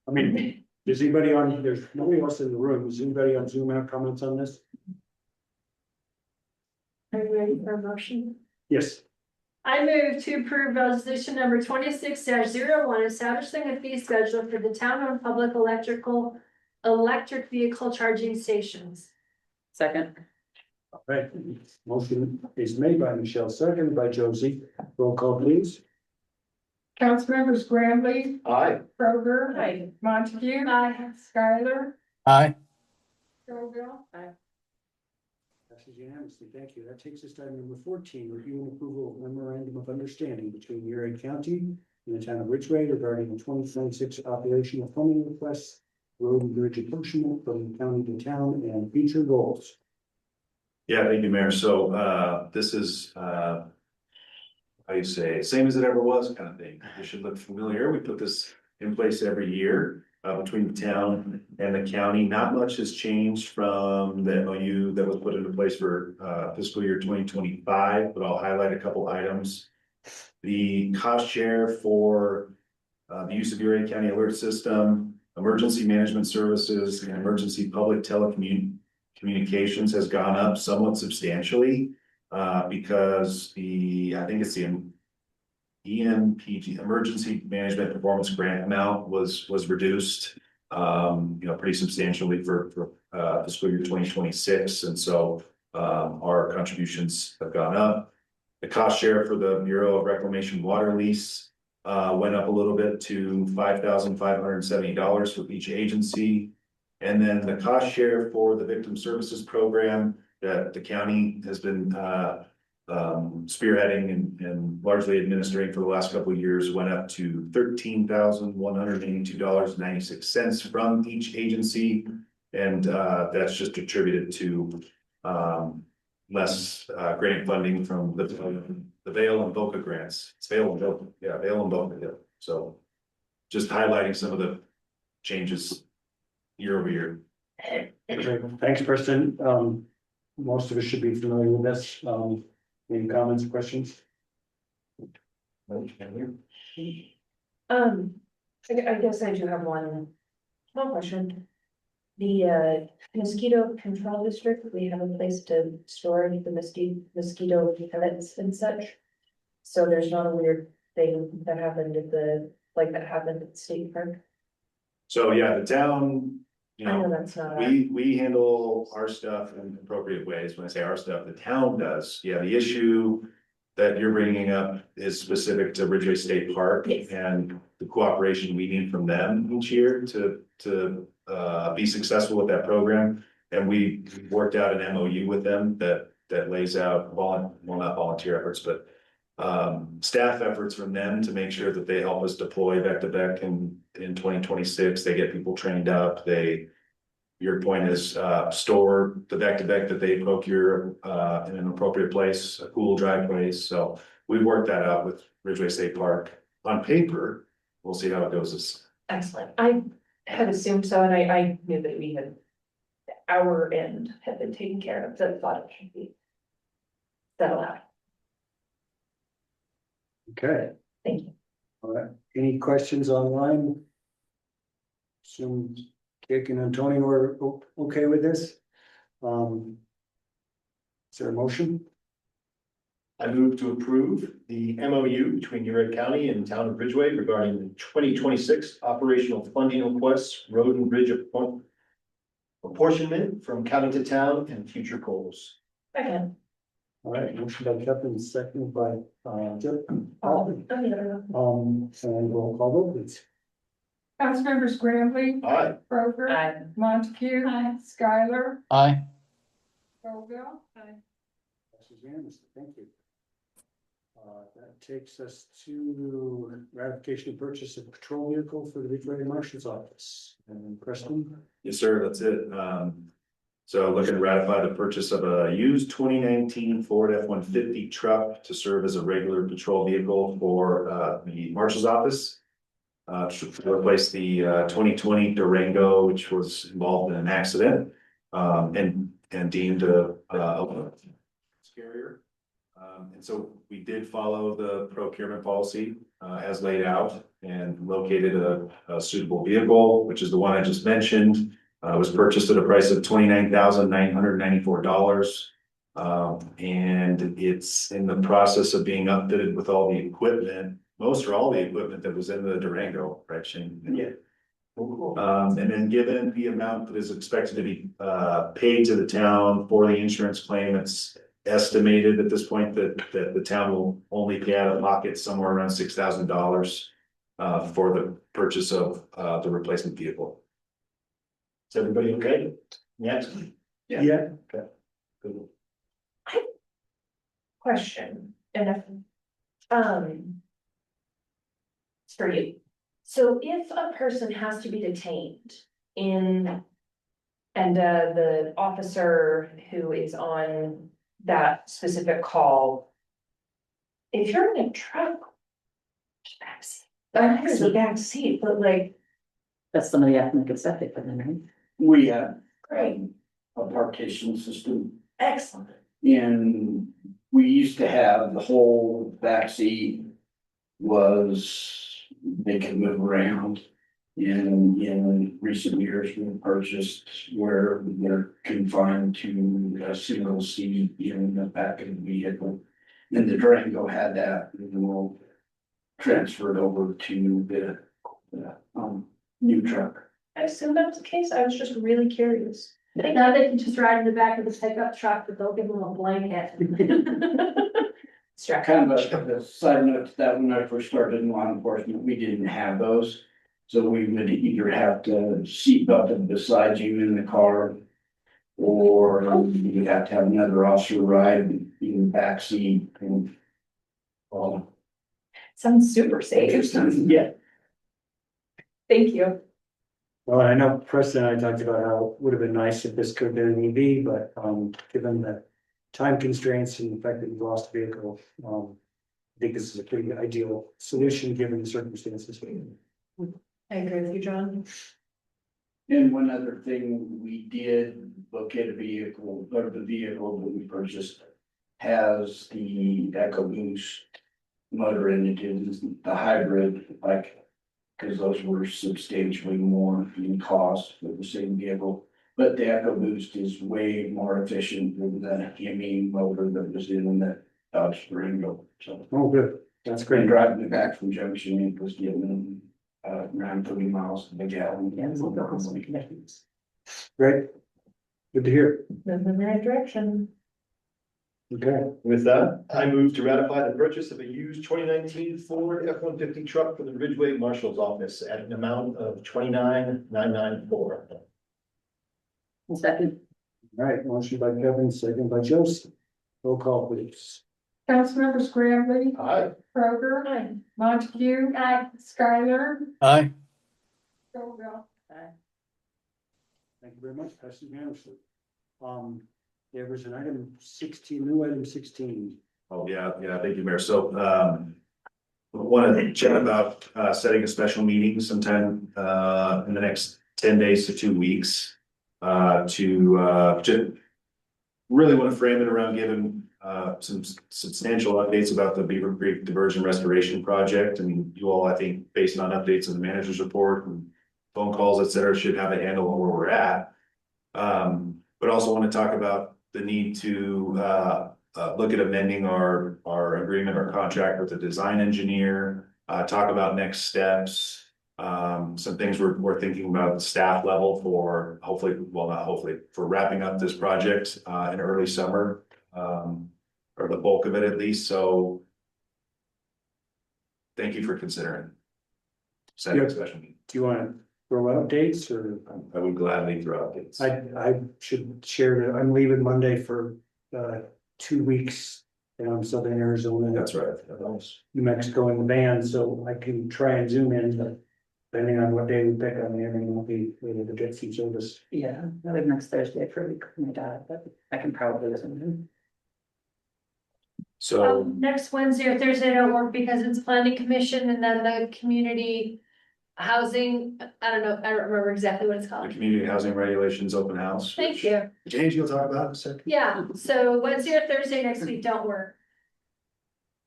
I mean, does anybody there's nobody else in the room, does anybody on Zoom have comments on this? Are you ready for a motion? Yes. I move to approve resolution number 26-01, establishing a fee schedule for the town-owned public electric vehicle charging stations. Second. All right, motion is made by Michelle, seconded by Josie. Roll call, please. Councilmembers Graham, Aye. Kroger. Aye. Montague. Aye. Skylar. Aye. Scoville. Aye. Passes unanimously. Thank you. That takes us to item number 14, review and approval of memorandum of understanding between Erie County and the town of Ridgway regarding the 2026 operational funding requests, road and bridge apportionment from county to town, and future goals. Yeah, thank you, Mayor. So, this is, how you say, same as it ever was kind of thing. It should look familiar. We put this in place every year, between the town and the county. Not much has changed from the MOU that was put into place for, fiscal year 2025, but I'll highlight a couple items. The cost share for, the use of Erie County Alert System, emergency management services, and emergency public communications has gone up somewhat substantially, because I think it's the EMPG, Emergency Management Performance Grant amount was reduced, pretty substantially for fiscal year 2026. And so, our contributions have gone up. The cost share for the Bureau of Reclamation water lease went up a little bit to $5,570 for each agency. And then the cost share for the victim services program that the county has been spearheading and largely administering for the last couple of years went up to $13,182.96 from each agency. And that's just attributed to less grant funding from the Vail and Boca grants. It's Vail and Boca, yeah, Vail and Boca. Yeah. So just highlighting some of the changes year over year. Thanks, Preston. Most of us should be familiar with this. Any comments, questions? I guess I do have one small question. The mosquito control district, we have a place to store the mosquito pellets and such. So there's not a weird thing that happened at the state park. So yeah, the town, I know that's not. we handle our stuff in appropriate ways. When I say our stuff, the town does. Yeah, the issue that you're bringing up is specific to Ridgway State Park. Yes. And the cooperation we need from them each year to be successful with that program. And we worked out an MOU with them that lays out not volunteer efforts, but staff efforts from them to make sure that they help us deploy back-to-back in 2026. They get people trained up. Your point is, store the back-to-back that they procure in an appropriate place, a cool, dry place. So we've worked that out with Ridgway State Park. On paper, we'll see how it goes. Excellent. I had assumed so, and I knew that we had, our end had been taken care of, so I thought it should be settled out. Okay. Thank you. All right. Any questions online? Assume Kick and Antonio are okay with this? Is there a motion? I move to approve the MOU between Erie County and Town of Ridgway regarding the 2026 operational funding requests, road and bridge apportionment from county to town and future goals. Second. All right, motion by Kevin, second by Jeff. And roll call vote, please. Councilmembers Graham, Aye. Broker. Aye. Montague. Aye. Skylar. Aye. Scoville. Aye. Passes unanimously. Thank you. That takes us to ratification of purchase of patrol vehicle for the Ridgway Marshal's Office. And Preston? Yes, sir, that's it. So looking to ratify the purchase of a used 2019 Ford F-150 truck to serve as a regular patrol vehicle for the Marshal's Office. To replace the 2020 Durango, which was involved in an accident and deemed a carrier. And so we did follow the procurement policy as laid out and located a suitable vehicle, which is the one I just mentioned. Was purchased at a price of $29,994. And it's in the process of being upfitted with all the equipment, most or all the equipment that was in the Durango, right, Shane? Yeah. And then given the amount that is expected to be paid to the town for the insurance claim, it's estimated at this point that the town will only pay out of pocket somewhere around $6,000 for the purchase of the replacement vehicle. Is everybody okay? Next. Yeah. Question, and if, it's for you. So if a person has to be detained in, and the officer who is on that specific call, if you're in a truck, backseat, I know there's a back seat, but like, That's somebody having to get septic for them, right? We have great, a partition system excellent. and we used to have the whole backseat was, they could move around. And in recent years, we purchased where they're confined to a single seat in the back of the vehicle. And the Durango had that, and we'll transfer it over to the new truck. I assume that was the case, I was just really curious. Now they can just ride in the back of the pickup truck, but they'll give them a blanket. Kind of a side note to that, when I first started in law enforcement, we didn't have those. So we would either have to seatbelt them beside you in the car. Or you would have to have another officer ride in the back seat and. Sounds super safe. Yeah. Thank you. Well, I know Preston and I talked about how it would have been nice if this could have been an EV, but given the time constraints and the fact that we lost a vehicle, I think this is a pretty ideal solution given the circumstances. I agree with you, John. And one other thing, we did locate a vehicle, or the vehicle that we purchased has the EcoBoost motor in it, is the hybrid, like. Cause those were substantially more in cost for the same vehicle, but the EcoBoost is way more efficient than the Hemi motor that was in the Dodge Durango, so. Oh, good, that's great. And driving it back from Junction, it was getting around 30 miles a gallon. Great. Good to hear. Moving in the right direction. Okay. With that, I move to ratify the purchase of a used 2019 Ford F-150 truck for the Ridgway Marshal's Office at an amount of $29,994. Second. All right, motion by Kevin, second by Joseph. Roll call, please. Councilmembers Graham, Aye. Kroger, Hi. Montague, Skylar. Aye. Stovall. Thank you very much, passes unanimously. There was an item 16, new item 16. Oh, yeah, thank you, Mayor. So, want to chat about, setting a special meeting sometime, in the next 10 days to 2 weeks. To really want to frame it around giving, some substantial updates about the Beaver Creek Diversion Restoration Project. And you all, I think, based on updates in the manager's report and phone calls, et cetera, should have a handle on where we're at. But also want to talk about the need to look at amending our agreement, our contract with the design engineer, talk about next steps. Some things we're thinking about at the staff level for hopefully, well, not hopefully, for wrapping up this project in early summer, or the bulk of it at least. So thank you for considering setting a special meeting. Do you want to throw out dates or? I would gladly throw out dates. I should share that I'm leaving Monday for 2 weeks down southern Arizona. That's right. New Mexico in the van, so I can try and zoom in, but depending on what day we pick, I mean, I'll be able to get some service. Yeah, I live next Thursday for a week with my dad, but I can probably listen. So Next Wednesday or Thursday don't work because it's planning commission and then the community housing, I don't know, I don't remember exactly what it's the called. community housing regulations open house. Thank which you. James, you'll talk about in a second. Yeah, so Wednesday or Thursday next week don't work.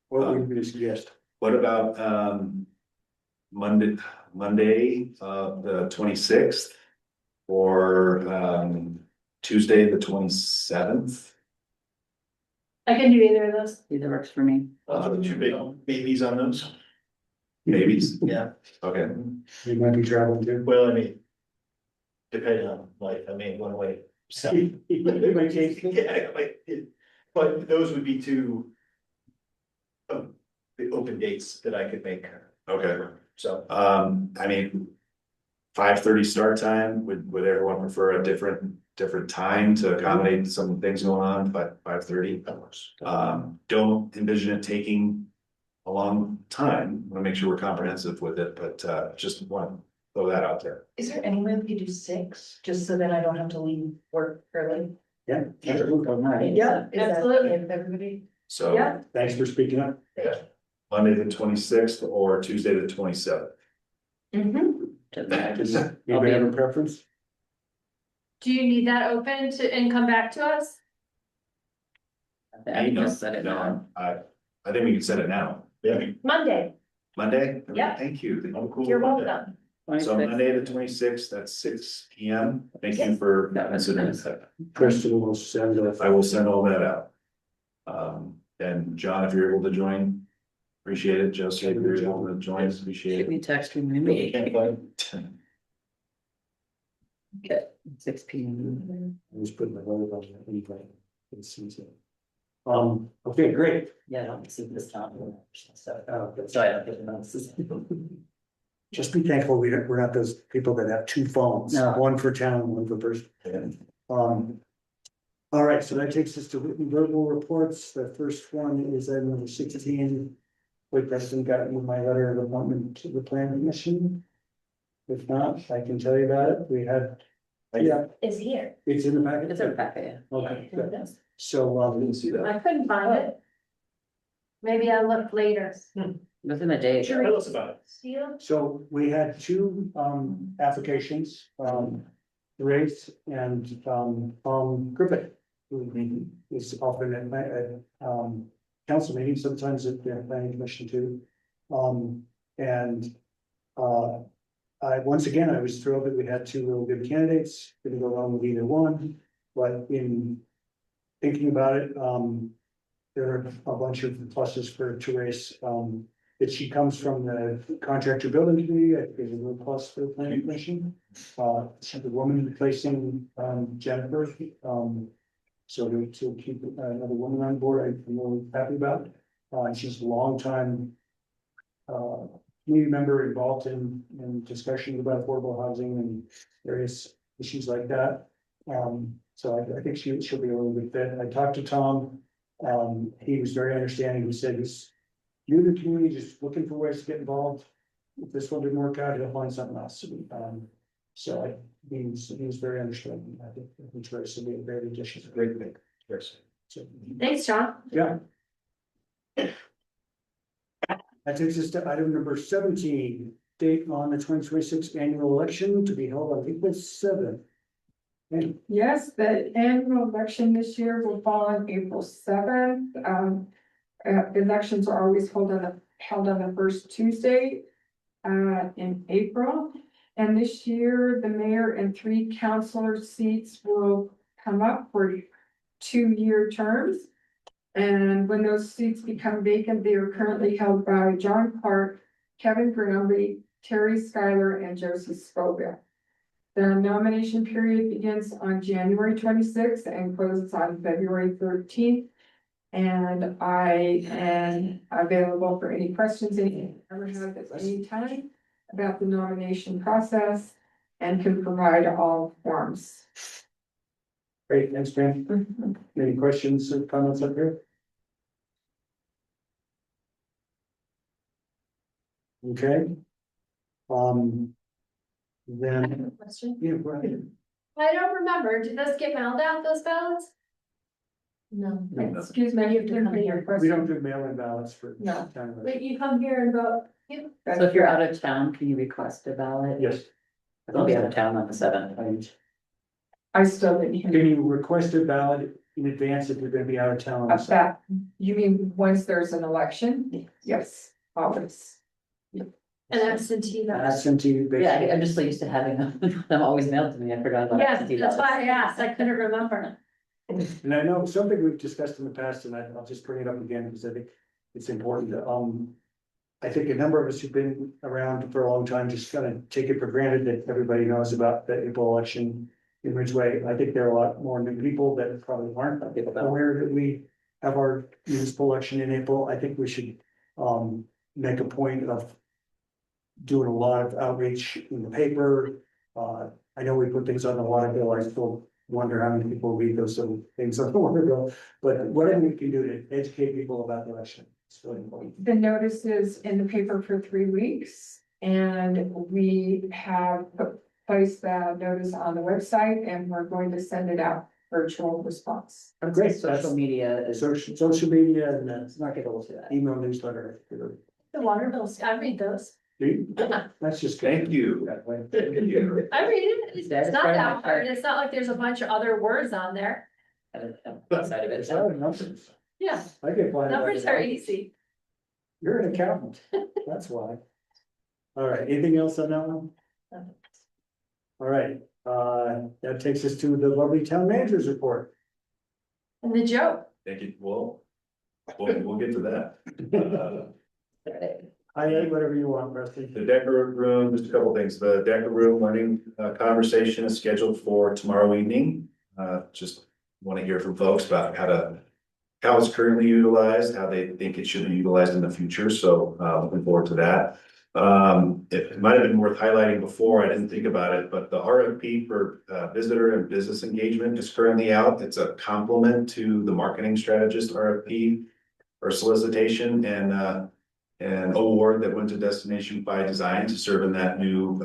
What would you suggest? What about Monday, the 26th? Or Tuesday, the 27th? I can do either of those. Either works for me. Two big babies on those. Babies? Yeah. Okay. You might be traveling too. Well, I mean, depending on life, I mean, one way. So. Yeah, but those would be two of the open dates that I could make. Okay. So. I mean, 5:30 start time, would everyone prefer a different time to accommodate some things going on, but 5:30? Don't envision it taking a long time, wanna make sure we're comprehensive with it, but, just want to throw that out there. Is there any way we could do 6, just so then I don't have to leave work early? Yeah. Yeah, absolutely. Everybody. So, Yeah. Thanks for speaking up. Monday the 26th or Tuesday the 27th. Does anybody have a preference? Do you need that open and come back to us? I think we can set it now. Yeah. Monday, Monday? Yeah. Thank you. you're welcome. So Monday the 26th at 6 p.m. Thank you for considering that. Kristen will send I will send all that out. And John, if you're able to join, appreciate it. Josie, if you're able to join, appreciate it. Text me. Okay, 6 p.m. I was putting my vote on the invite. It's easy. Okay, great. Yeah, I don't see this time. So That's I don't get notices. Just be thankful we're not those people that have two phones, No. one for town, one for person. All right, so that takes us to written verbal reports. The first one is item number 16. Wait, Preston got you my letter of appointment to the plan commission. If not, I can tell you about it. We had, yeah, Is here. it's in the packet. It's in the packet, Okay, Yeah. good. So, Didn't see that. I couldn't find it. Maybe I looked later. within a day. Tell us about it. Steele? so we had two, applications, Grace and, Griffith. Who is often at council meetings, sometimes at the planning commission too. Once again, I was thrilled that we had two real good candidates, didn't go wrong with either one, but in thinking about it, there are a bunch of pluses for Therese. That she comes from the contractor building community, I think is a real plus for the planning commission. She's the woman replacing, Jennifer, so to keep another woman on board, I'm really happy about. She's a long time community member involved in discussions about affordable housing and various issues like that. So I think she'll be a really good fit. I talked to Tom. He was very understanding. He said he's new to the community, just looking for ways to get involved. If this one didn't work out, he'll find something else. So he's very understanding. I think Trace will be a great addition. Great thing. Yes. So, Thanks, John. yeah. That takes us to item number 17, date on the 2026 annual election to be held on April 7th. Yes, the annual election this year will fall on April 7th. Elections are always held on the first Tuesday in April. And this year, the mayor and 3 councilor seats will come up for 2-year terms. And when those seats become vacant, they are currently held by John Clark, Kevin Greenlee, Terry Schuyler, and Josie Scoville. The nomination period begins on January 26th and closes on February 13th. And I am available for any questions any ever have at any time about the nomination process and can provide all forms. Great, thanks, Ben. Any questions or comments up here? Okay. Then, Question? yeah, right. I don't remember. Did this get mailed out, those ballots? No. Excuse me, you have to come here We first. don't do mail-in ballots for. No. town elections. Wait, you come here and vote? Yeah. So if you're out of town, can you request a ballot? Yes. I'll be out of town on the 7th. I still didn't hear. Can you request a ballot in advance if you're gonna be out of town? That, you mean once there's an election? Yes, always. An absentee ballot. Absentee. Yeah, I'm just so used to having them always mailed to me. I forgot about Yeah, absentee that's ballots. why I asked. I couldn't remember. And I know something we've discussed in the past, and I'll just bring it up again because I think it's important. I think a number of us who've been around for a long time just kind of take it for granted that everybody knows about the April election in Ridgway. I think there are a lot more new people that probably aren't aware that we have our municipal election in April. I think we should make a point of doing a lot of outreach in the paper. I know we put things on the water bill, I still wonder how many people read those little things on the water bill. But whatever we can do to educate people about the election, it's really important. The notice is in the paper for 3 weeks, and we have placed the notice on the website, and we're going to send it out virtual response. Oh, great. Social media is. Social media and Marketable to that. email newsletter. The water bills, I read those. That's just. Thank you. Thank you. I read it, it's That is not part of my that hard, it's not like there's a bunch of other words on there. Side of it. Numbers. Yeah, I get by. numbers are easy. You're an accountant, that's why. All right, anything else on that one? All right, that takes us to the lovely town manager's report. And the joke. Thank you. Well, we'll get to that. I ate whatever you want, Rusty. The Decker Room, just a couple things. The Decker Room learning conversation is scheduled for tomorrow evening. Just want to hear from folks about how it's currently utilized, how they think it should be utilized in the future. So looking forward to that. It might have been worth highlighting before, I didn't think about it, but the RFP for visitor and business engagement is currently out. It's a complement to the marketing strategist RFP or solicitation, and an award that went to Destination by Design to serve in that new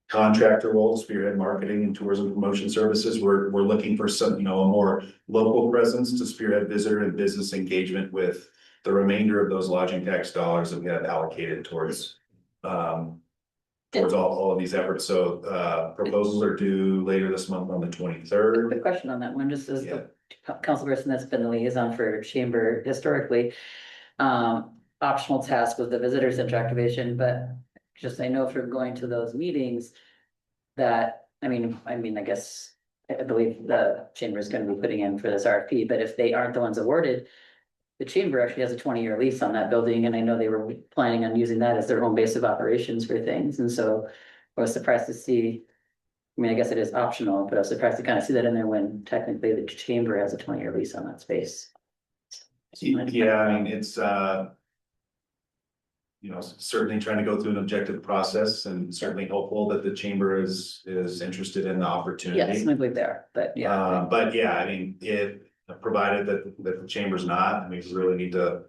contractor role, spearhead marketing and tourism promotion services. We're looking for some, a more local presence to spearhead visitor and business engagement with the remainder of those lodging tax dollars that we have allocated towards all of these efforts. So proposals are due later this month on the 23rd. Quick question on that one, just as the councilperson that's been the liaison for chamber historically. Optional task was the visitor center activation, but just I know from going to those meetings that, I guess, I believe the chamber is going to be putting in for this RFP, but if they aren't the ones awarded, the chamber actually has a 20-year lease on that building, and I know they were planning on using that as their home base of operations for things, and so I was surprised to see, I guess it is optional, but I was surprised to kind of see that in there when technically the chamber has a 20-year lease on that space. Yeah, it's certainly trying to go through an objective process, and certainly hopeful that the chamber is interested in the opportunity. Yes, I believe they are, but yeah. But yeah, if provided that the chamber's not, we really need to.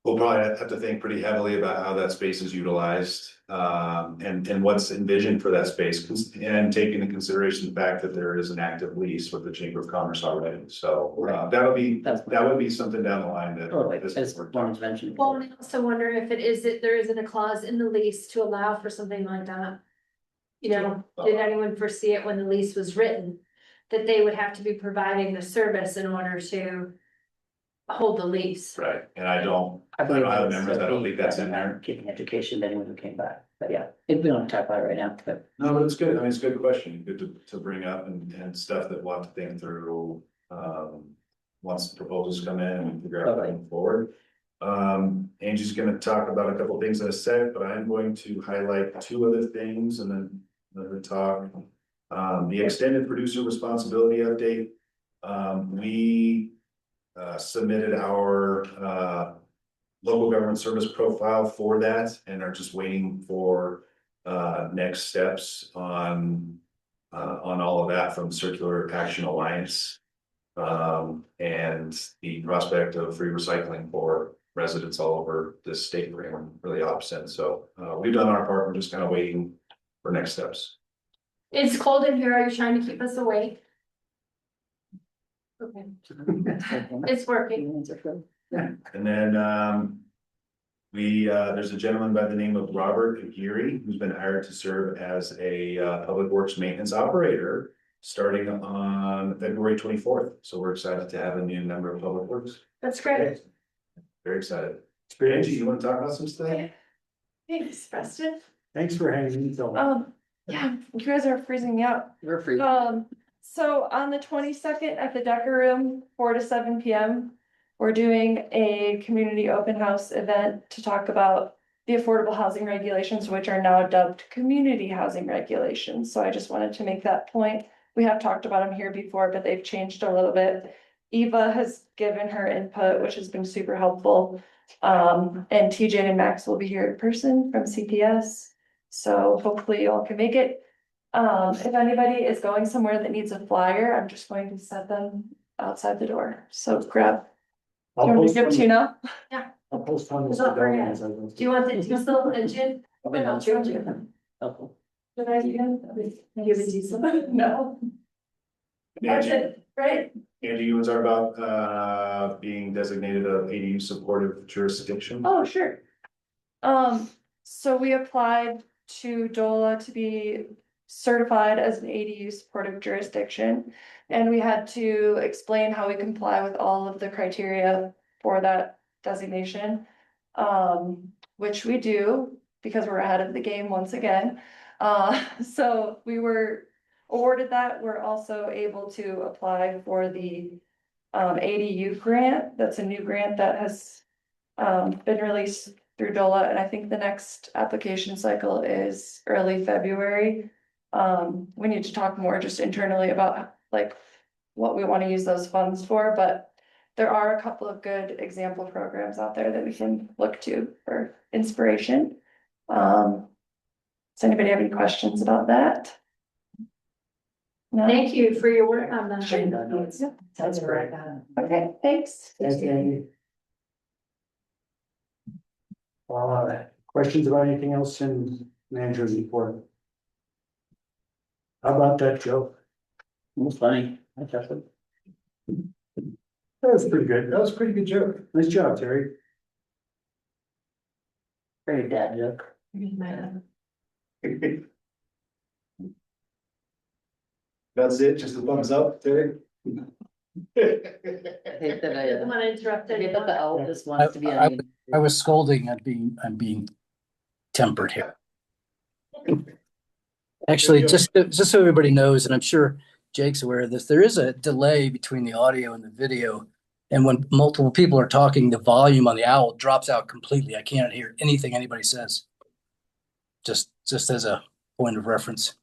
We'll probably have to think pretty heavily about how that space is utilized, and what's envisioned for that space, and take into consideration the fact that there is an active lease with the Chamber of Commerce already. So that would be something down the line that. Totally, I just wanted to mention. Well, I also wonder if there isn't a clause in the lease to allow for something like that. Did anyone foresee it when the lease was written, that they would have to be providing the service in order to hold the lease? Right, and I don't have the members, I don't think that's in there. Keeping education to anyone who came back, but yeah, we don't talk about it right now, but. No, but it's good, it's a good question, good to bring up, and stuff that we'll have to think through, once the proposals come in and figure out going forward. Angie's gonna talk about a couple things in a sec, but I'm going to highlight 2 other things and then let her talk. The extended producer responsibility update. We submitted our local government service profile for that, and are just waiting for next steps on all of that from Circular Action Alliance, and the prospect of free recycling for residents all over this state. We're really opposite. So we've done our part. We're just kind of waiting for next steps. It's cold in here, are you trying to keep us awake? Okay. It's working. And then there's a gentleman by the name of Robert Aguirre, who's been hired to serve as a public works maintenance operator starting on February 24th. So we're excited to have a new member of public works. That's great. Very excited. Angie, you want to talk about some stuff? Thanks, Preston. Thanks for hanging in so. Yeah, you guys are freezing me out. We're free. So on the 22nd at the Decker Room, 4 to 7 p.m., we're doing a community open house event to talk about the affordable housing regulations, which are now dubbed community housing regulations. So I just wanted to make that point. We have talked about them here before, but they've changed a little bit. Eva has given her input, which has been super helpful. And TJ and Max will be here in person from CPS. So hopefully y'all can make it. If anybody is going somewhere that needs a flyer, I'm just going to set them outside the door. So grab. Do you want me to give it to you now? Yeah. I'll post on this. Not forget. Do you want it, do you still, Jim? I'll change it. Did I give it to you? No. That's Angie, it, right? Angie, you was about being designated a ADU supportive jurisdiction. Oh, sure. So we applied to DOLA to be certified as an ADU supportive jurisdiction. And we had to explain how we comply with all of the criteria for that designation. Which we do because we're ahead of the game once again. So we were awarded that. We're also able to apply for the ADU grant. That's a new grant that has been released through DOLA, and I think the next application cycle is early February. We need to talk more just internally about like what we want to use those funds for, but there are a couple of good example programs out there that we can look to for inspiration. Does anybody have any questions about that? No? Thank you for your work on that. Sounds great. Okay, thanks. Questions about anything else in manager's report? How about that joke? It was funny. I guess it. That was pretty good. That was a pretty good joke. Nice job, Terry. Very dad joke. That's it, just a thumbs up, Terry. I hate that I Doesn't want to interrupt I hate that anyone. the eldest wants to be on. I was scolding. I'm being tempered here. Actually, just so everybody knows, and I'm sure Jake's aware of this, there is a delay between the audio and the video. And when multiple people are talking, the volume on the owl drops out completely. I can't hear anything anybody says. Just as a point of reference.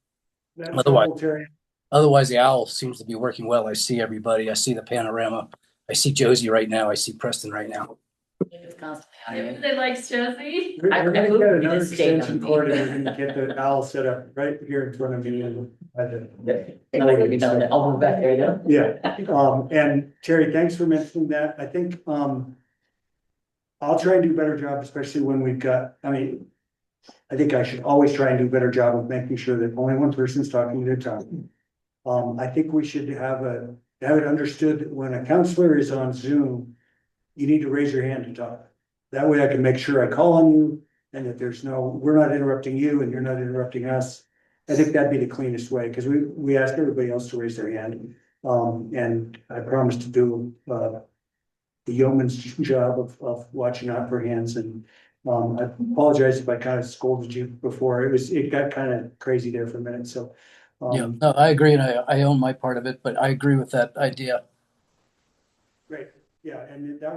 That's Otherwise, helpful, Terry. otherwise the owl seems to be working well. I see everybody. I see the panorama. I see Josie right now. I see Preston right now. It's constantly on. Everybody likes Josie. We're gonna moved get to another the state extension on cord me. and we're gonna get the owl set up right here in front of me. I'll move back there, you Yeah, and Terry, thanks for mentioning that. I think, I'll try and do a better job, especially when we've got, I think I should always try and do a better job of making sure that only one person's talking at a time. I think we should have it understood that when a counselor is on Zoom, you need to raise your hand to talk. That way I can make sure I call on you and that we're not interrupting you and you're not interrupting us. I think that'd be the cleanest way, because we asked everybody else to raise their hand. And I promised to do, the yeoman's job of watching out for hands, and, I apologize if I kind of scolded you before. It got kind of crazy there for a minute, so. Yeah, no, I agree, and I own my part of it, but I agree with that idea. Great, yeah, and that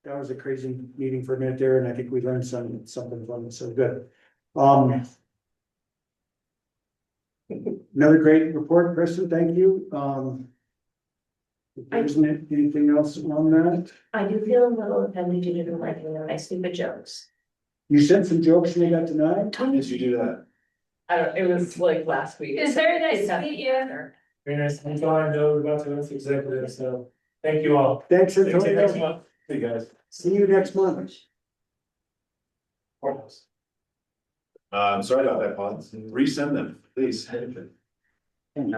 was a crazy meeting for a minute there, and I think we learned something from it, so good. Another great report, Kristen, thank you. If there isn't anything else on that? I do feel a little offended you didn't like any of my stupid jokes. You sent some jokes and you got denied? When did you do that? It was like last week. It's very nice to meet you. Very nice. I'm glad I know we're about to go into executive, so thank you all. Thanks, See you next Antonio. month. See you guys. See you next month. Sorry about that, Paul. Resend them, please. It'll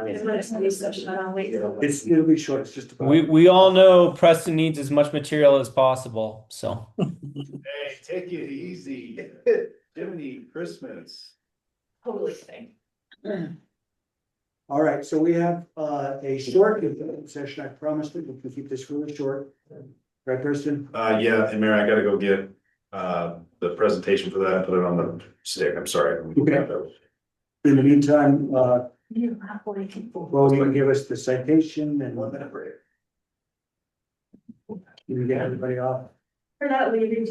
be short, it's just about. We all know Preston needs as much material as possible, so. Hey, take it easy. Jiminy Christmas. Totally kidding. All right, so we have a short executive session. I promised that we can keep this really short. Right, Kristen? Yeah, and Mary, I gotta go get the presentation for that and put it on the stick. I'm sorry. Okay. In the meantime, well, you can give us the citation and. 1 minute break. You can get everybody off. We're not leaving.